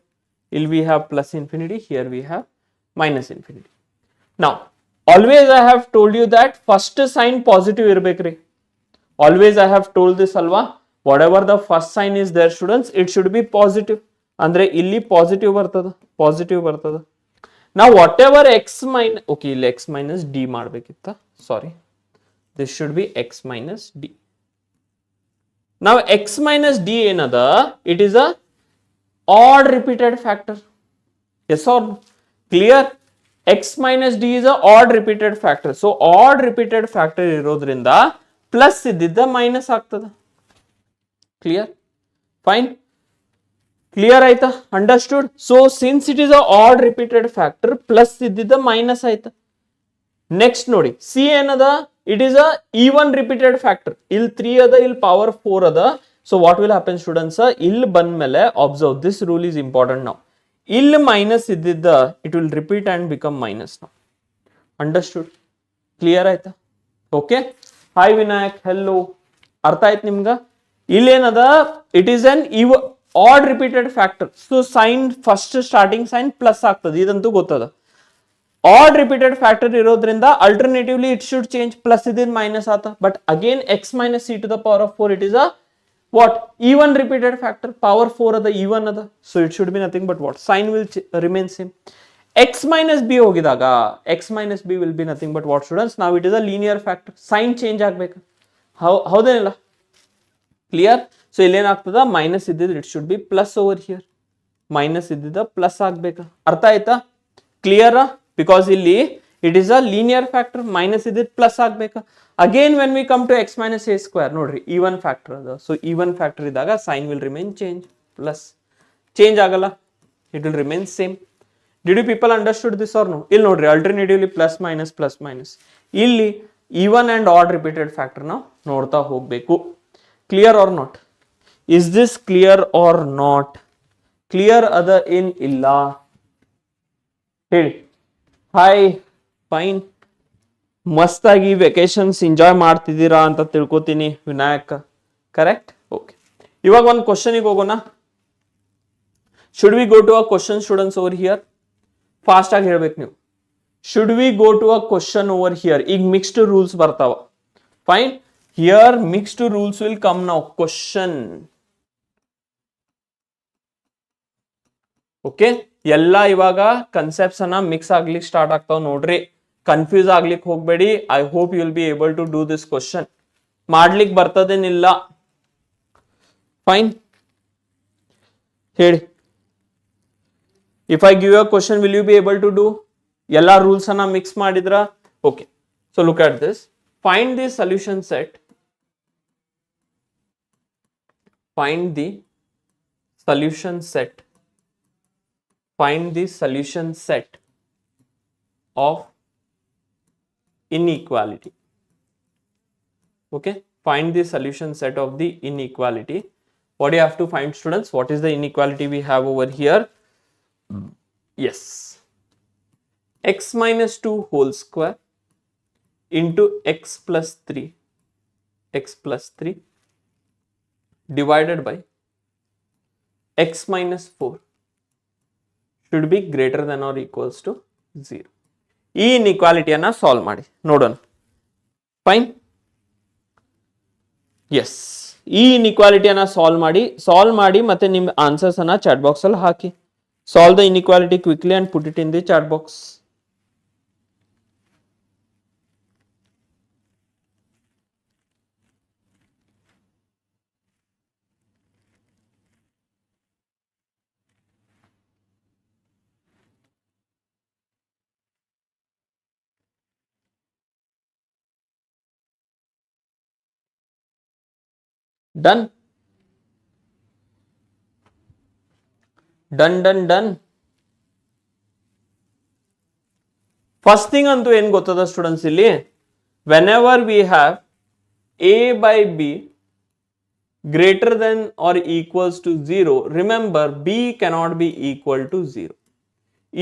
Here we have plus infinity, here we have minus infinity. Now, always I have told you that first sign positive irbekri. Always I have told this alva. Whatever the first sign is there, students, it should be positive. Andre illi positive bartada. Now whatever x minus, okay, illi x minus D ಮಾಡ್ಬೇಕಿತ್ತ. Sorry. This should be x minus d. Now x minus d ಏನದ? It is a odd repeated factor. Yes or no? Clear? X minus d is a odd repeated factor. So odd repeated factor ಇರೋದ್ರಿಂದ plus ಇದ್ದಿದ್ದ minus ಆಗ್ತದ. Clear? Fine. Clear ಆಯ್ತಾ? Understood? So since it is a odd repeated factor, plus ಇದ್ದಿದ್ದ minus ಆಯ್ತಾ. Next ನೋಡಿ, c ಏನದ? It is a even repeated factor. Ill 3 ada, ill power 4 ada. So what will happen, students? Ill banmele, observe, this rule is important now. Ill minus iddidda, it will repeat and become minus now. Understood? Clear aita? Okay. Hi Vinayak, hello. Artha aita nimga? Ill enada, it is an even odd repeated factor. So sign, first starting sign plus ಆಗ್ತದೆ, ಇದಂತೂ ಗೊತ್ತದ. Odd repeated factor ಇರೋದ್ರಿಂದ alternatively it should change, plus idin minus aata, but again x minus c to the power of 4, it is a what? Even repeated factor, power 4 ada, even ada, so it should be nothing but what? Sign will remain same. X minus b ಹೋಗಿದಾಗ x minus b will be nothing but what, students? Now it is a linear factor, sign change ಆಗಬೇಕು. ಹೌದೇನಿಲ್ಲ? Clear? So ಇಲ್ಲಿ ಏನಾಗ್ತದ? minus ಇದ್ದಿದ್ದು it should be plus over here, minus ಇದ್ದಿದ್ದ plus ಆಗಬೇಕು. ಅರ್ಥ ಆಯ್ತಾ? Clear? Because ಇಲ್ಲಿ it is a linear factor, minus ಇದ್ದಿದ್ದು ಪ್ಲಸ್ ಆಗ್ಬೇಕು. Again when we come to x minus a square, ನೋಡ್ರಿ ಈವನ್ ಫ್ಯಾಕ್ಟರ್ ಅದು, ಸೊ ಈವನ್ ಫ್ಯಾಕ್ಟರ್ ಇದ್ದಾಗ sign will remain plus change ಆಗಲ್ಲ, it will remain same. Did you people understood this or no? ಇಲ್ಲಿ ನೋಡ್ರಿ alternatively plus minus, ಇಲ್ಲಿ even and odd repeated factor ನಾವು ನೋಡ್ತಾ ಹೋಗ್ಬೇಕು. Clear or not? Is this clear or not? Clear ಅದ ಏನ್ ಇಲ್ಲ ಹೇಳಿ. ಹಾಯ್, ಫೈನ್, ಮಸ್ತಾಗಿ ವೆಕೇಶನ್ಸ್ ಎಂಜಾಯ್ ಮಾಡ್ತಿದ್ದೀರಾ ಅಂತ ತಿಳ್ಕೊತೀನಿ ವಿನಾಯಕ್, ಕರೆಕ್ಟ್? ಓಕೆ, ಇವಾಗ ಒಂದು ಕ್ವಶನಿಗೆ ಹೋಗೋಣ. Should we go to a question students over here? Fast ಆಗಿ ಹೇಳ್ಬೇಕು ನೀವು. Should we go to a question over here? ಈಗ ಮಿಕ್ಸ್ಡ್ ರೂಲ್ಸ್ ಬರ್ತಾವ. Fine, here mixed rules will come now. Question, okay, ಎಲ್ಲ ಇವಾಗ ಕನ್ಸೆಪ್ಟ್ಸ್ ಅನ್ನ ಮಿಕ್ಸ್ ಆಗ್ಲಿಕ್ಕೆ start ಆಗ್ತಾವ ನೋಡ್ರಿ. ಕನ್ಫ್ಯೂಸ್ ಆಗ್ಲಿಕ್ಕೆ ಹೋಗ್ಬೇಡಿ. I hope you will be able to do this question. ಮಾಡ್ಲಿಕ್ಕೆ ಬರ್ತದೇನಿಲ್ಲ. ಫೈನ್, ಹೇಳಿ. If I give a question will you be able to do? ಎಲ್ಲ ರೂಲ್ಸ್ ಅನ್ನ ಮಿಕ್ಸ್ ಮಾಡಿದ್ರ? Okay, so look at this. Find the solution set. Find the solution set. Find the solution set of inequality. Okay, find the solution set of the inequality. What do you have to find, students? What is the inequality we have over here? Yes, x minus 2 whole square into x plus 3 divided by x minus 4 should be greater than or equals to 0. ಈ ಇನ್ಇಕ್ವಾಲಿಟಿಯನ್ನ solve ಮಾಡಿ ನೋಡೋಣ. Fine, S, ಈ ಇನ್ಇಕ್ವಾಲಿಟಿಯನ್ನ solve ಮಾಡಿ ಮತ್ತೆ ನಿಮ್ಮ answers ಅನ್ನ chat box ಅಲ್ಲಿ ಹಾಕಿ. Solve the inequality quickly and put it in the chat box. Done. First thing ಅಂತೂ ಏನ್ ಗೊತ್ತದ ಸ್ಟೂಡೆಂಟ್ಸ್, ಇಲ್ಲಿ whenever we have a by b greater than or equals to 0, remember b cannot be equal to 0.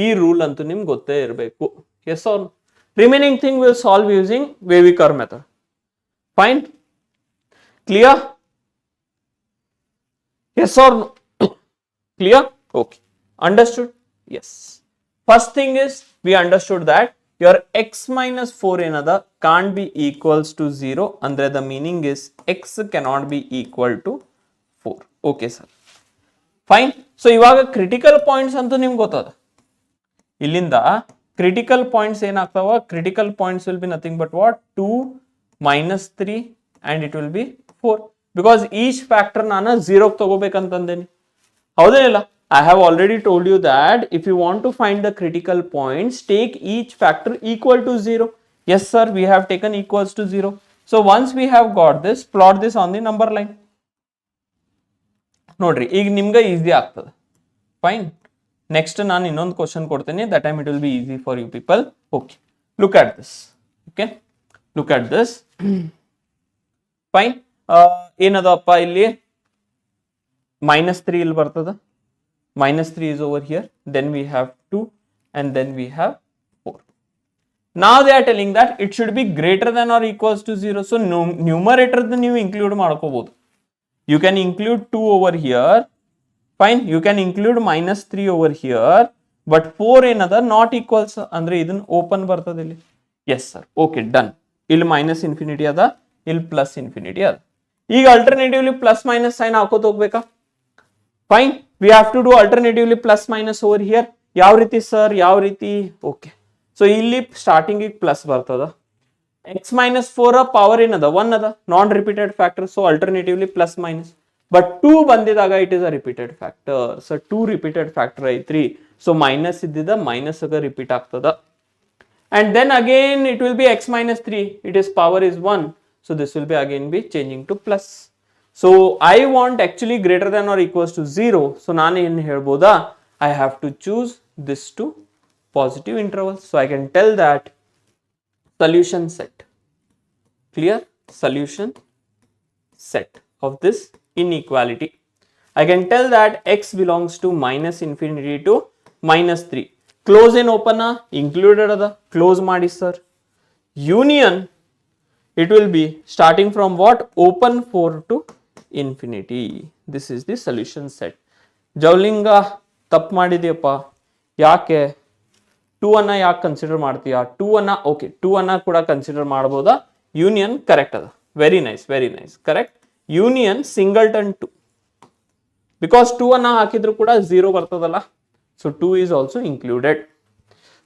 ಈ rule ಅಂತೂ ನಿಮ್ಗೆ ಗೊತ್ತೇ ಇರಬೇಕು. Yes or? Remaining thing will solve using wavy curve method. Fine, clear? Yes or no? Clear? Okay. Understood? Yes. First thing is we understood that your x minus 4 another can't be equals to 0. Under the meaning is x cannot be equal to 4. Okay, sir. Fine. So, ivaga critical points antu nimge gottada. Illinda critical points enaagtava? Critical points will be nothing but what? 2 minus 3 and it will be 4. Because each factor ನಾನು 0 ತಗೋಬೇಕಂತಂದೇನಿ, ಹೌದೇನಿಲ್ಲ? I have already told you that if you want to find the critical points, take each factor equal to 0. Yes sir, we have taken equals to 0. So once we have got this, plot this on the number line. ನೋಡ್ರಿ, ಈಗ ನಿಮ್ಗೆ easy ಆಗ್ತದೆ. Fine, next ನಾನು ಇನ್ನೊಂದು question ಕೊಡ್ತೇನೆ. that time it will be easy for you people. Okay, look at this. Okay, look at this. Fine. ಏನದಪ್ಪ ಇಲ್ಲಿ -3 ಇಲ್ಲಿ ಬರ್ತದ. -3 is over here, then we have 2 and then we have 4. Now they are telling that it should be greater than or equals to 0. So numerator ನೀವು include ಮಾಡ್ಕೋಬಹುದು. You can include 2 over here. Fine, you can include -3 over here, but 4 ಏನದ not equals ಅಂದ್ರೆ ಇದನ್ನ open ಬರ್ತದೆ ಇಲ್ಲಿ. Yes sir, okay, done. ಇಲ್ಲಿ minus infinity ಅದ, ಇಲ್ಲಿ ಪ್ಲಸ್ ಇನ್ಫಿನಿಟಿ ಅದ. ಈಗ ಅಲ್ಟರ್ನೇಟಿವ್ಲಿ ಪ್ಲಸ್ ಮೈನಸ್ ಸೈನ್ ಹಾಕೋತ ಹೋಗ್ಬೇಕಾ? Fine, we have to do alternatively plus minus over here. ಯಾವ ರೀತಿ ಸರ್, ಯಾವ ರೀತಿ? ಓಕೆ, ಸೊ ಇಲ್ಲಿ ಸ್ಟಾರ್ಟಿಂಗ್ ಪ್ಲಸ್ ಬರ್ತದ. ಎಕ್ಸ್ ಮೈನಸ್ 4 ಪವರ್ ಏನದ? 1 ಅದ, non repeated factor. So alternatively plus minus. But 2 ಬಂದಿದಾಗ it is a repeated factor. So 2 repeated factor ಐತ್ರಿ. ಸೊ ಮೈನಸ್ ಇದ್ದಿದ್ದ ಮೈನಸ್ ರಿಪೀಟ್ ಆಗ್ತದ. and then again it will be x minus 3, it is power is 1, so this will be again be changing to plus. So I want actually greater than or equals to 0, so ನಾನು ಏನು ಹೇಳ್ಬೋದಾ, I have to choose this to positive interval, so I can tell that solution set, clear, solution set of this inequality, I can tell that x belongs to minus infinity to minus 3. Close and open included ada, close ಮಾಡಿ sir. Union, it will be starting from what, open 4 to infinity. This is the solution set. ಜೌಲಿಂಗ ತಪ್ಪು ಮಾಡಿದೆಯಪ್ಪ, ಯಾಕೆ 2 ಅನ್ನ ಯಾಕೆ consider ಮಾಡ್ತೀಯಾ, 2 ಅನ್ನ okay 2 ಅನ್ನ ಕೂಡ consider ಮಾಡಬಹುದಾ, ಯೂನಿಯನ್ ಕರೆಕ್ಟ್ ಅದ, very nice correct, union singleton 2, because 2 ಅನ್ನ ಹಾಕಿದ್ರು ಕೂಡ 0 ಬರ್ತದಲ್ಲ, so 2 is also included.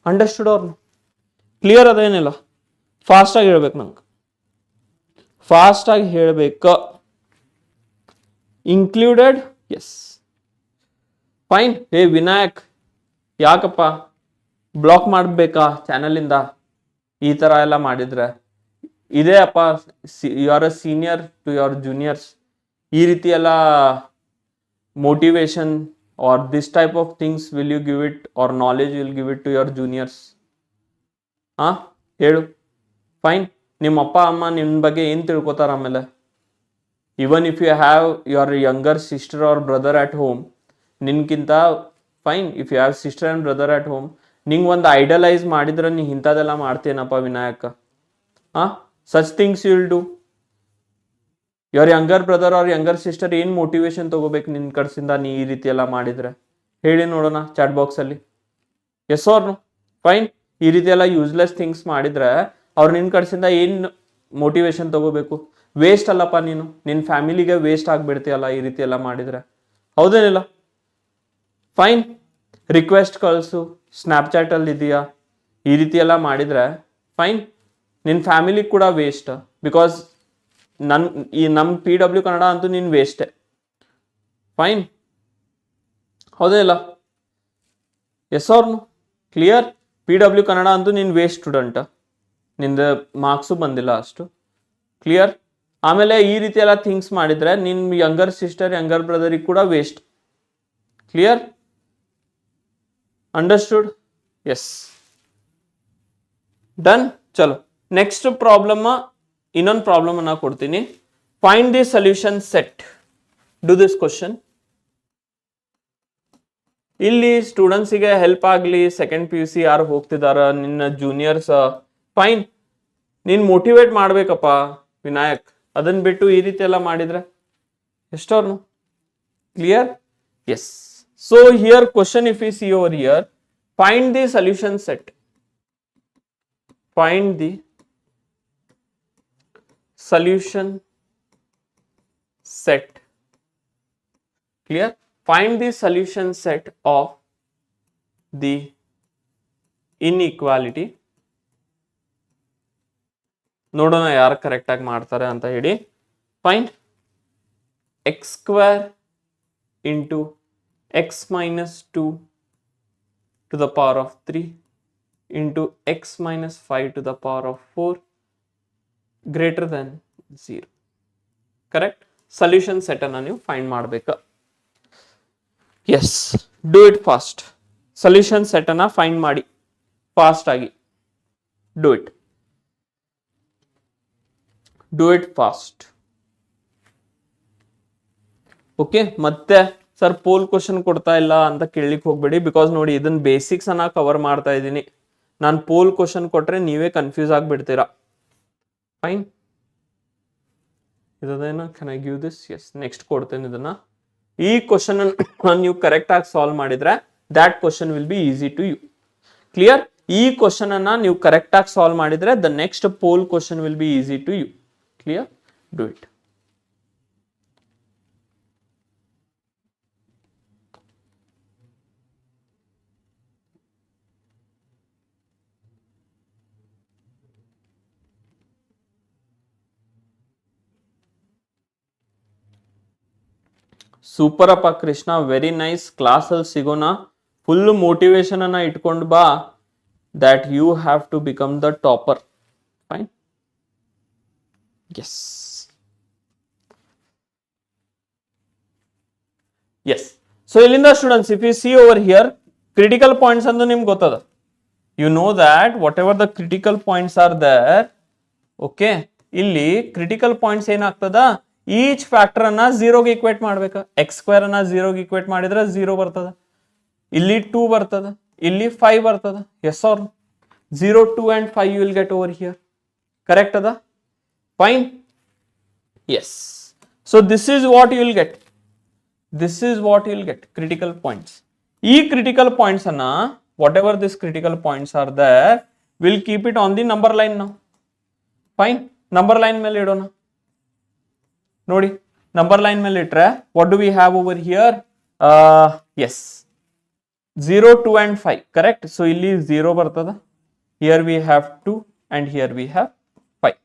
Understood ಅವ್ರನ್ನ, ಕ್ಲಿಯರ್ ಅದೇನಿಲ್ಲ, ಫಾಸ್ಟ್ ಆಗಿ ಹೇಳ್ಬೇಕು, ನಂಗೆ ಫಾಸ್ಟ್ ಆಗಿ ಹೇಳ್ಬೇಕು. Included, yes fine. Hey Vinayak, ಯಾಕಪ್ಪ ಬ್ಲಾಕ್ ಮಾಡಬೇಕಾ ಚಾನಲಿಂದ, ಈ ತರ ಎಲ್ಲ ಮಾಡಿದ್ರೆ ಇದೇ ಅಪ್ಪ, you are a senior to your juniors, ಈ ರೀತಿ ಎಲ್ಲ motivation or this type of things will you give it, or knowledge will give it to your juniors? ಹೇಳು. ಫೈನ್, ನಿಮ್ಮ ಅಪ್ಪ ಅಮ್ಮ ನಿಮ್ಮ ಬಗ್ಗೆ ಏನು ತಿಳ್ಕೊತಾರ ಆಮೇಲೆ, even if you have your younger sister or brother at home, ನಿನ್ಗಿಂತ fine, if you have sister and brother at home, ನಿಂಗೆ ಒಂದು ಐಡಲೈಸ್ ಮಾಡಿದ್ರೆ ನೀ ಇಂಥದ್ದೆಲ್ಲ ಮಾಡ್ತೇನಪ್ಪ Vinayaka, such things you will do. Your younger brother or younger sister ಏನು motivation ತಗೋಬೇಕು ನಿನ್ನ ಕಡೆಸಿಂದ, ನೀ ಈ ರೀತಿ ಎಲ್ಲ ಮಾಡಿದ್ರೆ ಹೇಳಿ ನೋಡೋಣ ಚಾಟ್ ಬಾಕ್ಸಲ್ಲಿ, ಎಸ್ ಆರ್ ನೋ. ಫೈನ್, ಈ ರೀತಿ ಎಲ್ಲ ಯೂಸ್ಲೆಸ್ ಥಿಂಗ್ಸ್ ಮಾಡಿದ್ರೆ ಅವ್ರು ನಿನ್ನ ಕಡೆಸಿಂದ ಏನು ಮೋಟಿವೇಶನ್ ತಗೋಬೇಕು, ವೇಸ್ಟ್ ಅಲ್ಲಪ್ಪ, ನೀನು ನಿನ್ನ ಫ್ಯಾಮಿಲಿಗೆ ವೇಸ್ಟ್ ಆಗಿಬಿಡ್ತೀಯಲ್ಲ ಈ ರೀತಿ ಎಲ್ಲ ಮಾಡಿದ್ರೆ, ಹೌದೇನಿಲ್ಲ. ಫೈನ್, ರಿಕ್ವೆಸ್ಟ್ ಕಳಿಸು, ಸ್ನ್ಯಾಪ್ಚಾಟಲ್ಲಿ ಇದೆಯಾ, ಈ ರೀತಿ ಎಲ್ಲ ಮಾಡಿದ್ರೆ ಫೈನ್, ನಿನ್ನ ಫ್ಯಾಮಿಲಿಗೆ ಕೂಡ ವೇಸ್ಟ್, ಬಿಕಾಸ್ ನಮ್ಮ PW ಕನ್ನಡ ಅಂತೂ ನೀನು ವೇಸ್ಟೇ. ಫೈನ್, ಹೌದೇ ಇಲ್ಲ, ಎಸ್ ಅವ್ರನು ಕ್ಲಿಯರ್, PW ಕನ್ನಡ ಅಂತೂ ನೀನು ವೇಸ್ಟ್ ಸ್ಟೂಡೆಂಟ್, ನಿಂದ ಮಾರ್ಕ್ಸು ಬಂದಿಲ್ಲ ಅಷ್ಟು, ಕ್ಲಿಯರ್. ಆಮೇಲೆ ಈ ರೀತಿ ಎಲ್ಲ ಥಿಂಗ್ಸ್ ಮಾಡಿದ್ರೆ ನಿನ್ನ ಯಂಗರ್ ಸಿಸ್ಟರ್ ಯಂಗರ್ ಬ್ರದರಿಗೆ ಕೂಡ waste, clear, understood, yes done. ಚಲೋ ನೆಕ್ಸ್ಟ್ ಪ್ರಾಬ್ಲಮ್, ಇನ್ನೊಂದು ಪ್ರಾಬ್ಲಮ್ ಅನ್ನ ಕೊಡ್ತೀನಿ. Find the solution set, do this question. ಇಲ್ಲಿ ಸ್ಟೂಡೆಂಟ್ಸಿಗೆ ಹೆಲ್ಪ್ ಆಗಲಿ, ಸೆಕೆಂಡ್ PUC ಯಾರು ಹೋಗ್ತಿದಾರ ನಿನ್ನ ಜೂನಿಯರ್ಸ್, ಫೈನ್, ನೀನು ಮೋಟಿವೇಟ್ ಮಾಡ್ಬೇಕಪ್ಪ ವಿನಾಯಕ್, ಅದನ್ನ ಬಿಟ್ಟು ಈ ರೀತಿ ಎಲ್ಲ ಮಾಡಿದ್ರೆ ಎಷ್ಟವ್ರನು, clear, yes. So here question if you see over here, find the solution set, find the solution set, clear, find the solution set of the inequality. ನೋಡೋಣ ಯಾರು ಕರೆಕ್ಟ್ ಆಗಿ ಮಾಡ್ತಾರೆ ಅಂತ ಹೇಳಿ. Find x square into x minus 2 to the power of 3 into x minus 5 to the power of 4 greater than 0. Correct, solution set ಅನ್ನ ನೀವು find ಮಾಡಬೇಕು. Yes, do it fast. Solution set ಅನ್ನ ಫೈಂಡ್ ಮಾಡಿ fast ಆಗಿ, do it fast. Okay, ಮತ್ತೆ sir poll question ಕೊಡ್ತಾ ಇಲ್ಲ ಅಂತ ಕೇಳಲಿಕ್ಕೆ ಹೋಗ್ಬೇಡಿ, ಬಿಕಾಸ್ ನೋಡಿ ಇದನ್ನ ಬೇಸಿಕ್ಸ್ ಅನ್ನ ಕವರ್ ಮಾಡ್ತಾ ಇದ್ದೀನಿ. ನಾನು ಪೋಲ್ ಕ್ವಶನ್ ಕೊಟ್ರೆ ನೀವೇ ಕನ್ಫ್ಯೂಸ್ ಆಗಿಬಿಡ್ತೀರಾ. ಫೈನ್, ಇದನ್ನ can I give this, yes, next ಕೊಡ್ತೇನೆ ಇದನ್ನ. ಈ ಕ್ವಶನ್ ನೀವು ಕರೆಕ್ಟ್ ಆಗಿ ಸಾಲ್ವ್ ಮಾಡಿದ್ರೆ that question will be easy to you, clear. ಈ ಕ್ವಶನ್ ಅನ್ನ ನೀವು ಕರೆಕ್ಟ್ ಆಗಿ ಸಾಲ್ವ್ ಮಾಡಿದ್ರೆ the next poll question will be easy to you, clear, do it. Super ಅಪ್ಪ ಕೃಷ್ಣ, ವೆರಿ ನೈಸ್. ಕ್ಲಾಸಲ್ಲಿ ಸಿಗೋಣ, ಫುಲ್ ಮೋಟಿವೇಶನ್ ಅನ್ನ ಇಟ್ಕೊಂಡು ಬಾ. that you have to become the topper. Fine. Yes. Yes. So ilinda students, if you see over here, critical points andu nimge gottada. You know that whatever the critical points are there, okay, ಇಲ್ಲಿ critical points ಏನಾಗ್ತದ, each factor ಅನ್ನ ಝೀರೋಗೆ equate ಮಾಡ್ಬೇಕು. X square ಅನ್ನ ಝೀರೋಗೆ equate ಮಾಡಿದ್ರೆ 0 ಬರ್ತದ, ಇಲ್ಲಿ 2 ಬರ್ತದ, ಇಲ್ಲಿ 5 ಬರ್ತದ. Yes or 0, 2 and 5 you will get over here. Correct ada? Fine. Yes. So this is what you will get. This is what you will get, critical points. E critical points anna, whatever these critical points are there, we'll keep it on the number line now. Fine. Number line ಮೇಲೆ ಇಡೋಣ ನೋಡಿ. Number line ಮೇಲೆ ಇಟ್ರೆ what do we have over here? Yes, 0, 2 and 5. Correct. So ಇಲ್ಲಿ 0 ಬರ್ತದ, here we have 2 and here we have 5.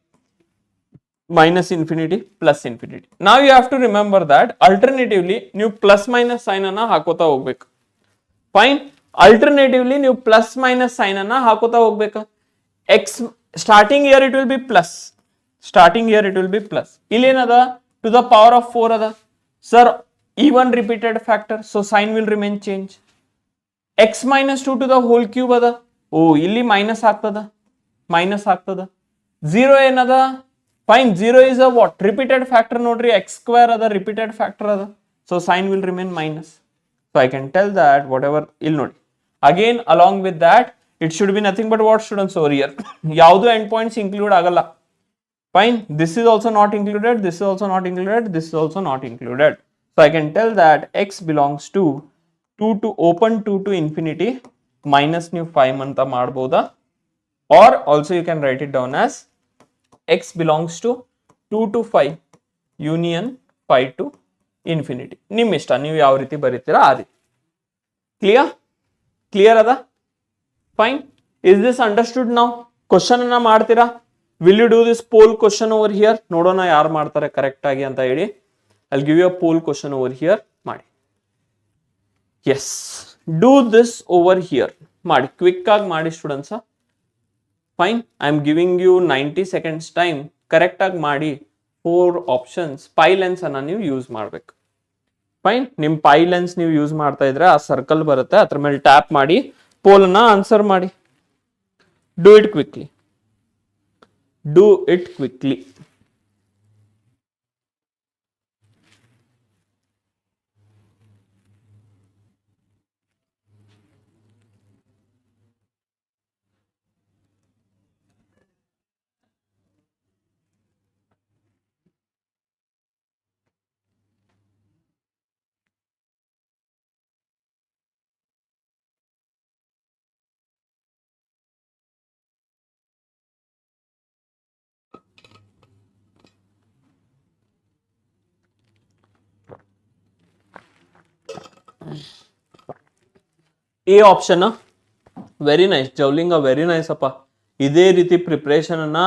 Minus infinity plus infinity. Now you have to remember that alternatively ನೀವು plus minus sign ಅನ್ನ ಹಾಕೋತಾ ಹೋಗ್ಬೇಕು. Fine. Alternatively ನೀವು plus minus sign ಅನ್ನ ಹಾಕೋತಾ ಹೋಗ್ಬೇಕು. X starting here it will be plus. Starting here it will be plus. ಇಲ್ಲಿ ಏನದ, to the power of 4 ada. Sir, even repeated factor, so sign will remain change. X minus 2 to the whole cube ada. Oh, ಇಲ್ಲಿ minus ಆಗ್ತದ, minus ಆಗ್ತದ. 0 ಏನದ? Fine. 0 is a what? Repeated factor ನೋಡ್ರಿ, x square ada, repeated factor ada. So sign will remain minus. So I can tell that whatever, ಇಲ್ಲಿ ನೋಡಿ. Again along with that, it should be nothing but what students over here? ಯಾವುದು end points include ಆಗಲ್ಲ. Fine. This is also not included. This is also not included. This is also not included. So I can tell that x belongs to 2 to open 2 to infinity minus new 5 anta ಮಾಡಬಹುದಾ, or also you can write it down as x belongs to 2 to 5 union 5 to infinity. ನಿಮ್ಮ ಇಷ್ಟ, ನೀವು ಯಾವ ರೀತಿ ಬರೀತೀರಾ ಆ ರೀತಿ. Clear? Clear ಅದ? Fine. Is this understood now? Question ಅನ್ನ ಮಾಡ್ತೀರಾ? Will you do this poll question over here? ನೋಡೋಣ ಯಾರು ಮಾಡ್ತಾರೆ ಕರೆಕ್ಟ್ ಆಗಿ ಅಂತ ಹೇಳಿ. I'll give you a poll question over here. ಮಾಡಿ. Yes. Do this over here. ಮಾಡಿ. ಕ್ವಿಕ್ ಆಗಿ ಮಾಡಿ students. Fine. I am giving you 90 seconds time. Correct ಆಗಿ ಮಾಡಿ. 4 options. ಪೈ ಲೆನ್ಸ್ ಅನ್ನ ನೀವು ಯೂಸ್ ಮಾಡ್ಬೇಕು. ಫೈನ್. ನಿಮ್ ಪೈ ಲೆನ್ಸ್ ನೀವು ಯೂಸ್ ಮಾಡ್ತಾ ಇದ್ರೆ ಆ ಸರ್ಕಲ್ ಬರುತ್ತೆ, ಅದ್ರ ಮೇಲೆ ಟ್ಯಾಪ್ ಮಾಡಿ ಪೋಲ್ ಅನ್ನ ಆನ್ಸರ್ ಮಾಡಿ. Do it quickly. Do it quickly. A option very nice. ಜೌಲಿಂಗ ವೆರಿ ನೈಸ್ ಅಪ್ಪ. ಇದೇ ರೀತಿ ಪ್ರಿಪ್ರೇಷನ್ ಅನ್ನ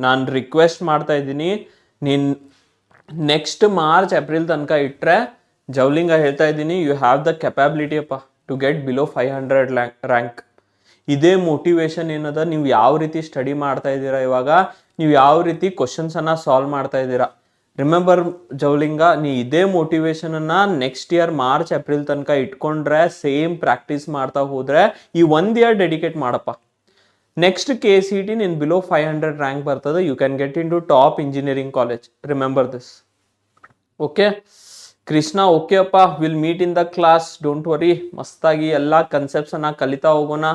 ನಾನು ರಿಕ್ವೆಸ್ಟ್ ಮಾಡ್ತಾ ಇದ್ದೀನಿ. ನೀನ್ ನೆಕ್ಸ್ಟ್ ಮಾರ್ಚ್ ಏಪ್ರಿಲ್ ತನಕ ಇಟ್ಟರೆ ಜೌಲಿಂಗ ಹೇಳ್ತಾ ಇದ್ದೀನಿ, ಯು ಹ್ಯಾವ್ ದ ಕೆಪಾಬಿಲಿಟಿ ಅಪ್ಪ ಟು ಗೆಟ್ ಬಿಲೋ 500 ರ್ಯಾಂಕ್. ಇದೇ ಮೋಟಿವೇಶನ್ ಏನದ, ನೀವು ಯಾವ ರೀತಿ ಸ್ಟಡಿ ಮಾಡ್ತಾ ಇದ್ದೀರಾ, ಇವಾಗ ನೀವು ಯಾವ ರೀತಿ ಕ್ವಶನ್ಸ್ ಅನ್ನ ಸಾಲ್ವ್ ಮಾಡ್ತಾ ಇದ್ದೀರಾ. ರಿಮೆಂಬರ್ ಜೌಲಿಂಗ, ನೀ ಇದೇ ಮೋಟಿವೇಶನ್ ಅನ್ನ ನೆಕ್ಸ್ಟ್ ಇಯರ್ ಮಾರ್ಚ್ ಏಪ್ರಿಲ್ ತನಕ ಇಟ್ಕೊಂಡ್ರೆ, ಸೇಮ್ ಪ್ರಾಕ್ಟೀಸ್ ಮಾಡ್ತಾ ಹೋದ್ರೆ ಈ 1 ಇಯರ್ ಡೆಡಿಕೇಟ್ ಮಾಡಪ್ಪ. ನೆಕ್ಸ್ಟ್ KCET ನೀನ್ ಬಿಲೋ 500 ರ್ಯಾಂಕ್ ಬರ್ತದೆ. You can get into top engineering college. Remember this. Okay Krishna, okay ಅಪ್ಪ, will meet in the class, don't worry. ಮಸ್ತಾಗಿ ಎಲ್ಲ ಕನ್ಸೆಪ್ಟ್ಸ್ ಅನ್ನ ಕಲಿತಾ ಹೋಗೋಣ,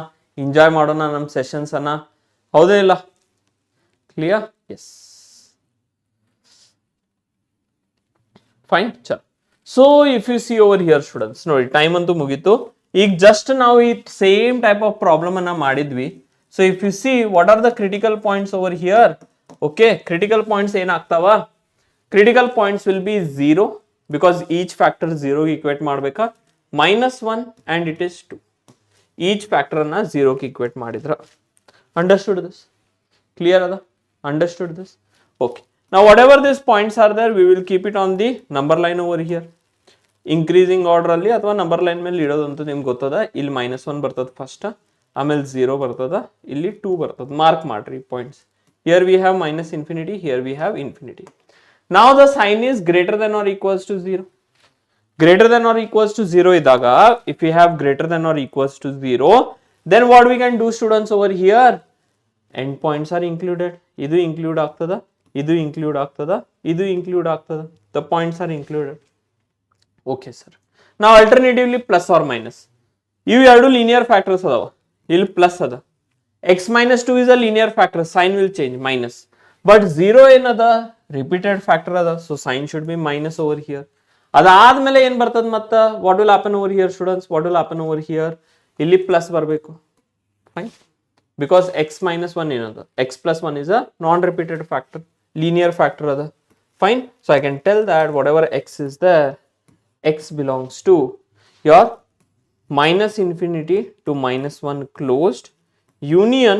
ಎಂಜಾಯ್ ಮಾಡೋಣ ನಮ್ಮ ಸೆಷನ್ಸ್ ಅನ್ನ. ಹೌದೇ ಇಲ್ಲ? ಕ್ಲಿಯರ್? ಎಸ್. ಫೈನ್. ಚಲ್. So if you see over here students, ನೋಡಿ ಟೈಮ್ ಅಂತೂ ಮುಗೀತು. ಈಗ ಜಸ್ಟ್ ನಾವು ಈ ಸೇಮ್ ಟೈಪ್ ಆಫ್ ಪ್ರಾಬ್ಲಮ್ ಅನ್ನ ಮಾಡಿದ್ವಿ. So if you see what are the critical points over here. Okay, critical points ಏನಾಗ್ತಾವ? Critical points will be 0 because each factor 0 equate ಮಾಡ್ಬೇಕಾ. -1 and it is 2. Each factor ಅನ್ನ 0 equate ಮಾಡಿದ್ರ. Understood this? Clear ಅದ? Understood this? Okay. Now whatever these points are there, we will keep it on the number line over here. Increasing order ಅಲ್ಲಿ ಅಥವಾ number line ಮೇಲೆ ಇಡೋದು ಅಂತ ನಿಮ್ಗೆ ಗೊತ್ತದ. ಇಲ್ಲಿ -1 ಬರ್ತದೆ ಫಸ್ಟ್, ಆಮೇಲೆ 0 ಬರ್ತದ, ಇಲ್ಲಿ 2 ಬರ್ತದ. ಮಾರ್ಕ್ ಮಾಡ್ರಿ points. Here we have minus infinity, here we have infinity. Now the sign is greater than or equals to 0. Greater than or equals to 0 idaga, if we have greater than or equals to 0, then what we can do students over here? End points are included. Idu include ಆಗ್ತದ, idu include ಆಗ್ತದ, idu include ಆಗ್ತದ. The points are included. Okay sir. Now alternatively plus or minus. ಇವು ಎರಡು linear factors ಅದಾವ. ಇಲ್ಲಿ plus ಅದ. X minus 2 is a linear factor. Sign will change minus. But 0 ಏನದ? Repeated factor ಅದ. So sign should be minus over here. ಅದಾದ್ಮೇಲೆ ಏನ್ ಬರ್ತದ ಮತ್ತ? What will happen over here students? What will happen over here? ಇಲ್ಲಿ plus ಬರಬೇಕು. Fine. Because x minus 1 ಏನದ? X plus 1 is a non-repeated factor. Linear factor ಅದ. Fine. So I can tell that whatever x is there, x belongs to your minus infinity to minus 1 closed union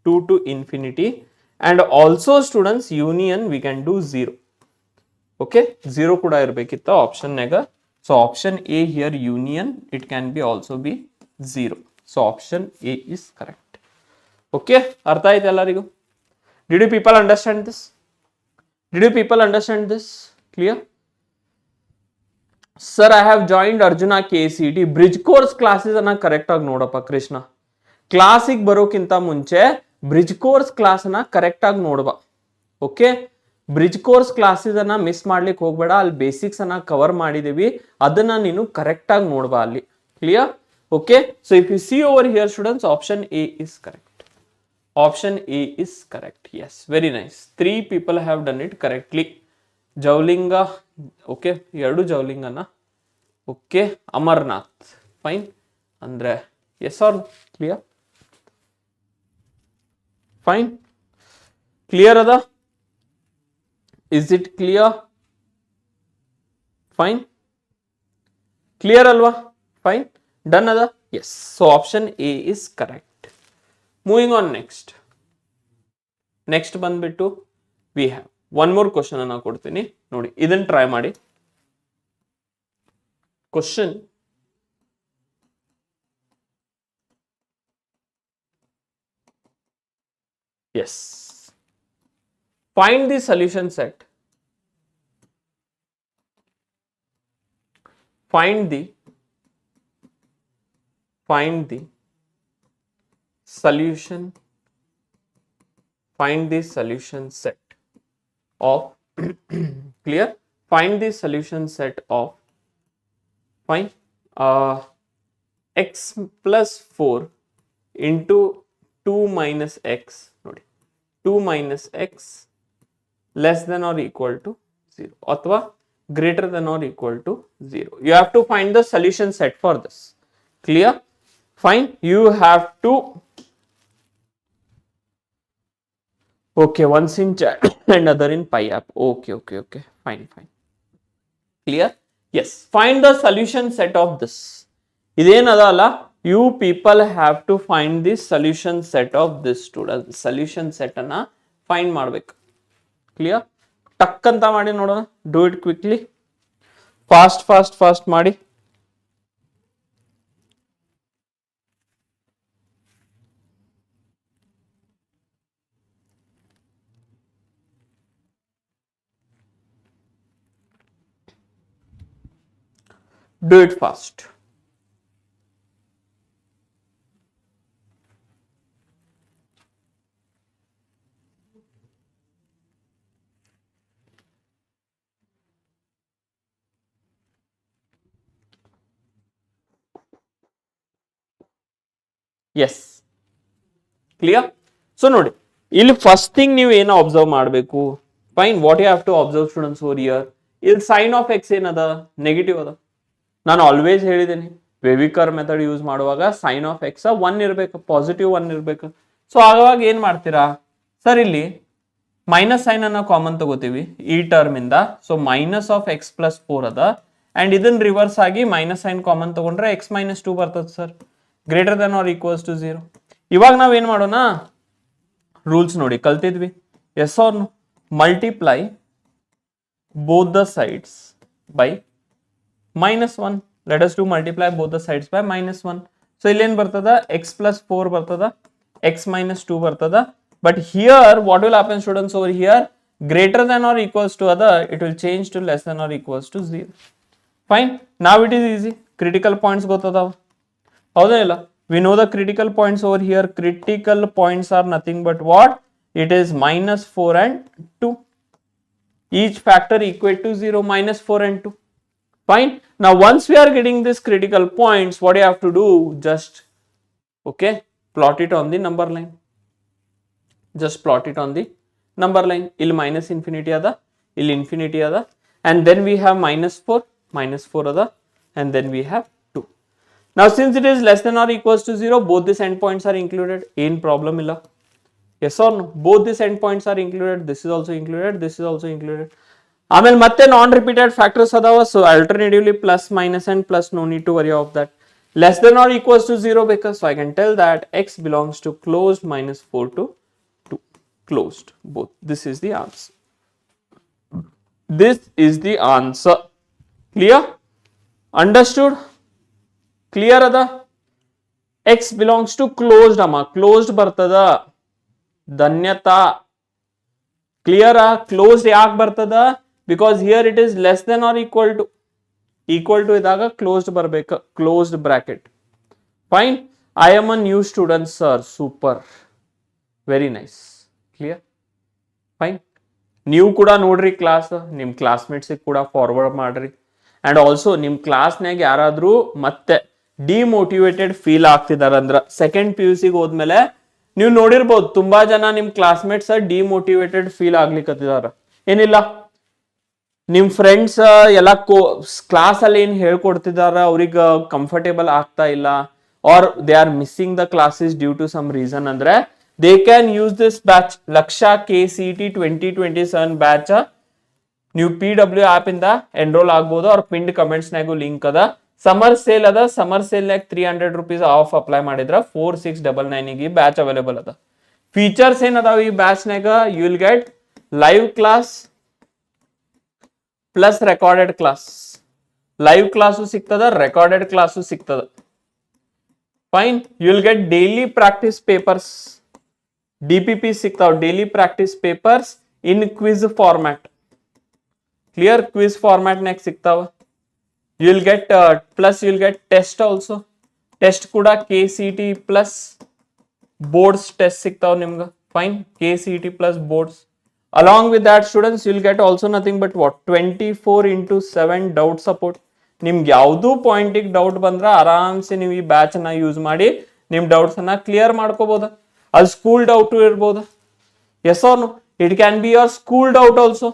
2 to infinity, and also students union we can do 0. Okay, 0 kuda irbekitta option naga. So option A here union, it can be also be 0. So option A is correct. Okay, artha aita ellarigu? Did you people understand this? Did you people understand this? Clear? Sir, I have joined Arjuna KCET bridge course classes ಅನ್ನ correct ಆಗಿ ನೋಡಪ್ಪ ಕೃಷ್ಣ. ಕ್ಲಾಸಿಗೆ ಬರೋಕ್ಕಿಂತ ಮುಂಚೆ bridge course class ಅನ್ನ correct ಆಗಿ ನೋಡ್ಬಾ. Okay, bridge course classes ಅನ್ನ miss ಮಾಡ್ಲಿಕ್ಕೆ ಹೋಗ್ಬೇಡ. ಅಲ್ಲಿ ಬೇಸಿಕ್ಸ್ ಅನ್ನ ಕವರ್ ಮಾಡಿದೀವಿ, ಅದನ್ನ ನೀನು ಕರೆಕ್ಟ್ ಆಗಿ ನೋಡ್ಬಾ ಅಲ್ಲಿ. Clear? Okay, so if you see over here students, option A is correct. Option A is correct. Yes, very nice. 3 people have done it correctly. Javlinga, okay, ಎರಡು ಜವಲಿಂಗನ. Okay, Amarnath, fine. ಅಂದ್ರೆ yes or no? Clear? Fine. Clear ada? Is it clear? Fine. Clear alwa? Fine. Done ada? Yes. So option A is correct. Moving on next. Next ಬಂದ್ಬಿಟ್ಟು we have one more question ಅನ್ನ ಕೊಡ್ತೀನಿ ನೋಡಿ, ಇದನ್ನ try ಮಾಡಿ. Question yes, find the solution set. Find the solution, find the solution set of clear, find the solution set of fine x plus 4 into 2 minus x nodi, 2 minus x less than or equal to 0 athwa greater than or equal to 0. You have to find the solution set for this. Clear? Fine. You have to, okay, once in chat and other in pi app. Okay, fine. Clear? Yes, find the solution set of this. Idenada alla, you people have to find the solution set of this student. Solution set anna find ಮಾಡಬೇಕು. Clear? ಟಕ್ ಅಂತ ಮಾಡಿ ನೋಡೋಣ. Do it quickly. Fast ಮಾಡಿ. Do it fast. Yes. Clear? So ನೋಡಿ, ಇಲ್ಲಿ first thing ನೀವು ಏನು ಅಬ್ಸರ್ವ್ ಮಾಡಬೇಕು. Fine, what you have to observe students over here, ಇಲ್ಲಿ ಸೈನ್ ಆಫ್ ಎಕ್ಸ್ ಏನದ? ನೆಗೆಟಿವ್ ಅದ. ನಾನು ಆಲ್ವೇಸ್ ಹೇಳಿದ್ದೀನಿ, ವೇವಿಕರ್ ಮೆಥಡ್ ಯೂಸ್ ಮಾಡುವಾಗ ಸೈನ್ ಆಫ್ ಎಕ್ಸ್ 1 ಇರಬೇಕು, ಪಾಸಿಟಿವ್ 1 ಇರಬೇಕು. ಸೊ ಆವಾಗ ಏನ್ ಮಾಡ್ತೀರಾ ಸರ್, ಇಲ್ಲಿ ಮೈನಸ್ ಸೈನ್ ಅನ್ನ ಕಾಮನ್ ತಗೋತೀವಿ ಈ ಟರ್ಮ್ ಇಂದ. So minus of x plus 4 ಅದ, ಅಂಡ್ ಇದನ್ನ ರಿವರ್ಸ್ ಆಗಿ ಮೈನಸ್ ಸೈನ್ ಕಾಮನ್ ತಗೊಂಡ್ರೆ ಎಕ್ಸ್ ಮೈನಸ್ 2 ಬರ್ತದೆ sir, greater than or equals to 0. ಇವಾಗ ನಾವ್ ಏನ್ ಮಾಡೋಣ, ರೂಲ್ಸ್ ನೋಡಿ ಕಲ್ತಿದ್ವಿ. Yes or no? Multiply both the sides by minus 1. Let us do multiply both the sides by minus 1. So ಇಲ್ಲಿ ಏನ್ ಬರ್ತದ x plus 4 ಬರ್ತದ x minus 2 ಬರ್ತದ. But here what will happen students over here, greater than or equals to other, it will change to less than or equals to 0. Fine. Now it is easy. Critical points ಗೊತ್ತದಾವ ಹೌದಾ ಇಲ್ಲ? We know the critical points over here. Critical points are nothing but what? It is minus 4 and 2. Each factor equate to 0, minus 4 and 2. Fine. Now once we are getting this critical points, what you have to do? Just okay, plot it on the number line. Just plot it on the number line. Ill minus infinity ada, ill infinity ada, and then we have minus 4 ada, and then we have 2. Now since it is less than or equals to 0, both these endpoints are included. In problem illa. Yes or no? Both these endpoints are included. This is also included. This is also included. ಆಮೇಲೆ ಮತ್ತೆ non repeated factors ಅದಾವ. So alternatively plus minus and plus, no need to worry of that. Less then or equals to 0 ಬೇಕಾ? So I can tell that x belongs to closed minus 4 to 2. Closed both. This is the answer. This is the answer. Clear? Understood? Clear ada? X belongs to closed amma. Closed bartada. Dhanyata. Clear? Closed yaak bartada? Because here it is less than or equal to. Equal to idaga closed barbeka. Closed bracket. Fine. I am a new student, sir. Super. Very nice. Clear? Fine. ನೀವು ಕೂಡ ನೋಡ್ರಿ class, ನಿಮ್ಮ ಕ್ಲಾಸ್ಮೇಟ್ಸಿಗೆ ಕೂಡ forward ಮಾಡ್ರಿ. And also ನಿಮ್ಮ ಕ್ಲಾಸ್ನಾಗ ಯಾರಾದರೂ ಮತ್ತೆ demotivated feel ಆಗ್ತಿದಾರ ಅಂದ್ರ ಸೆಕೆಂಡ್ PUC ಹೋದ್ಮೇಲೆ ನೀವು ನೋಡಿರ್ಬೋದು ತುಂಬಾ ಜನ ನಿಮ್ಮ ಕ್ಲಾಸ್ಮೇಟ್ಸ್ ಡಿಮೋಟಿವೇಟೆಡ್ ಫೀಲ್ ಆಗ್ಲಿಕ್ಕತ್ತಿದಾರ. ಏನಿಲ್ಲ, ನಿಮ್ ಫ್ರೆಂಡ್ಸ್ ಎಲ್ಲ ಕ್ಲಾಸ್ ಅಲ್ಲಿ ಏನ್ ಹೇಳ್ಕೊಡ್ತಿದಾರ ಅವ್ರಿಗೆ ಕಂಫರ್ಟೇಬಲ್ ಆಗ್ತಾ ಇಲ್ಲ, are they are missing the classes due to some reason ಅಂದ್ರೆ they can use this batch Laksha KCET 2027 batch. ನೀವು PW ಆಪ್ ಇಂದ ಎನ್ರೋಲ್ ಆಗ್ಬೋದು. ಅವ್ರ ಪಿಂಡ್ ಕಮೆಂಟ್ಸ್ ನಾಗೂ ಲಿಂಕ್ ಅದ. ಸಮರ್ ಸೇಲ್ ಅದ. ಸಮರ್ ಸೇಲ್ ನಾಗ 300 ರೂಪೀಸ್ ಆಫ್ ಅಪ್ಲೈ ಮಾಡಿದ್ರ 4699 ಗೆ ಬ್ಯಾಚ್ ಅವೈಲೇಬಲ್ ಅದ. ಫೀಚರ್ಸ್ ಏನ್ ಅದಾವ ಈ ಬ್ಯಾಚ್ ನಾಗ? You will get live class plus recorded class. Live class ಸಿಗ್ತದ, ರೆಕಾರ್ಡೆಡ್ ಕ್ಲಾಸು ಸಿಗ್ತದ. Fine. You will get daily practice papers, DPP ಸಿಗ್ತಾವ, daily practice papers in quiz format. Clear? Quiz format ನಾಗ ಸಿಗ್ತಾವ. You will get plus you will get test also. Test ಕೂಡ KCET plus boards test ಸಿಗ್ತಾವ ನಿಮ್ಗೆ. Fine. KCET plus boards. Along with that students, you will get also nothing but what? 24/7 doubt support. ನಿಮ್ಗೆ ಯಾವ್ದು ಪಾಯಿಂಟಿಗೆ doubt ಬಂದ್ರ ಆರಾಮ್ಸೆ ನೀವು ಈ batch ನ ಯೂಸ್ ಮಾಡಿ ನಿಮ್ ಡೌಟ್ಸ್ ಅನ್ನ ಕ್ಲಿಯರ್ ಮಾಡ್ಕೋಬಹುದು. ಅದು ಸ್ಕೂಲ್ ಡೌಟ್ ಇರ್ಬೋದು. Yes or no? It can be your school doubt also.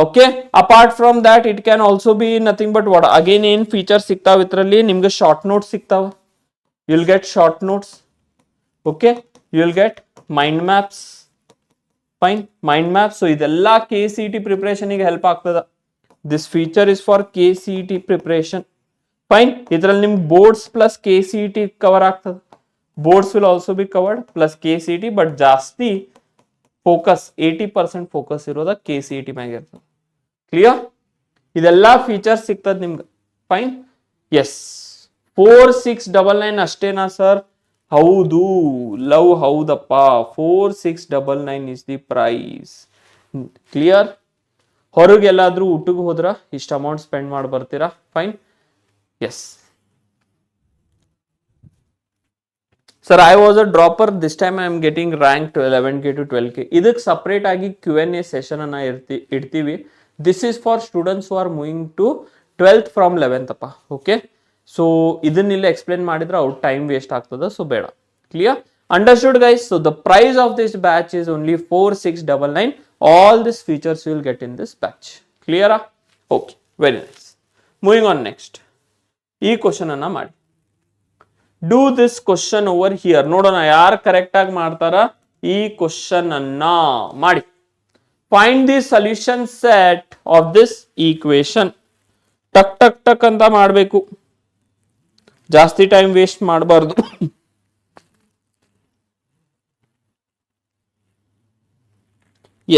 Okay. Apart from that it can also be nothing but what, again ಏನ್ ಫೀಚರ್ಸ್ ಸಿಗ್ತಾವ ಇದ್ರಲ್ಲಿ ನಿಮ್ಗೆ ಶಾರ್ಟ್ ನೋಟ್ಸ್ ಸಿಗ್ತಾವ. You will get short notes. Okay. You will get mind maps. Fine. Mind map. So ಇದೆಲ್ಲ KCET preparation ಗೆ help ಆಗ್ತದ. This feature is for KCET preparation. Fine. ಇದ್ರಲ್ಲಿ ನಿಮ್ಗೆ ಬೋರ್ಡ್ಸ್ ಪ್ಲಸ್ KCET ಕವರ್ ಆಗ್ತದ. Boards will also be covered plus KCET, but ಜಾಸ್ತಿ focus 80% focus ಇರೋದ KCET ಮ್ಯಾಗ ಇರ್ತದೆ. ಕ್ಲಿಯರ್? ಇದೆಲ್ಲ ಫೀಚರ್ಸ್ ಸಿಗ್ತದ ನಿಮ್ಗೆ. ಫೈನ್. ಎಸ್. 4699 ಅಷ್ಟೇನಾ ಸರ್? ಹೌದು, ಲವ್ ಹೌದಪ್ಪ. 4699 ಇಸ್ ದಿ ಪ್ರೈಸ್. ಕ್ಲಿಯರ್? ಹೊರಗೆಲ್ಲಾದ್ರೂ ಊಟಕ್ಕೆ ಹೋದ್ರ ಇಷ್ಟ ಅಮೌಂಟ್ ಸ್ಪೆಂಡ್ ಮಾಡಿ ಬರ್ತೀರಾ. Fine. Yes sir, I was a dropper. This time I am getting rank to 11K to 12K. ಇದಕ್ಕೆ ಸಪ್ರೇಟ್ ಆಗಿ Q&A ಸೆಷನ್ ಅನ್ನ ಇಡ್ತೀವಿ. This is for students who are moving to 12th from 11th ಅಪ್ಪ. Okay. So ಇದನ್ನಿಲ್ಲ explain ಮಾಡಿದ್ರೆ ಅವ್ರ time waste ಆಗ್ತದ. So ಬೇಡ. Clear? Understood guys? So the price of this batch is only 4699. All this features you will get in this batch. ಕ್ಲಿಯರಾ? Okay. Very nice. Moving on next. ಈ question ಅನ್ನ ಮಾಡಿ. Do this question over here. ನೋಡೋಣ ಯಾರು correct ಆಗಿ ಮಾಡ್ತಾರ. ಈ question ಅನ್ನ ಮಾಡಿ. Find the solution set of this equation. ಟಕ್ ಟಕ್ ಟಕ್ ಅಂತ ಮಾಡಬೇಕು, ಜಾಸ್ತಿ ಟೈಮ್ ವೇಸ್ಟ್ ಮಾಡಬಾರ್ದು.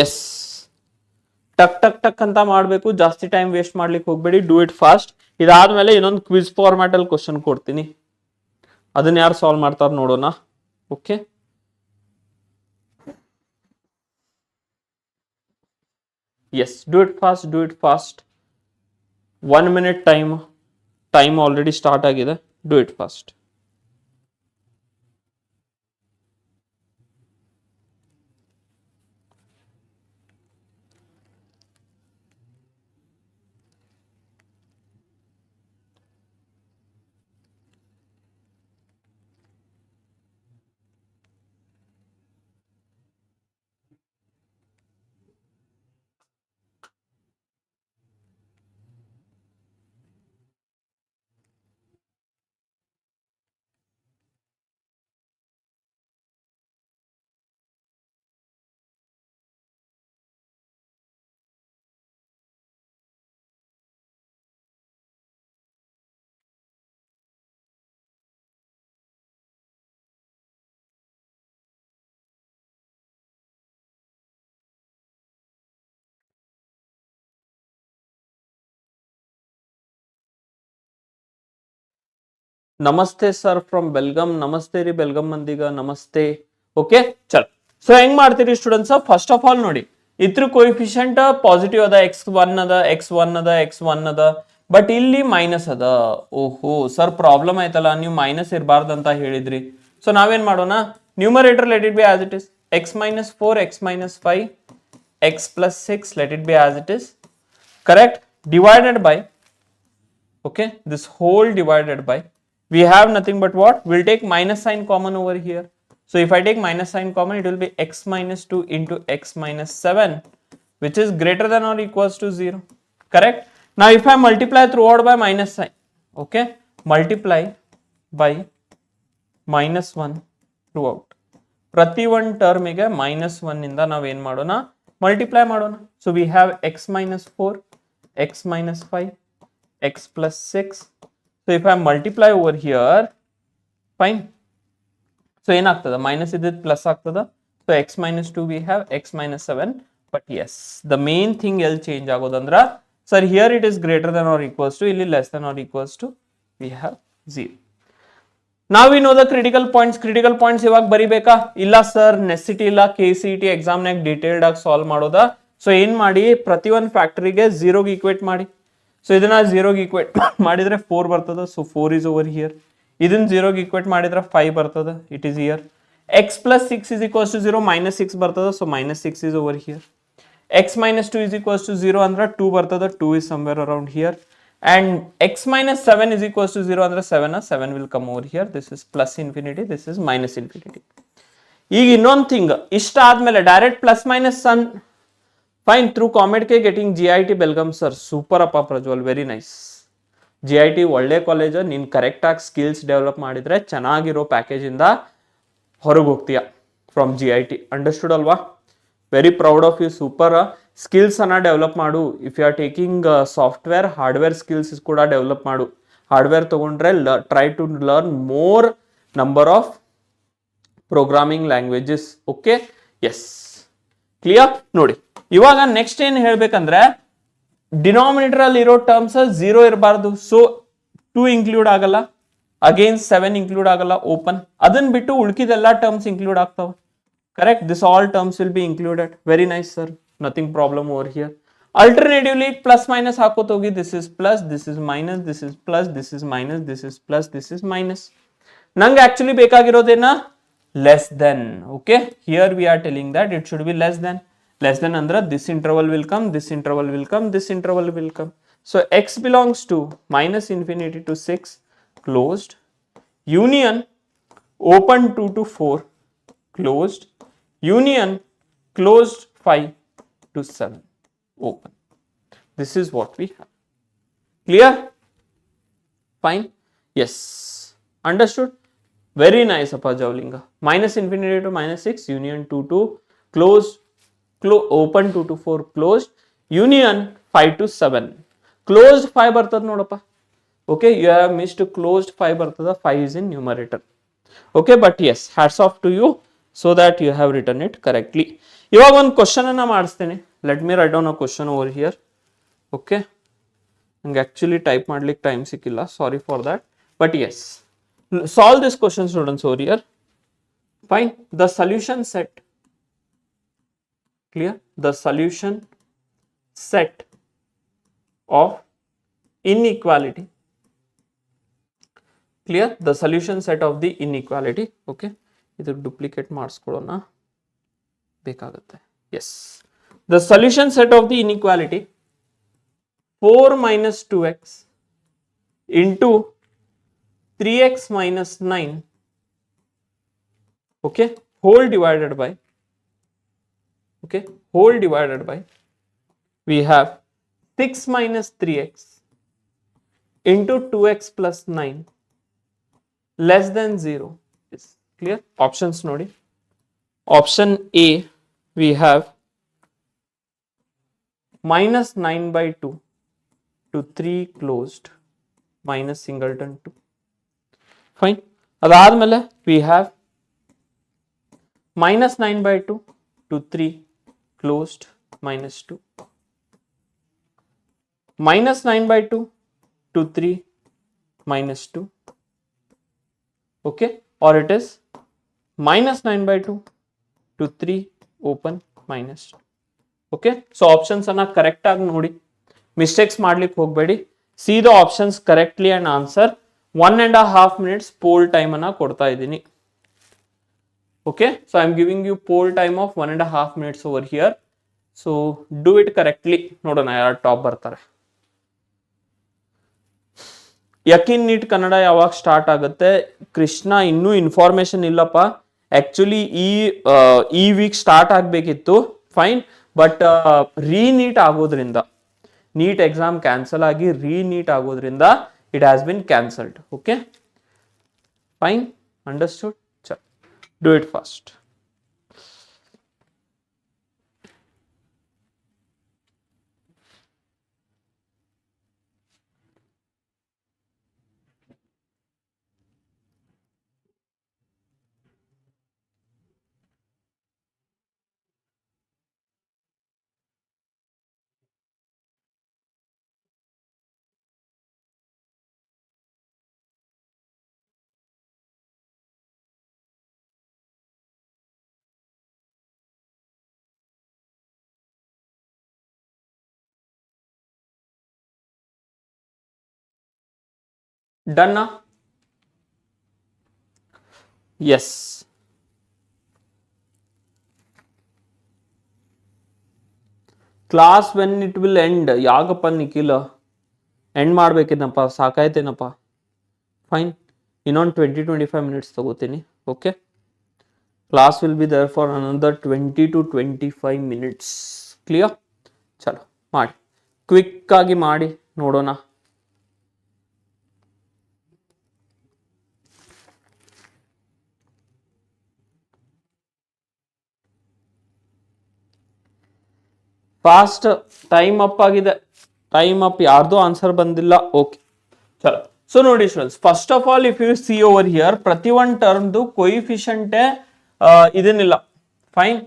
ಎಸ್, ಟಕ್ ಟಕ್ ಟಕ್ ಅಂತ ಮಾಡಬೇಕು, ಜಾಸ್ತಿ ಟೈಮ್ ವೇಸ್ಟ್ ಮಾಡ್ಲಿಕ್ಕೆ ಹೋಗ್ಬೇಡಿ. Do it fast. ಇದಾದ್ಮೇಲೆ ಇನ್ನೊಂದು ಕ್ವಿಜ್ ಫಾರ್ಮ್ಯಾಟ್ ಅಲ್ಲಿ ಕ್ವಶನ್ ಕೊಡ್ತೀನಿ, ಅದನ್ನ ಯಾರು ಸಾಲ್ವ್ ಮಾಡ್ತಾರೆ ನೋಡೋಣ. Okay, yes, do it fast, do it fast. 1 minute time already start ಆಗಿದೆ. Do it fast. ನಮಸ್ತೆ ಸರ್ ಫ್ರಮ್ ಬೆಲ್ಗಮ್. ನಮಸ್ತೆ ರೀ ಬೆಲ್ಗಮ್ ಮಂದಿಗ ನಮಸ್ತೆ. ಓಕೆ, ಚಲ್. ಸೊ ಹೆಂಗ್ ಮಾಡ್ತೀರಿ ಸ್ಟೂಡೆಂಟ್ಸ್? ಫಸ್ಟ್ ಆಫ್ ಆಲ್ ನೋಡಿ, ಇದ್ರ ಕೋಎಫಿಷಿಯಂಟ್ ಪಾಸಿಟಿವ್ ಅದ, x1 ಅದ, x1 ಅದ, x1 ಅದ, ಬಟ್ ಇಲ್ಲಿ ಮೈನಸ್ ಅದ. ಓಹೋ ಸರ್, ಪ್ರಾಬ್ಲಮ್ ಆಯ್ತಲ್ಲ, ನೀವು ಮೈನಸ್ ಇರಬಾರ್ದು ಅಂತ ಹೇಳಿದ್ರಿ. ಸೊ ನಾವೇನ್ ಮಾಡೋಣ, numerator let it B as it is, x minus 4, x minus 5, x plus 6, let it be as it is, correct, divided by, okay, this whole divided by, we have nothing but what, we'll take minus sign common over here. So if I take minus sign common, it will be x minus 2 into x minus 7, which is greater than or equals to 0, correct. Now if I multiply throughout by minus sign, okay, multiply by minus 1 throughout, ಪ್ರತಿ ಒಂದು ಟರ್ಮಿಗೆ -1 ಇಂದ ನಾವೇನ್ ಮಾಡೋಣ, multiply ಮಾಡೋಣ. So we have x minus 4, x minus 5, x plus 6. So if I multiply over here, fine. So ಏನಾಗ್ತದ, minus ಇದ್ದಿದ್ದು plus ಆಗ್ತದ. So x minus 2 we have x minus 7. But yes, the main thing ಎಲ್ಲಿ change ಆಗೋದಂದ್ರ, sir here it is greater than or equals to, ಇಲ್ಲಿ less than or equals to, we have 0. Now we know the critical points. Critical points ಇವಾಗ ಬರಿಬೇಕಾ? ಇಲ್ಲ sir, necessity ಇಲ್ಲ, KCET exam ನಾಗ detailed ಆಗಿ solve ಮಾಡೋದ. So ಏನ್ ಮಾಡಿ, ಪ್ರತಿ ಒಂದು ಫ್ಯಾಕ್ಟರಿಗೆ 0ಗೆ ಈಕ್ವೇಟ್ ಮಾಡಿ. ಸೊ ಇದನ್ನ 0ಗೆ ಈಕ್ವೇಟ್ ಮಾಡಿದ್ರೆ 4 ಬರ್ತದ. So 4 is over here. ಇದನ್ನ 0ಗೆ ಈಕ್ವೇಟ್ ಮಾಡಿದ್ರೆ 5 ಬರ್ತದ. It is here. x plus 6 is equals to 0, minus 6 ಬರ್ತದ. So minus 6 is over here. x minus 2 is equals to 0 ಅಂದ್ರೆ 2 ಬರ್ತದ. 2 is somewhere around here. And x minus 7 is equals to 0 ಅಂದ್ರೆ 7 will come over here. This is plus infinity, this is minus infinity. ಈಗ ಇನ್ನೊಂದು thing, ಇಷ್ಟ ಆದ್ಮೇಲೆ direct plus minus sign, fine, through comment ಕೆ getting GIT Belgaum sir, super ಅಪ್ಪ Prajwal, very nice. GIT ಒಳ್ಳೆ college, ನೀನ್ correct ಆಗಿ ಸ್ಕಿಲ್ಸ್ ಡೆವಲಪ್ ಮಾಡಿದ್ರೆ ಚೆನ್ನಾಗಿರೋ ಪ್ಯಾಕೇಜ್ ಇಂದ ಹೊರಗೆ ಹೋಗ್ತೀಯ ಫ್ರಮ್ GIT, ಅಂಡರ್ಸ್ಟುಡ್ ಅಲ್ವಾ? Very proud of you, super. Skills ಅನ್ನ ಡೆವಲಪ್ ಮಾಡು. If you are taking software, hardware skills ಕೂಡ ಡೆವಲಪ್ ಮಾಡು. ಹಾರ್ಡ್ವೇರ್ ತಗೊಂಡ್ರೆ try to learn more number of programming languages. Okay, S, clear. ನೋಡಿ ಇವಾಗ ನೆಕ್ಸ್ಟ್ ಏನ್ ಹೇಳ್ಬೇಕಂದ್ರೆ, ಡಿನಾಮಿನೇಟರ್ ಅಲ್ಲಿ ಇರೋ ಟರ್ಮ್ಸ್ 0 ಇರಬಾರ್ದು. ಸೊ 2 ಇನ್ಕ್ಲೂಡ್ ಆಗಲ್ಲ, ಅಗೇನ್ 7 ಇನ್ಕ್ಲೂಡ್ ಆಗಲ್ಲ, ಓಪನ್. ಅದನ್ನ ಬಿಟ್ಟು ಉಳ್ಕಿದೆಲ್ಲ ಟರ್ಮ್ಸ್ ಇನ್ಕ್ಲೂಡ್ ಆಗ್ತಾವ. Correct, this all terms will be included. Very nice sir, nothing problem over here. Alternatively plus minus ಹಾಕೋತ ಹೋಗಿ, this is plus, this is minus, this is plus, this is minus, this is plus, this is minus. ನಂಗೆ actually ಬೇಕಾಗಿರೋದೇನ, less than. Okay, here we are telling that it should be less than. Less than ಅಂದ್ರೆ this interval will come, this interval will come, this interval will come. So x belongs to minus infinity to 6 closed, union open 2 to 4 closed, union closed 5 to 7 open. This is what we have. Clear? Fine? Yes. Understood? Very nice appa Javlinga. Minus infinity to minus 6, union 2 to closed, open 2 to 4 closed, union 5 to 7. Closed 5 ಬರ್ತದ ನೋಡಪ್ಪ. Okay, you have missed closed 5 ಬರ್ತದ. 5 is in numerator. Okay, but yes, hats off to you. So that you have written it correctly. ಇವಾಗ ಒಂದು question ಅನ್ನ ಮಾಡಿಸ್ತೇನೆ. Let me write down a question over here. Okay, ನಂಗೆ actually type ಮಾಡ್ಲಿಕ್ಕೆ time ಸಿಕ್ಕಿಲ್ಲ, sorry for that. But yes, Solve this question, students, over here. Fine. The solution set. Clear? The solution set of inequality. Clear? The solution set of the inequality. Okay. Idu duplicate ಮಾಡಿಸ್ಕೊಳ್ಳೋಣ ಬೇಕಾಗುತ್ತೆ. Yes. The solution set of the inequality 4 minus 2x into 3x minus 9, okay, whole divided by, okay, whole divided by, we have 6 minus 3x into 2x plus 9 less than 0 is clear. Options nodi. Option A, we have minus 9 by 2 to 3 closed minus singleton 2. Fine. Adadmele we have minus 9 by 2 to 3 closed minus 2. Minus 9 by 2 to 3 minus 2. Okay. Or it is minus 9 by 2 to 3 open minus 2. Okay. So options are correct agi nodi. Mistakes ಮಾಡ್ಲಿಕ್ಕೆ ಹೋಗಬೇಡಿ. See the options correctly and answer. 1.5 minutes poll time ಅನ್ನ ಕೊಡ್ತಾ ಇದ್ದೀನಿ. Okay. So I am giving you poll time of 1.5 minutes over here. So do it correctly. ನೋಡೋಣ ಯಾರು top ಬರ್ತಾರೆ. ಯಕಿನ್ neat Kannada ಯಾವಾಗ start ಆಗುತ್ತೆ? ಕೃಷ್ಣ ಇನ್ನೂ ಇನ್ಫಾರ್ಮೇಶನ್ ಇಲ್ಲಪ್ಪ. ಆಕ್ಚುಲಿ ಈ ವೀಕ್ ಸ್ಟಾರ್ಟ್ ಆಗಬೇಕಿತ್ತು. ಫೈನ್. ಬಟ್ ರೀನೀಟ್ ಆಗೋದ್ರಿಂದ, ನೀಟ್ ಎಕ್ಸಾಮ್ ಕ್ಯಾನ್ಸಲ್ ಆಗಿ ರೀನೀಟ್ ಆಗೋದ್ರಿಂದ it has been cancelled. Okay fine, understood. ಚಲ್, do it fast. Done now? Yes. Class when it will end? ಯಾಗಪ್ಪ ನಿಖಿಲ, ಎಂಡ್ ಮಾಡ್ಬೇಕೇನಪ್ಪ, ಸಾಕಾಯ್ತೇನಪ್ಪ. ಫೈನ್, ಇನ್ನೊಂದು 20-25 minutes ತಗೋತೀನಿ. Okay, class will be there for another 20 to 25 minutes. Clear? ಚಲೋ ಮಾಡಿ, quick ಆಗಿ ಮಾಡಿ ನೋಡೋಣ. ಫಾಸ್ಟ್, ಟೈಮ್ ಅಪ್ ಆಗಿದೆ. ಟೈಮ್ ಅಪ್, ಯಾರ್ದು ಆನ್ಸರ್ ಬಂದಿಲ್ಲ. ಓಕೆ ಚಲೋ. ಸೊ ನೋಡಿ students, first of all if you see over here, ಪ್ರತಿ ಒಂದು ಟರ್ಮ್ದು ಕೊಯಿಫಿಷಿಯಂಟೇ ಇದನ್ನಿಲ್ಲ. Fine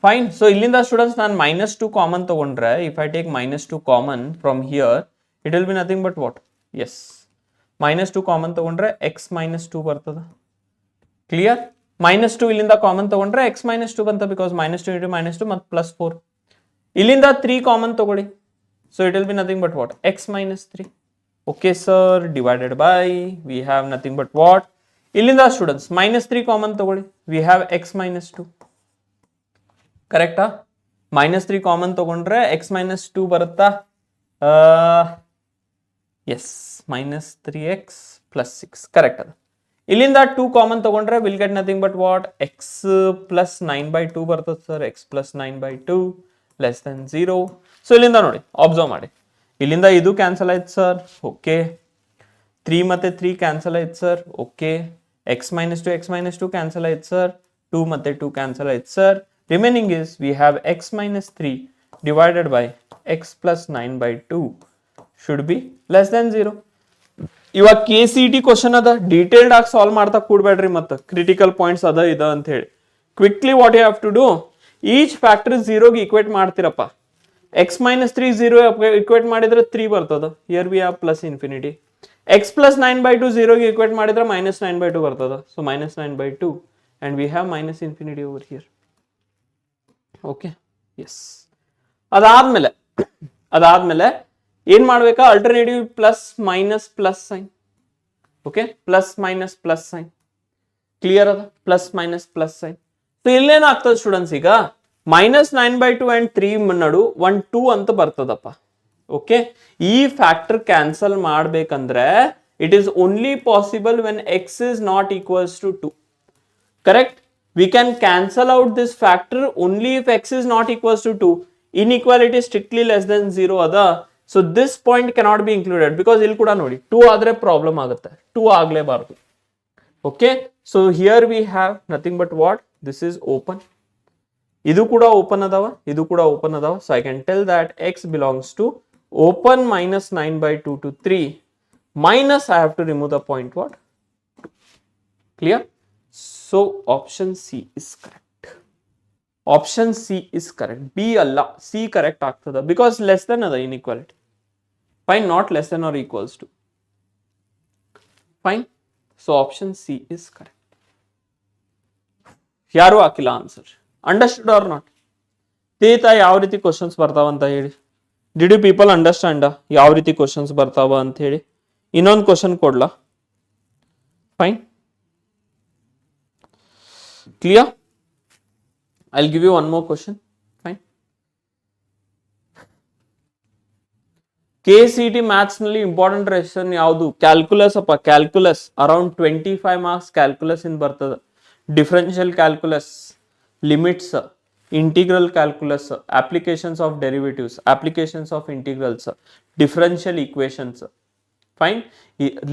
fine. ಸೊ ಇಲ್ಲಿಂದ ಸ್ಟೂಡೆಂಟ್ಸ್ ನಾನು -2 ಕಾಮನ್ ತಗೊಂಡ್ರೆ, if I take -2 common from here, it will be nothing but what? Yes, -2 common ತಗೊಂಡ್ರೆ x -2 ಬರ್ತದ. ಕ್ಲಿಯರ್? -2 ಇಲ್ಲಿಂದ ಕಾಮನ್ ತಗೊಂಡ್ರೆ x -2 ಬಂತ, ಬಿಕಾಸ್ -2 into -2 ಮತ್ತು +4. ಇಲ್ಲಿಂದ 3 ಕಾಮನ್ ತಗೊಳ್ಳಿ, so it will be nothing but what? x -3. Okay sir, divided by V have nothing but what? ಇಲ್ಲಿಂದ students -3 common ತಗೊಳ್ಳಿ, ವಿ ಹ್ಯಾವ್ x -2. ಕರೆಕ್ಟಾ? -3 ಕಾಮನ್ ತಗೊಂಡ್ರೆ x -2 ಬರುತ್ತಾ? ಎಸ್, -3x + 6 ಕರೆಕ್ಟ್ ಅದ. ಇಲ್ಲಿಂದ 2 ಕಾಮನ್ ತಗೊಂಡ್ರೆ will get nothing but what? x + 9/2 ಬರ್ತದೆ sir. x + 9/2 less than 0. So ಇಲ್ಲಿಂದ ನೋಡಿ, ಅಬ್ಸರ್ವ್ ಮಾಡಿ, ಇಲ್ಲಿಂದ ಇದು ಕ್ಯಾನ್ಸಲ್ ಆಯ್ತು ಸರ್. ಓಕೆ, 3 ಮತ್ತೆ 3 ಕ್ಯಾನ್ಸಲ್ ಆಯ್ತು ಸರ್. ಓಕೆ, x -2 ಕ್ಯಾನ್ಸಲ್ ಆಯ್ತು ಸರ್. 2 ಮತ್ತೆ 2 ಕ್ಯಾನ್ಸಲ್ ಆಯ್ತು sir. Remaining is we have x -3 divided by x + 9/2 should be less than 0. ಇವಾಗ KCET ಕ್ವಶನ್ ಅದ, ಡೀಟೇಲ್ಡ್ ಆಗಿ ಸಾಲ್ವ್ ಮಾಡ್ತಾ ಕೂಡ್ಬೇಡ್ರಿ, ಮತ್ತೆ ಕ್ರಿಟಿಕಲ್ ಪಾಯಿಂಟ್ಸ್ ಅದ ಇದ ಅಂತ ಹೇಳಿ. Quickly what you have to do, each factor 0ಗೆ ಇಕ್ವೇಟ್ ಮಾಡ್ತಿರಪ್ಪ. x -3 0 ಇಕ್ವೇಟ್ ಮಾಡಿದ್ರೆ 3 ಬರ್ತದ. Here we have +∞. x plus 9 by 2 0 ಗೆ equate ಮಾಡಿದ್ರೆ minus 9 by 2 ಬರ್ತದ. So minus 9 by 2 and we have minus infinity over here. Okay, yes. ಅದಾದ್ಮೇಲೆ ಏನ್ ಮಾಡ್ಬೇಕಾ, alternative plus minus plus sign. Okay, plus minus plus sign clear ಅದ, plus minus plus sign. So ಇಲ್ಲೇನಾಗ್ತದೆ students, ಈಗ minus 9 by 2 and 3 ನಡು 1 2 ಅಂತ ಬರ್ತದಪ್ಪ. Okay, ಈ factor cancel ಮಾಡ್ಬೇಕಂದ್ರೆ it is only possible when x is not equals to 2. Correct? We can cancel out this factor only if x is not equals to 2. Inequality is strictly less than 0 ada. So this point cannot be included because ಇಲ್ಲಿ ಕೂಡ ನೋಡಿ 2 ಆದ್ರೆ problem ಆಗುತ್ತೆ, 2 ಆಗಲೇಬಾರದು. Okay, so here we have nothing but what, this is open, ಇದು ಕೂಡ open ಅದಾವ, ಇದು ಕೂಡ ಓಪನ್ ಅದಾವ. So I can tell that x belongs to open minus 9 by 2 to 3 minus I have to remove the point what, 2. Clear? So option C is correct. Option C is correct. B ಅಲ್ಲ, C correct ಆಗ್ತದ because less than ಅದ inequality. Fine, not less than or equals to. Fine. So option C is correct. ಯಾರು ಹಾಕಿಲ್ಲ ಆನ್ಸರ್. Understood or not? Theta ಯಾವ ರೀತಿ questions ಬರ್ತಾವ ಅಂತ ಹೇಳಿ. ಡಿಡ್ ಯು ಪೀಪಲ್ ಅಂಡರ್ಸ್ಟ್ಯಾಂಡ್ ಯಾವ ರೀತಿ ಕ್ವಶನ್ಸ್ ಬರ್ತಾವ ಅಂತ ಹೇಳಿ? ಇನ್ನೊಂದು ಕ್ವಶನ್ ಕೊಡ್ಲಾ? Fine, clear? I'll give you one more question. Fine. KCET Maths ನಲ್ಲಿ ಇಂಪಾರ್ಟೆಂಟ್ ಲೆಸನ್ ಯಾವುದು? ಕ್ಯಾಲ್ಕುಲಸ್ ಅಪ್ಪ, ಕ್ಯಾಲ್ಕುಲಸ್ ಅರೌಂಡ್ 25 ಮಾರ್ಕ್ಸ್ ಕ್ಯಾಲ್ಕುಲಸ್ ಇನ್ ಬರ್ತದೆ. Differential calculus, limits, integral calculus, applications of derivatives, applications of integrals, differential equations, fine,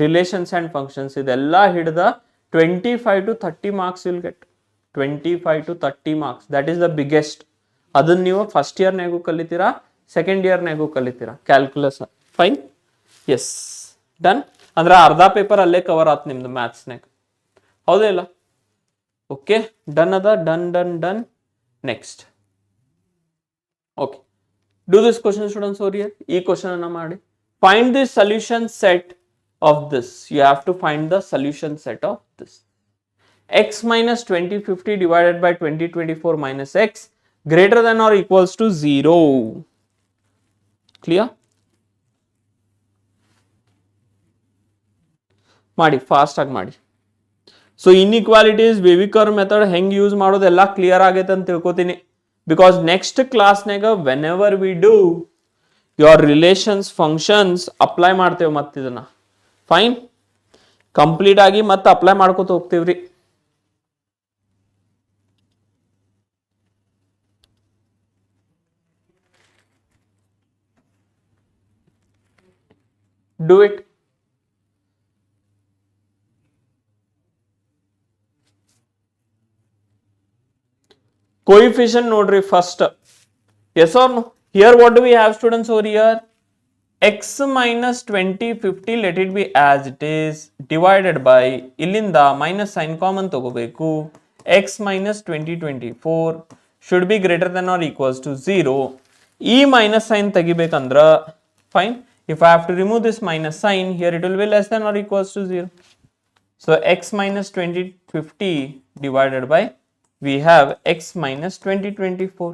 relations and functions, ಇದೆಲ್ಲ ಹಿಡಿದ 25 to 30 marks will get. 25 to 30 marks, that is the biggest. ಅದನ್ನ ನೀವು first ಇಯರ್ನಾಗೂ ಕಲಿತೀರಾ, second ಇಯರ್ನಾಗೂ ಕಲಿತೀರಾ calculus. Fine, yes, done. ಅಂದ್ರೆ ಅರ್ಧ ಪೇಪರ್ ಅಲ್ಲೇ ಕವರ್ ಆತ್ ನಿಮ್ದು ಮ್ಯಾಥ್ಸ್ನಾಗ, ಹೌದೇ ಇಲ್ಲ? ಓಕೆ, ಡನ್ ಅದ, done done done. Next, okay, do this question students over here. ಈ ಕ್ವಶನ್ ಅನ್ನ ಮಾಡಿ, find the solution set of this. You have to find the solution set of this. x minus 2050 divided by 2024 minus x greater than or equals to 0. Clear? ಮಾಡಿ, fast ಆಗಿ ಮಾಡಿ. So inequalities wavy curve method ಹೆಂಗ್ use ಮಾಡೋದೆಲ್ಲ clear ಆಗೈತೆ ಅಂತ ತಿಳ್ಕೊತೀನಿ. Because next ಕ್ಲಾಸ್ನಾಗ whenever we do your relations functions apply ಮಾಡ್ತೇವೆ ಮತ್ತೆ ಇದನ್ನ. ಫೈನ್, ಕಂಪ್ಲೀಟ್ ಆಗಿ ಮತ್ತೆ ಅಪ್ಲೈ ಮಾಡ್ಕೊತ ಹೋಗ್ತೀವ್ರಿ. Do it. Coefficient nodri first. Yes or no? Here what do we have students over here? X minus 2050, let it be as it is, divided by, illinda minus sign common tagobeku, x minus 2024 should be greater than or equals to 0. E minus sign tagibekandra, fine. If I have to remove this minus sign, here it will be less than or equals to 0. So x minus 2050 divided by, we have x minus 2024.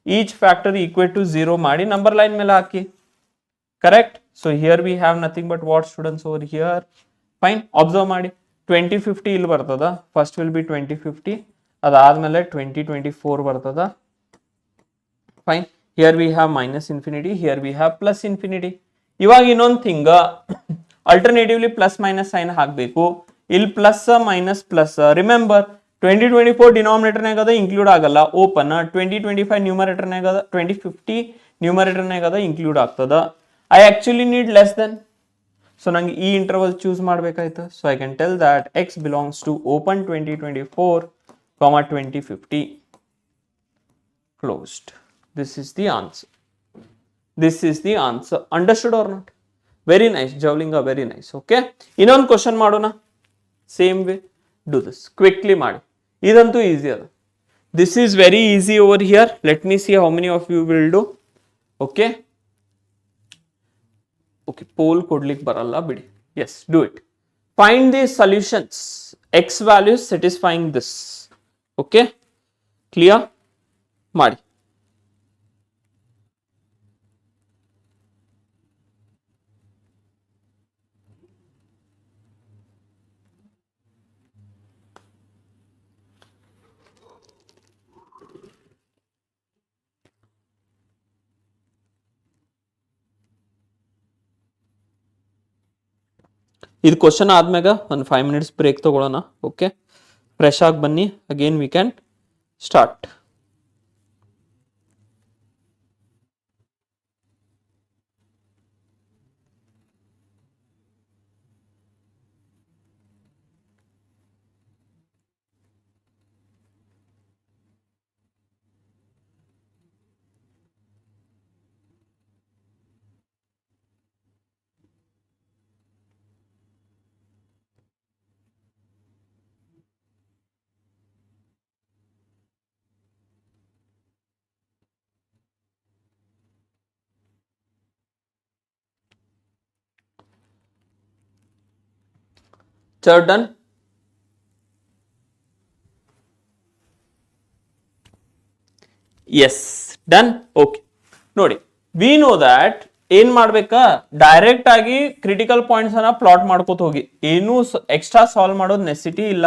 Each factor equal to 0 ಮಾಡಿ number line ಮೇಲೆ ಹಾಕಿ. Correct? So here we have nothing but what students over here? Fine. Observe ಮಾಡಿ. 2050 ಇಲ್ಲಿ ಬರ್ತದ. First will be 2050. ಅದಾದ್ಮೇಲೆ 2024 ಬರ್ತದ. Fine. Here we have minus infinity. Here we have plus infinity. ಇವಾಗ ಇನ್ನೊಂದು thing, ಅಲ್ಟರ್ನೇಟಿವ್ಲಿ plus minus sign ಹಾಕಬೇಕು. ಇಲ್ಲಿ plus minus plus, remember 2024 ಡಿನಾಮಿನೇಟರ್ನಾಗ ಅದ, ಇನ್ಕ್ಲೂಡ್ ಆಗಲ್ಲ, ಓಪನ್. 2025 ನ್ಯೂಮರೇಟರ್ನಾಗ ಅದ, 2050 ನ್ಯೂಮರೇಟರ್ನಾಗ ಅದ, ಇನ್ಕ್ಲೂಡ್ ಆಗ್ತದ. I actually need less than, so ನಂಗೆ ಈ ಇಂಟರ್ವಲ್ ಚೂಸ್ ಮಾಡ್ಬೇಕಾಯ್ತು. So I can tell that x belongs to open 2024, 2050 closed. This is the answer. This is the answer. Understood or not? Very nice, Javlinga, very nice. Okay, ಇನ್ನೊಂದು question ಮಾಡೋಣ. Same way, do this quickly ಮಾಡಿ. ಇದಂತೂ easy ಅದ. This is very easy over here. Let me see how many of you will do. Okay, okay, poll ಕೊಡ್ಲಿಕ್ಕೆ ಬರಲ್ಲ ಬಿಡಿ. Yes, do it. Find the solutions, x values satisfying this. Okay, clear? ಮಾಡಿ. ಇದು question ಆದ್ಮ್ಯಾಗ ಒಂದು 5 minutes break ತಗೊಳ್ಳೋಣ. Okay, fresh ಆಗಿ ಬನ್ನಿ, again we can start. Sir, done? Yes, done? Okay. ನೋಡಿ, ವಿ ನೋ ದ್ಯಾಟ್ ಏನ್ ಮಾಡ್ಬೇಕಾ, ಡೈರೆಕ್ಟ್ ಆಗಿ ಕ್ರಿಟಿಕಲ್ ಪಾಯಿಂಟ್ಸ್ ಅನ್ನ ಪ್ಲಾಟ್ ಮಾಡ್ಕೋತ ಹೋಗಿ, ಏನು ಎಕ್ಸ್ಟ್ರಾ ಸಾಲ್ವ್ ಮಾಡೋದು ನೆಸಿಟಿ ಇಲ್ಲ.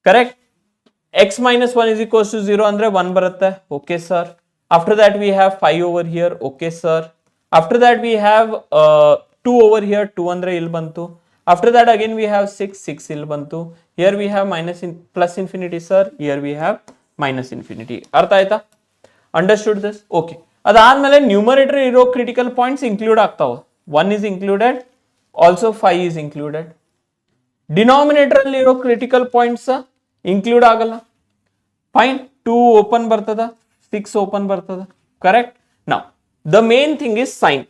Correct? x minus 1 is equals to 0 ಅಂದ್ರೆ 1 ಬರುತ್ತೆ. Okay sir. After that we have 5 over here. Okay sir. After that we have 2 over here. 2 ಅಂದ್ರೆ ಇಲ್ಲಿ ಬಂತು. After that again we have 6 ಇಲ್ಲಿ ಬಂತು. Here we have plus infinity sir. Here we have minus infinity. ಅರ್ಥ ಆಯ್ತಾ? Understood this? Okay. ಅದಾದ್ಮೇಲೆ numerator ಇರೋ critical points include ಆಗ್ತಾವ. 1 is included, also 5 is included. Denominator ಅಲ್ಲಿ ಇರೋ ಕ್ರಿಟಿಕಲ್ ಪಾಯಿಂಟ್ಸ್ ಇನ್ಕ್ಲೂಡ್ ಆಗಲ್ಲ. ಫೈನ್, 2 ಓಪನ್ ಬರ್ತದ, 6 ಓಪನ್ ಬರ್ತದ. Correct? Now the main thing is sign.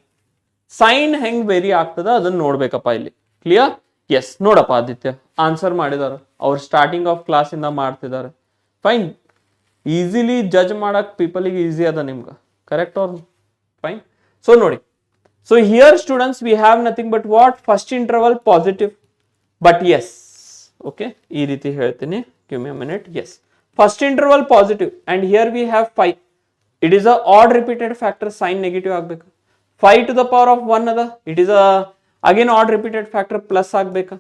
Sign ಹೆಂಗ್ ವೇರಿ ಆಗ್ತದ ಅದನ್ನ ನೋಡ್ಬೇಕಪ್ಪ ಇಲ್ಲಿ. ಕ್ಲಿಯರ್? ಎಸ್, ನೋಡಪ್ಪ ಆದಿತ್ಯ ಆನ್ಸರ್ ಮಾಡಿದಾರ, ಅವ್ರು ಸ್ಟಾರ್ಟಿಂಗ್ ಆಫ್ ಕ್ಲಾಸ್ ಇಂದ ಮಾಡ್ತಿದ್ದಾರೆ. ಫೈನ್, ಈಸಿಲಿ ಜಡ್ಜ್ ಮಾಡಕ್ ಪೀಪಲ್ಗೆ ಈಸಿ ಅದ ನಿಮ್ಗೆ. Correct or fine? ಸೊ ನೋಡಿ, so here students we have nothing but what, first interval positive. But yes, okay, ಈ ರೀತಿ ಹೇಳ್ತೀನಿ. Give me a minute. Yes, first interval positive and here we have 5. It is a odd repeated factor, sign negative ಆಗ್ಬೇಕು. 5 to the power of 1 ಅದ, it is a again odd repeated factor, plus ಆಗ್ಬೇಕಾ.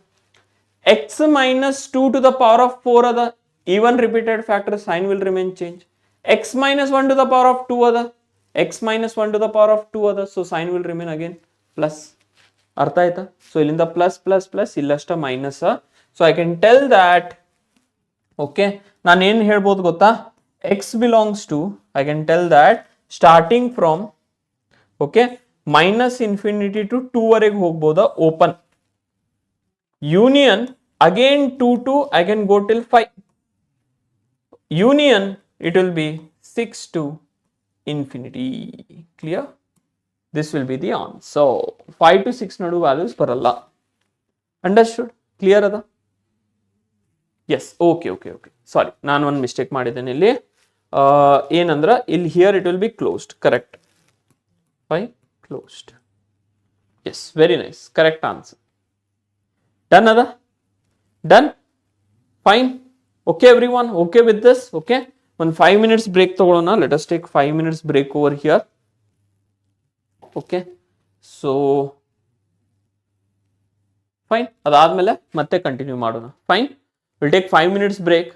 x minus 2 to the power of 4 ಅದ, even repeated factor, sign will remain change. x minus 1 to the power of 2 ಅದ, x minus 1 to the power of 2 ಅದ, so sign will remain again plus. ಅರ್ಥ ಆಯ್ತಾ? So ಇಲ್ಲಿಂದ plus plus plus, ಇಲ್ಲಷ್ಟ minus. So I can tell that, okay, ನಾನು ಏನು ಹೇಳ್ಬೋದು ಗೊತ್ತಾ, x belongs to, I can tell that starting from, okay, minus infinity to 2 ವರೆಗೆ ಹೋಗ್ಬೋದಾ, open. Union again 2 to I can go till 5. Union it will be 6 to infinity. Clear? This will be the answer. So 5 to 6 ನಡು values ಬರಲ್ಲ. Understood? Clear ಅದ? Yes, okay okay okay, sorry ನಾನು ಒಂದು mistake ಮಾಡಿದ್ದೇನೆ ಇಲ್ಲಿ. ಏನಂದ್ರೆ ಇಲ್ಲಿ here it will be closed. Correct, 5 closed. Yes, very nice, correct answer. Done ಅದ? Done? Fine. Okay everyone, okay with this? Okay, ಒಂದು 5 minutes ಬ್ರೇಕ್ ತಗೊಳ್ಳೋಣ. Let us take 5 minutes break over here. Okay, so fine, ಅದಾದ್ಮೇಲೆ ಮತ್ತೆ continue ಮಾಡೋಣ. Fine, we'll take 5 minutes break.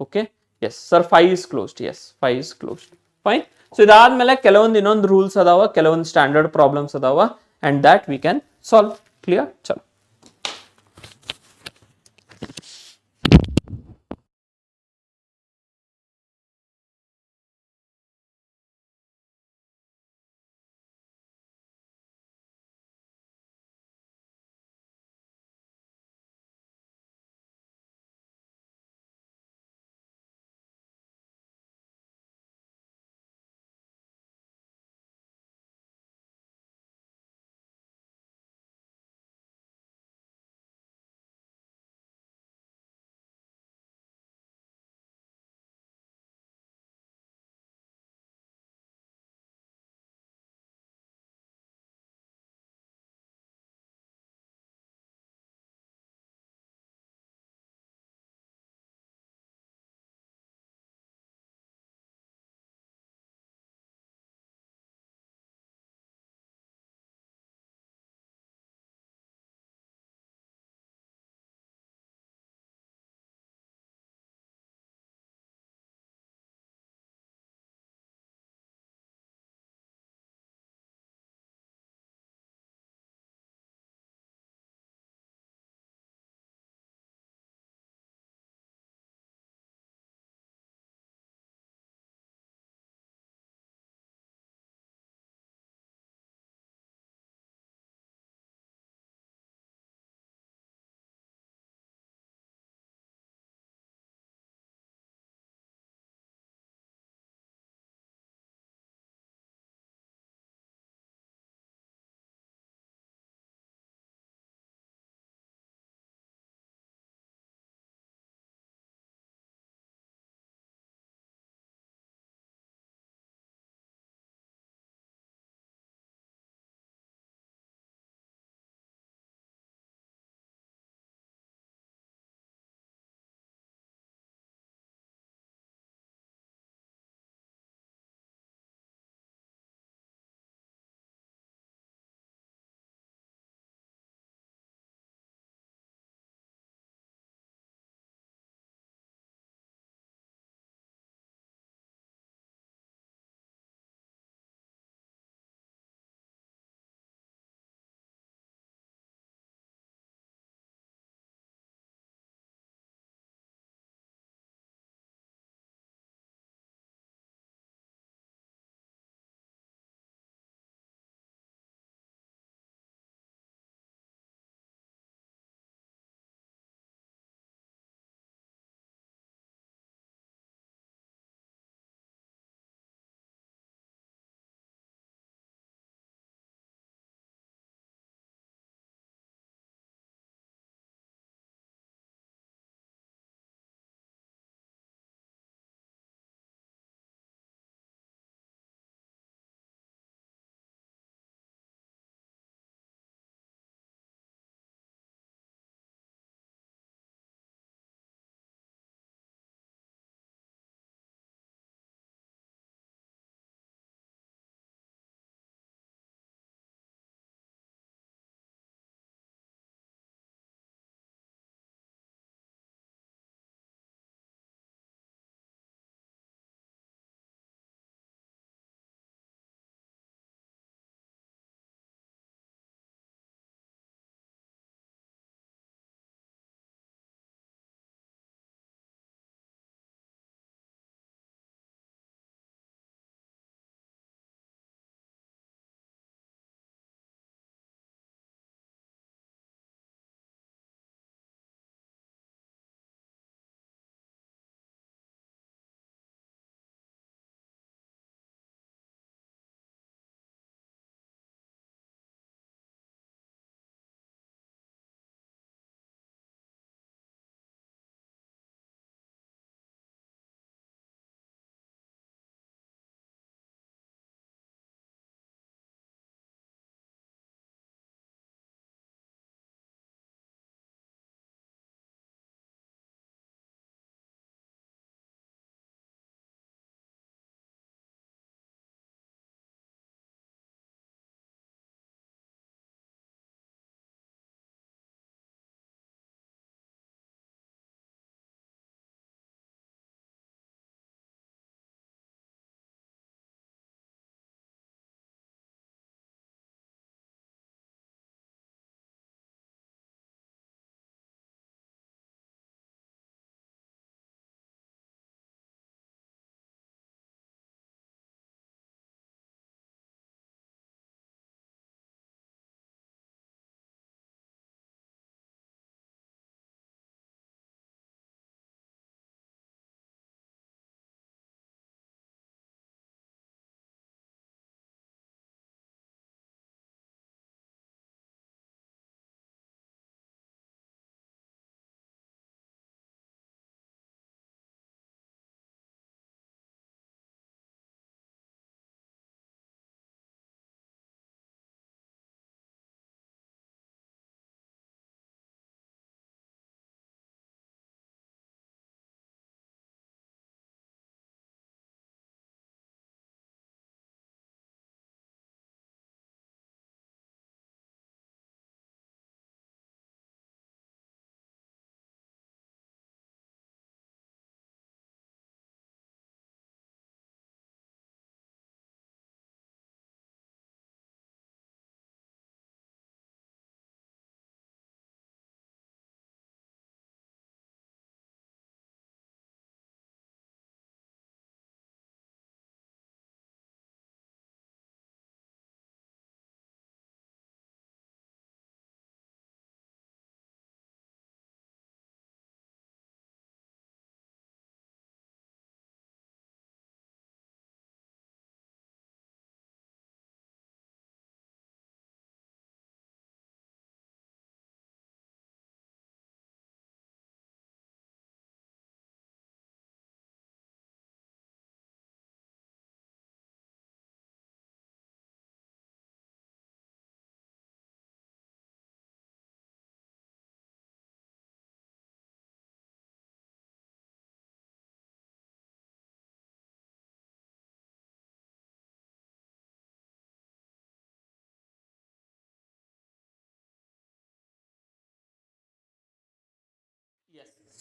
Okay, yes sir, 5 is closed. Yes, 5 is closed. Fine. So ಇದಾದ್ಮೇಲೆ ಕೆಲವೊಂದು ಇನ್ನೊಂದು rules ಅದಾವ, ಕೆಲವೊಂದು ಸ್ಟ್ಯಾಂಡರ್ಡ್ ಪ್ರಾಬ್ಲಮ್ಸ್ ಅದಾವ, and that we can solve. Clear? ಚಲೋ.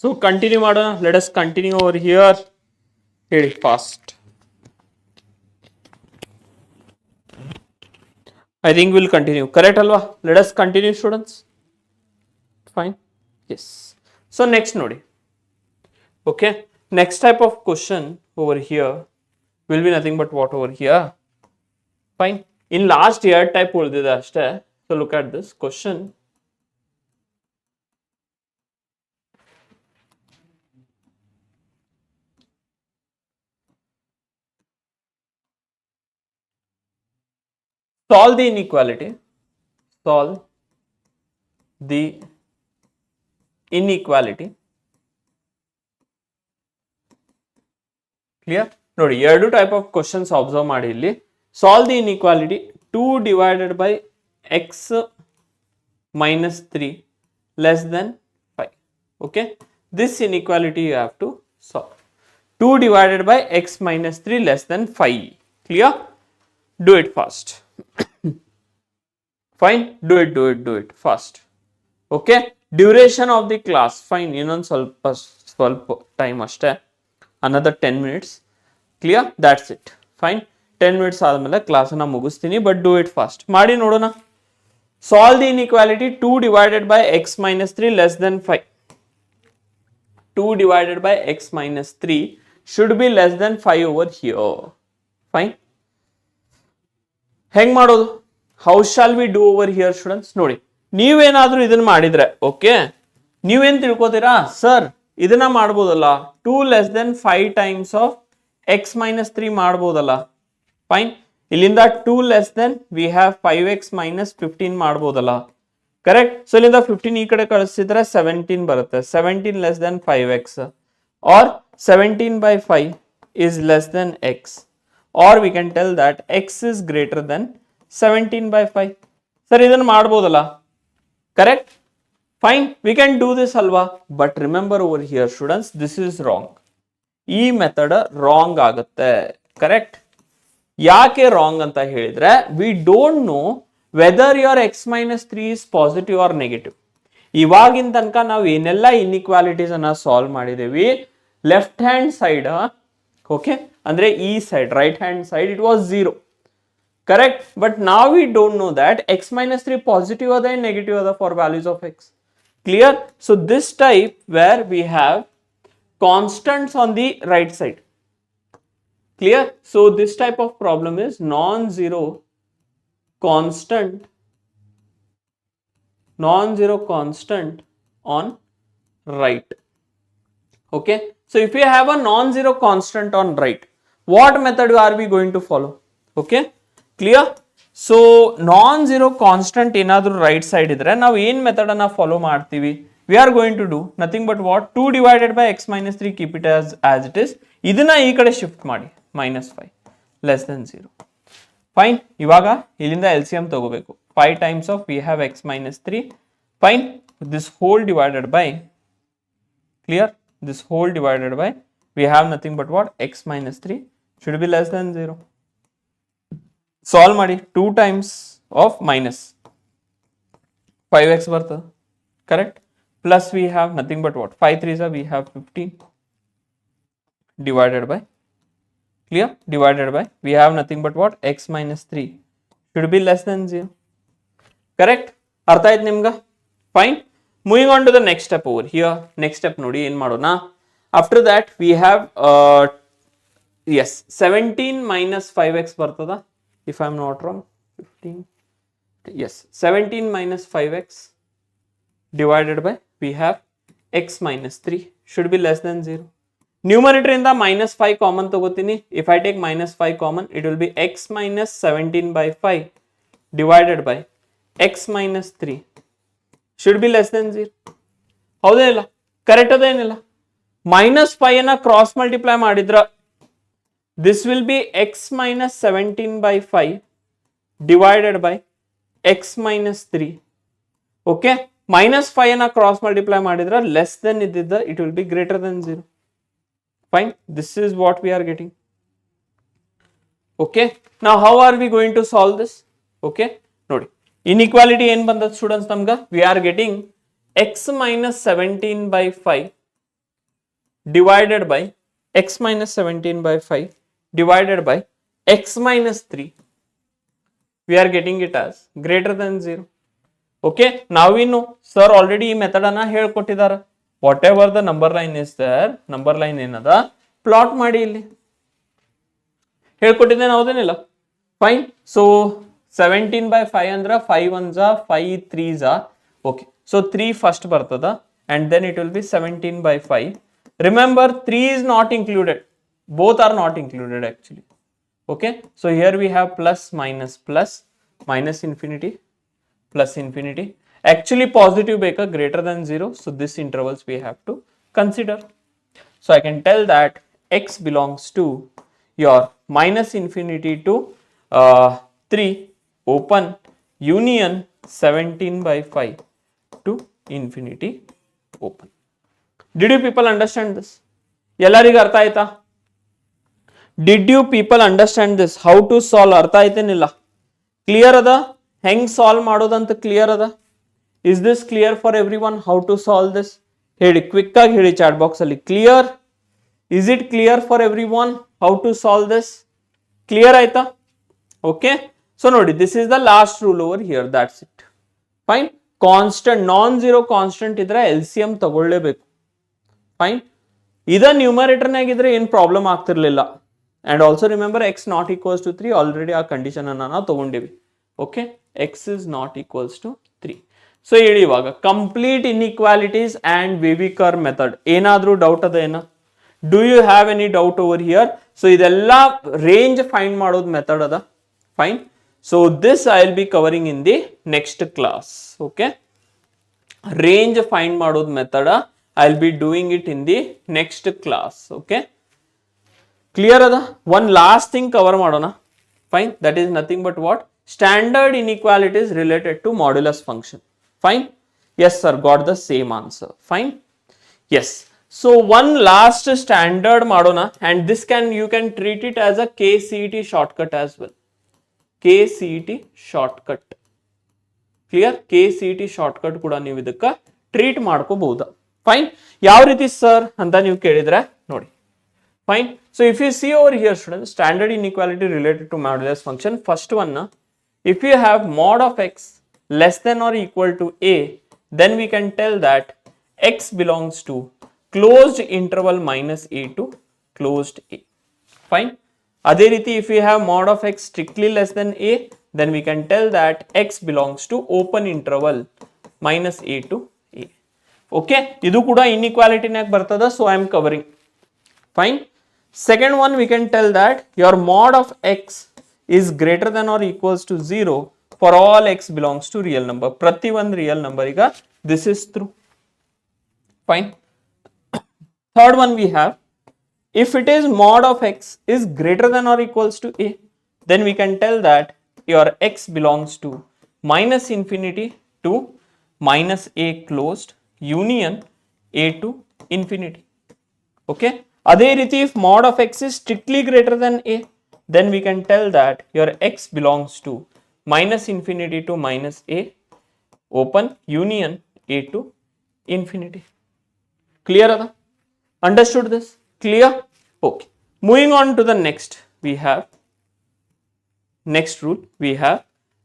So continue ಮಾಡೋಣ. Let us continue over here. ಹೇಳಿ fast. I think we'll continue. Correct alva? Let us continue students. Fine. Yes. So next ನೋಡಿ. Okay. Next type of question over here will be nothing but what over here. Fine. In last year type ಉಳಿದಿದೆ ಅಷ್ಟೇ. So look at this question. Solve the inequality. Solve the inequality. Clear? ನೋಡಿ ಎರಡು type of questions observe ಮಾಡಿ ಇಲ್ಲಿ. Solve the inequality 2 divided by x minus 3 less than 5. Okay, this inequality you have to solve. 2 divided by x minus 3 less than 5. Clear? Do it fast. Fine, do it fast. Okay, duration of the class. Fine, ಇನ್ನೊಂದು ಸ್ವಲ್ಪ time ಅಷ್ಟೇ, another 10 minutes. Clear? That's it. Fine, 10 minutes ಆದಮೇಲೆ ಕ್ಲಾಸನ್ನ ಮುಗಿಸ್ತೀನಿ, but do it fast. ಮಾಡಿ ನೋಡೋಣ. Solve the inequality 2 divided by x minus 3 less than 5. 2 divided by x minus 3 should be less than 5 over here. Fine. ಹೆಂಗ್ ಮಾಡೋದು? How shall we do over here students? ನೋಡಿ, ನೀವೇನಾದ್ರೂ ಇದನ್ನ ಮಾಡಿದ್ರೆ okay, ನೀವೇನ್ ತಿಳ್ಕೊತೀರಾ, sir ಇದನ್ನ ಮಾಡ್ಬೋದಲ್ಲ, 2 less than 5 times of x minus 3 ಮಾಡ್ಬೋದಲ್ಲ. ಫೈನ್, ಇಲ್ಲಿಂದ 2 less than we have 5x minus 15 ಮಾಡ್ಬೋದಲ್ಲ. ಕರೆಕ್ಟ್. ಸೊ ಇಲ್ಲಿಂದ 15 ಈ ಕಡೆ ಕಳಿಸಿದ್ರೆ 17 ಬರುತ್ತೆ. 17 less than 5x or 17 by 5 is less than x, or we can tell that x is greater than 17 by 5. Sir ಇದನ್ನು ಮಾಡ್ಬೋದಲ್ಲ. Correct. Fine, we can do this ಅಲ್ವಾ. But remember over here students, this is wrong. ಈ method wrong ಆಗುತ್ತೆ. Correct. ಯಾಕೆ wrong ಅಂತ ಹೇಳಿದ್ರೆ, V don't know whether your x minus 3 is positive or negative. ಇವಾಗಿನ ತನಕ ನಾವು ಏನೆಲ್ಲ ಇನ್ಇಕ್ವಾಲಿಟೀಸ್ ಅನ್ನ ಸಾಲ್ವ್ ಮಾಡಿದೇವಿ, ಲೆಫ್ಟ್ ಹ್ಯಾಂಡ್ ಸೈಡ್ ಓಕೆ ಅಂದ್ರೆ ಈ side, right hand side it was 0. Correct. But ನಾವ್ we don't know that x minus 3 positive ಅದ ನೆಗೆಟಿವ್ ಅದ for values of x. Clear? So this type where we have constants on the right side. Clear? So this type of problem is non-zero constant on right. Okay, so if we have a non-zero constant on right, what method are we going to follow? Okay, clear? So non-zero constant ಏನಾದರೂ right side ಇದ್ರೆ ನಾವು ಏನ್ method ಅನ್ನ follow ಮಾಡ್ತೀವಿ? We are going to do nothing but what? 2 divided by x minus 3, keep it as it is. ಇದನ್ನ ಈ ಕಡೆ shift ಮಾಡಿ, -5 less than 0. ಫೈನ್. ಇವಾಗ ಇಲ್ಲಿಂದ LCM ತಗೋಬೇಕು. 5 times of we have x minus 3. Fine. This whole divided by, clear? This whole divided by we have nothing but what? X minus 3 should be less than 0. Solve ಮಾಡಿ. 2 times of minus 5x ಬರ್ತದೆ. Correct? Plus we have nothing but what? 5 3s we have 15 divided by, clear? Divided by we have nothing but what? X minus 3 should be less than 0. Correct? ಅರ್ಥ ಆಯ್ತು ನಿಮ್ಗೆ? Fine. Moving on to the next step over here. Next step ನೋಡಿ ಏನ್ ಮಾಡೋಣ. After that we have yes 17 minus 5x ಬರ್ತದ, if I am not wrong. 15, yes 17 minus 5x divided by we have x minus 3 should be less than 0. Numerator ಇಂದ -5 common ತಗೋತೀನಿ. If I take -5 common, it will be x minus 17 by 5 divided by x minus 3 should be less than 0. ಹೌದೇ ಇಲ್ಲ? Correct ಅದೇನಿಲ್ಲ? -5 ಅನ್ನ cross multiply ಮಾಡಿದ್ರ this will be x minus 17 by 5 divided by x minus 3. Okay, -5 ಅನ್ನ cross multiply ಮಾಡಿದ್ರ less than ಇದ್ದಿದ್ದ it will be greater than 0. Fine, this is what we are getting. Okay, now how are we going to solve this? Okay, ನೋಡಿ inequality ಏನು ಬಂದದ students ನಮ್ಗ? we are getting x minus 17 by 5 divided by x minus 17 by 5 divided by x minus 3. We are getting it as greater than 0. Okay, now we know sir already ಈ method ಅನ್ನ ಹೇಳ್ಕೊಟ್ಟಿದ್ದಾರೆ. Whatever the number line is there, number line ಏನದ plot ಮಾಡಿ ಇಲ್ಲಿ ಹೇಳ್ಕೊಟ್ಟಿದ್ದೇನೆ, ಹೌದೇನಿಲ್ಲ? Fine. So 17 by 5 ಅಂದ್ರೆ 5 1s 5 3s. Okay, so 3 first ಬರ್ತದ and then it will be 17 by 5. Remember 3 is not included, both are not included actually. Okay, so here we have plus minus infinity plus infinity. Actually positive beka greater than 0, so this intervals we have to consider. So I can tell that x belongs to your minus infinity to 3 open union 17 by 5 to infinity open. Did you people understand this? ಎಲ್ಲರಿಗೂ ಅರ್ಥ ಆಯ್ತಾ? Did you people understand this? How to solve ಅರ್ಥ ಆಯ್ತೇನಿಲ್ಲ? Clear ಅದ ಹೆಂಗ್ solve ಮಾಡೋದಂತ clear ಅದ? Is this clear for everyone how to solve this? ಹೇಳಿ, quick ಆಗಿ ಹೇಳಿ ಚಾಟ್ ಬಾಕ್ಸ್ ಅಲ್ಲಿ. Clear? Is it clear for everyone how to solve this? Clear ಆಯ್ತಾ? ಓಕೆ, ಸೊ ನೋಡಿ, this is the last rule over here, that's it. Fine. Constant non zero constant ಇದ್ರೆ LCM ತಗೊಳ್ಳೇಬೇಕು. Fine. ಇದ ನ್ಯೂಮರೇಟರ್ನಾಗಿದ್ರೆ ಏನು problem ಆಗ್ತಿರ್ಲಿಲ್ಲ. And also remember x not equals to 3 already ಆ condition ಅನ್ನ ನಾವು ತಗೊಂಡಿವಿ. Okay, x is not equals to 3. So ಹೇಳಿ ಇವಾಗ complete inequalities and wavy curve method. ಏನಾದ್ರೂ ಡೌಟ್ ಅದ ಏನ? Do you have any doubt over here? So ಇದೆಲ್ಲ ರೇಂಜ್ ಫೈಂಡ್ ಮಾಡೋದು ಮೆಥಡ್ ಅದ. Fine. So this I will be covering in the next class. Okay, range find ಮಾಡೋದು method I will be doing it in the next class. Okay, clear ada? One last thing cover ಮಾಡೋಣ. Fine, that is nothing but what? Standard inequalities related to modulus function. Fine. Yes sir, got the same answer. Fine. Yes, so one last standard ಮಾಡೋಣ, and this you can treat it as a KCET shortcut as well. KCET shortcut. Clear? KCET shortcut ಕೂಡ ನೀವು ಇದಕ್ಕೆ treat ಮಾಡ್ಕೋಬಹುದು. Fine. ಯಾವ ರೀತಿ sir ಅಂತ ನೀವು ಕೇಳಿದ್ರೆ ನೋಡಿ. Fine. So if you see over here student, standard inequality related to modulus function. First one, if you have mod of x less than or equal to a, then we can tell that x belongs to closed interval minus a to closed a. Fine. ಅದೇ ರೀತಿ if you have mod of x strictly less than a, then we can tell that x belongs to open interval minus a to a. Okay, ಇದು ಕೂಡ inequality ನಾಗ ಬರ್ತದ, so I am covering. Fine. Second one, we can tell that your mod of x is greater than or equals to 0 for all x belongs to real number. ಪ್ರತಿ ಒಂದು real number ಈಗ this is true. Fine. Third one we have, if it is mod of x is greater than or equals to a, then we can tell that your x belongs to minus infinity to minus a closed union a to infinity. Okay. Adhe riti, if mod of x is strictly greater than a, then we can tell that your x belongs to minus infinity to minus a open union a to infinity. Clear ada? Understood this? Clear? Okay. Moving on to the next, we have next rule we have,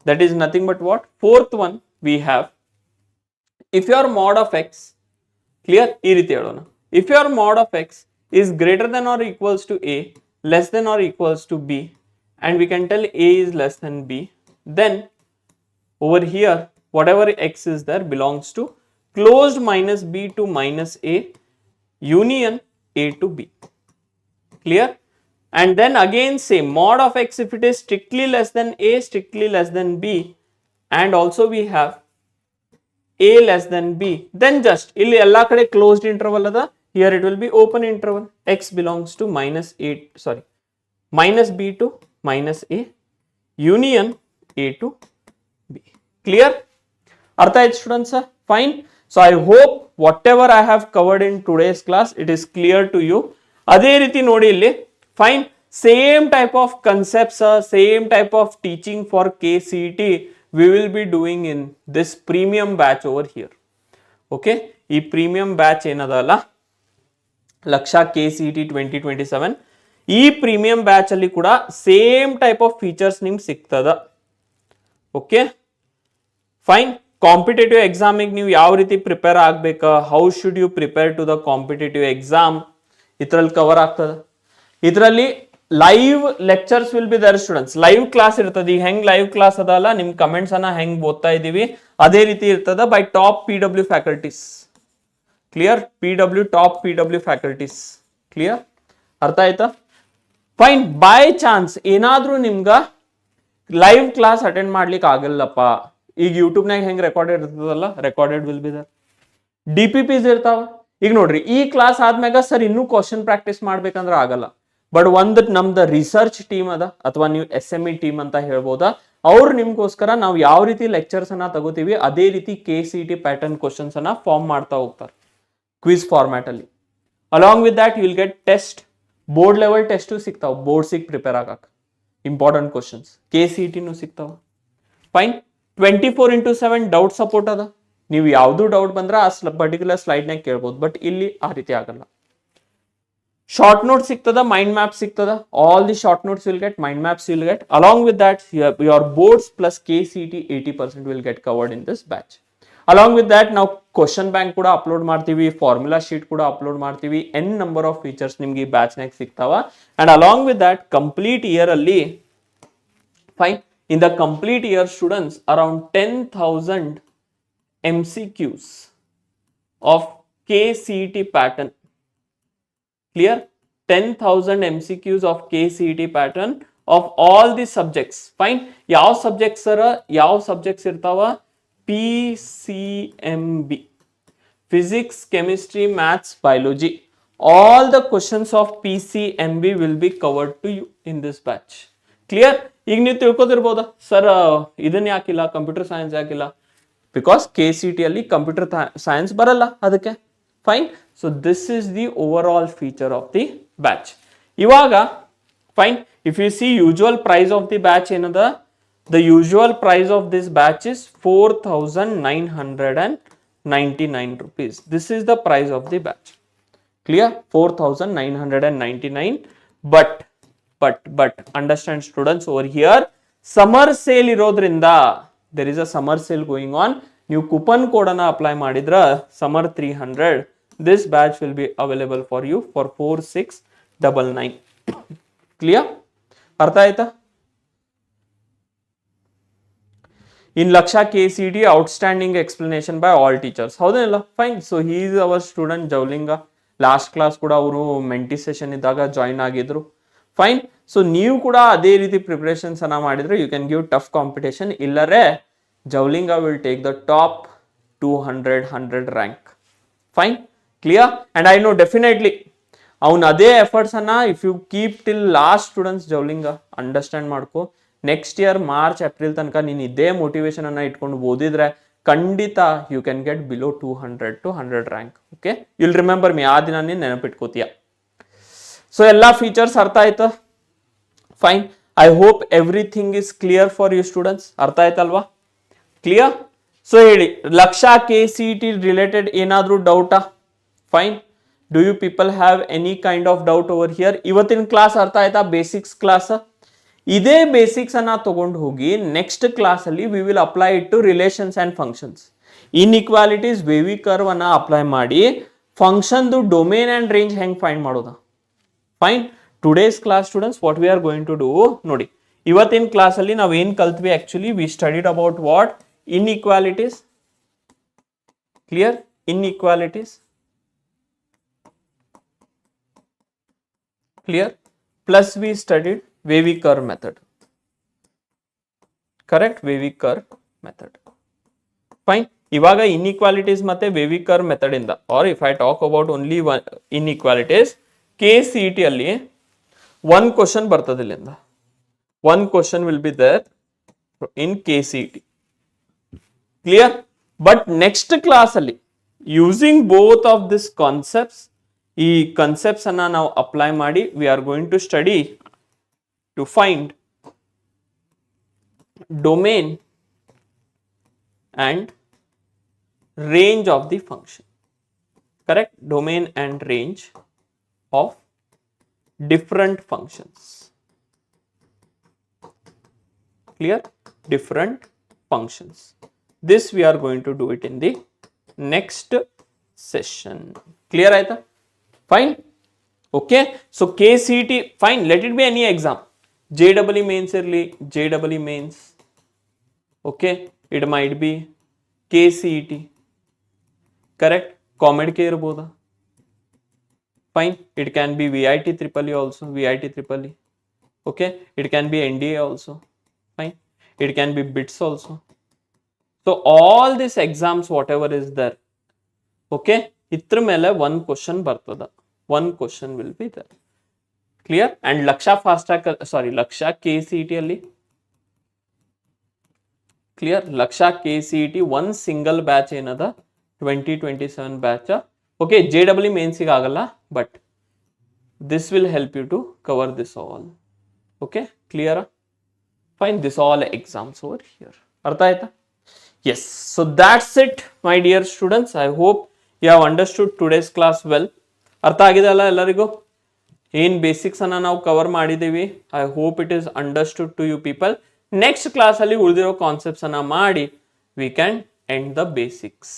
that is nothing but what? Fourth one we have, if your mod of x, clear? ee riti helona, if your mod of x is greater than or equals to a, less than or equals to b, and we can tell a is less than b, then over here whatever x is there belongs to closed minus b to minus a union a to b. Clear? And then again same, mod of x if it is strictly less than a, strictly less than b, and also we have a less than b, then just illi ella kade closed interval ada, here it will be open interval. X belongs to minus b to minus a union a to b. Clear? Artha hai students? Fine. So I hope whatever I have covered in today's class, it is clear to you. ಅದೇ ರೀತಿ ನೋಡಿ ಇಲ್ಲಿ. Fine. Same type of concepts, same type of teaching for KCET we will be doing in this premium batch over here. Okay, ಈ premium batch ಏನದಲ್ಲ, lakh KCET 2027 ಈ premium batch ಅಲ್ಲಿ ಕೂಡ same type of features ನಿಮ್ಗೆ ಸಿಗ್ತದ. Okay fine. Competitive ಎಕ್ಸಾಮಿಗೆ ನೀವು ಯಾವ ರೀತಿ ಪ್ರಿಪೇರ್ ಆಗ್ಬೇಕಾ, how should you prepare to the competitive exam, ಇದ್ರಲ್ಲಿ ಕವರ್ ಆಗ್ತದೆ. ಇದರಲ್ಲಿ live lectures will be there students, live class ಇರ್ತದೆ. ಈಗ ಹೆಂಗ್ ಲೈವ್ ಕ್ಲಾಸ್ ಅದಲ್ಲ, ನಿಮ್ ಕಮೆಂಟ್ಸ್ ಅನ್ನ ಹೆಂಗ್ ಓದ್ತಾ ಇದೀವಿ ಅದೇ ರೀತಿ ಇರ್ತದ by top PW faculties. Clear? Top PW faculties. Clear? ಅರ್ಥ ಆಯ್ತಾ? ಫೈನ್. ಬೈ ಚಾನ್ಸ್ ಏನಾದ್ರೂ ನಿಮ್ಗ ಲೈವ್ ಕ್ಲಾಸ್ ಅಟೆಂಡ್ ಮಾಡ್ಲಿಕ್ಕೆ ಆಗಲ್ಲಪ್ಪ, ಈಗ ಯೂಟ್ಯೂಬ್ನಾಗ ಹೆಂಗ್ ರೆಕಾರ್ಡೆಡ್ ಇರ್ತದಲ್ಲ, recorded will be there. DPPs ಇರ್ತಾವ. ಈಗ ನೋಡ್ರಿ, ಈ ಕ್ಲಾಸ್ ಆದ್ಮ್ಯಾಗ ಸರ್ ಇನ್ನೂ ಕ್ವಶನ್ ಪ್ರಾಕ್ಟೀಸ್ ಮಾಡ್ಬೇಕಂದ್ರೆ ಆಗಲ್ಲ. ಬಟ್ ಒಂದು ನಮ್ದು ರಿಸರ್ಚ್ ಟೀಮ್ ಅದ, ಅಥವಾ ನೀವು SME ಟೀಮ್ ಅಂತ ಹೇಳ್ಬೋದಾ, ಅವ್ರು ನಿಮ್ಗೋಸ್ಕರ ನಾವು ಯಾವ ರೀತಿ ಲೆಕ್ಚರ್ಸ್ ಅನ್ನ ತಗೋತೀವಿ ಅದೇ ರೀತಿ KCET ಪ್ಯಾಟರ್ನ್ ಕ್ವಶನ್ಸ್ ಅನ್ನ ಫಾರ್ಮ್ ಮಾಡ್ತಾ ಹೋಗ್ತಾರೆ ಕ್ವಿಜ್ ಫಾರ್ಮ್ಯಾಟ್ ಅಲ್ಲಿ. Along with that you will get test, board level test ಸಿಗ್ತಾವ, ಬೋರ್ಡ್ಸಿಗೆ ಪ್ರಿಪೇರ್ ಆಗಕ್ಕೆ ಇಂಪಾರ್ಟೆಂಟ್ ಕ್ವಶನ್ಸ್. KCET ಸಿಗ್ತಾವ. ಫೈನ್. 24/7 ಡೌಟ್ ಸಪೋರ್ಟ್ ಅದ. ನೀವು ಯಾವ್ದು ಡೌಟ್ ಬಂದ್ರೆ ಆ ಪರ್ಟಿಕ್ಯುಲರ್ ಸ್ಲೈಡ್ನಾಗ ಕೇಳ್ಬೋದು, ಬಟ್ ಇಲ್ಲಿ ಆ ರೀತಿ ಆಗಲ್ಲ. ಶಾರ್ಟ್ ನೋಟ್ ಸಿಗ್ತದ, ಮೈಂಡ್ ಮ್ಯಾಪ್ ಸಿಗ್ತದ. All the short notes will get, mind maps will get. Along with that your boards plus KCET 80% will get covered in this batch. Along with that ನಾವು question bank ಕೂಡ upload ಮಾಡ್ತೀವಿ, formula sheet ಕೂಡ upload ಮಾಡ್ತೀವಿ. n number of features ನಿಮ್ಗೆ ಈ batch ನಾಗ ಸಿಗ್ತಾವ. And along with that complete year ಅಲ್ಲಿ, fine, in the complete year students around 10,000 MCQs of KCET pattern. Clear? 10,000 MCQs of KCET pattern of all the subjects. Fine. ಯಾವ subjects ಸರ, ಯಾವ subjects ಇರ್ತಾವ? PCMB, physics, chemistry, maths, biology. All the questions of PCMB will be covered to you in this batch. Clear? ಈಗ ನೀವು ತಿಳ್ಕೊತಿರ್ಬೋದಾ, sir ಇದನ್ನ ಯಾಕಿಲ್ಲ, computer science ಯಾಕಿಲ್ಲ? Because KCET ಅಲ್ಲಿ computer science ಬರಲ್ಲ ಅದಕ್ಕೆ. Fine. So this is the overall feature of the batch. ಇವಾಗ fine, if you see usual price of the batch ಏನದ, the usual price of this batch is 4,999 rupees. This is the price of the batch. Clear? 4,999. But understand students, over here summer sale ಇರೋದ್ರಿಂದ, there is a summer sale going on. ನೀವು coupon code ಅನ್ನ apply ಮಾಡಿದ್ರ summer 300, this batch will be available for you for 4,699. Clear? ಅರ್ಥ ಆಯ್ತಾ? In Laksha KCET outstanding explanation by all teachers. ಹೌದೇನಲ್ಲ? Fine. So he is our student Javalinga. Last class ಕೂಡ ಅವರು mentee session ಇದ್ದಾಗ join ಆಗಿದ್ರು. Fine. So ನೀವು ಕೂಡ ಅದೇ ರೀತಿ ಪ್ರಿಪರೇಷನ್ಸ್ ಅನ್ನ ಮಾಡಿದ್ರೆ you can give tough competition. ಇಲ್ಲರೆ Javalinga will take the top 200 rank. Fine. Clear? And I know definitely ಅವ್ನು ಅದೇ ಎಫರ್ಟ್ಸ್ ಅನ್ನ if you keep till last students Javalinga, understand ಮಾಡ್ಕೊ. ನೆಕ್ಸ್ಟ್ ಇಯರ್ ಮಾರ್ಚ್ ಏಪ್ರಿಲ್ ತನಕ ನೀನು ಇದೇ ಮೋಟಿವೇಶನ್ ಅನ್ನ ಇಟ್ಕೊಂಡು ಓದಿದ್ರೆ ಖಂಡಿತ you can get below 200 to 100 rank. Okay, you'll remember me, ಆ ದಿನ ನೀನು ನೆನಪಿಟ್ಕೋತೀಯ. ಸೊ ಎಲ್ಲಾ ಫೀಚರ್ಸ್ ಅರ್ಥ ಆಯ್ತಾ? Fine. I hope everything is clear for you students. ಅರ್ಥ ಆಯ್ತಲ್ವಾ? ಕ್ಲಿಯರ್? ಸೊ ಹೇಳಿ, ಲಕ್ಷ KCET ರಿಲೇಟೆಡ್ ಏನಾದ್ರೂ ಡೌಟಾ? Fine. Do you people have any kind of doubt over here? ಇವತ್ತಿನ ಕ್ಲಾಸ್ ಅರ್ಥ ಆಯ್ತಾ? Basics class. ಇದೇ ಬೇಸಿಕ್ಸ್ ಅನ್ನ ತಗೊಂಡು ಹೋಗಿ ನೆಕ್ಸ್ಟ್ ಕ್ಲಾಸ್ ಅಲ್ಲಿ we will apply it to relations and functions. Inequalities wavy curve ಅನ್ನ ಅಪ್ಲೈ ಮಾಡಿ ಫಂಕ್ಷನ್ ಡೊಮೇನ್ ಅಂಡ್ ರೇಂಜ್ ಹೆಂಗ್ ಫೈಂಡ್ ಮಾಡೋದಾ? Fine. Today's class students what we are going to do ನೋಡಿ, ಇವತ್ತಿನ ಕ್ಲಾಸ್ ಅಲ್ಲಿ ನಾವು ಏನ್ ಕಲ್ತ್ವಿ, actually we studied about what? Inequalities. Clear? Inequalities. Clear? Plus we studied Wavy curve method. Correct? Wavy curve method. Fine. ಇವಾಗ inequalities ಮತ್ತೆ Wavy curve method ಇಂದ, or if I talk about only one inequalities, KCET ಅಲ್ಲಿ one question ಬರ್ತದೆ ಇಲ್ಲಿಂದ. One question will be there in KCET. Clear? But next class ಅಲ್ಲಿ using both of these concepts, ಈ concepts ಅನ್ನ ನಾವು apply ಮಾಡಿ we are going to study to find domain and range of the function. Correct? Domain and range of different functions. Clear? Different functions. This we are going to do it in the next session. Clear aita? Fine. Okay. So KCET, fine. Let it be any exam. JEE mains irli, JEE mains. Okay. It might be KCET. Correct. Comed ke irboda. Fine. It can be VIT triple E also. VIT triple E. Okay. It can be NDA also. Fine. It can be BITS also. So all these exams, whatever is there, okay, itra mele one question bartada. One question will be there. Clear? And Laksha fast track, sorry, Laksha KCET alli. Clear? Laksha KCET one single batch ಏನದ 2027 batch. Okay, JEE mains ಗೆ ಆಗಲ್ಲ, but this will help you to cover this all. Okay, clear? Fine, this all exams over here. ಅರ್ಥ ಆಯ್ತಾ? Yes, so that's it, my dear students. I hope you have understood today's class well. ಅರ್ಥ ಆಗಿದೆ ಅಲ್ಲ ಎಲ್ಲರಿಗೂ? ಏನ್ basics ಅನ್ನ ನಾವು cover ಮಾಡಿದೀವಿ. I hope it is understood to you people. Next class ಅಲ್ಲಿ ಉಳಿದಿರೋ ಕಾನ್ಸೆಪ್ಟ್ಸ್ ಅನ್ನ ಮಾಡಿ we can end the basics.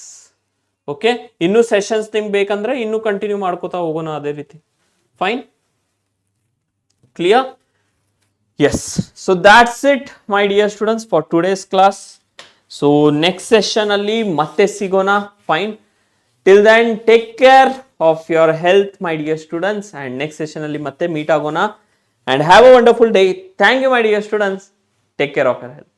Okay, ಇನ್ನು ಸೆಷನ್ಸ್ ನಿಮ್ಗೆ ಬೇಕಂದ್ರೆ ಇನ್ನು ಕಂಟಿನ್ಯೂ ಮಾಡ್ಕೋತಾ ಹೋಗೋಣ ಅದೇ ರೀತಿ. Fine, clear? Yes, so that's it my dear students for today's class. So next session ಅಲ್ಲಿ ಮತ್ತೆ ಸಿಗೋಣ. Fine, till then take care of your health, my dear students, and next session alli matte meet agona and have a wonderful day. Thank you, my dear students. Take care of your health.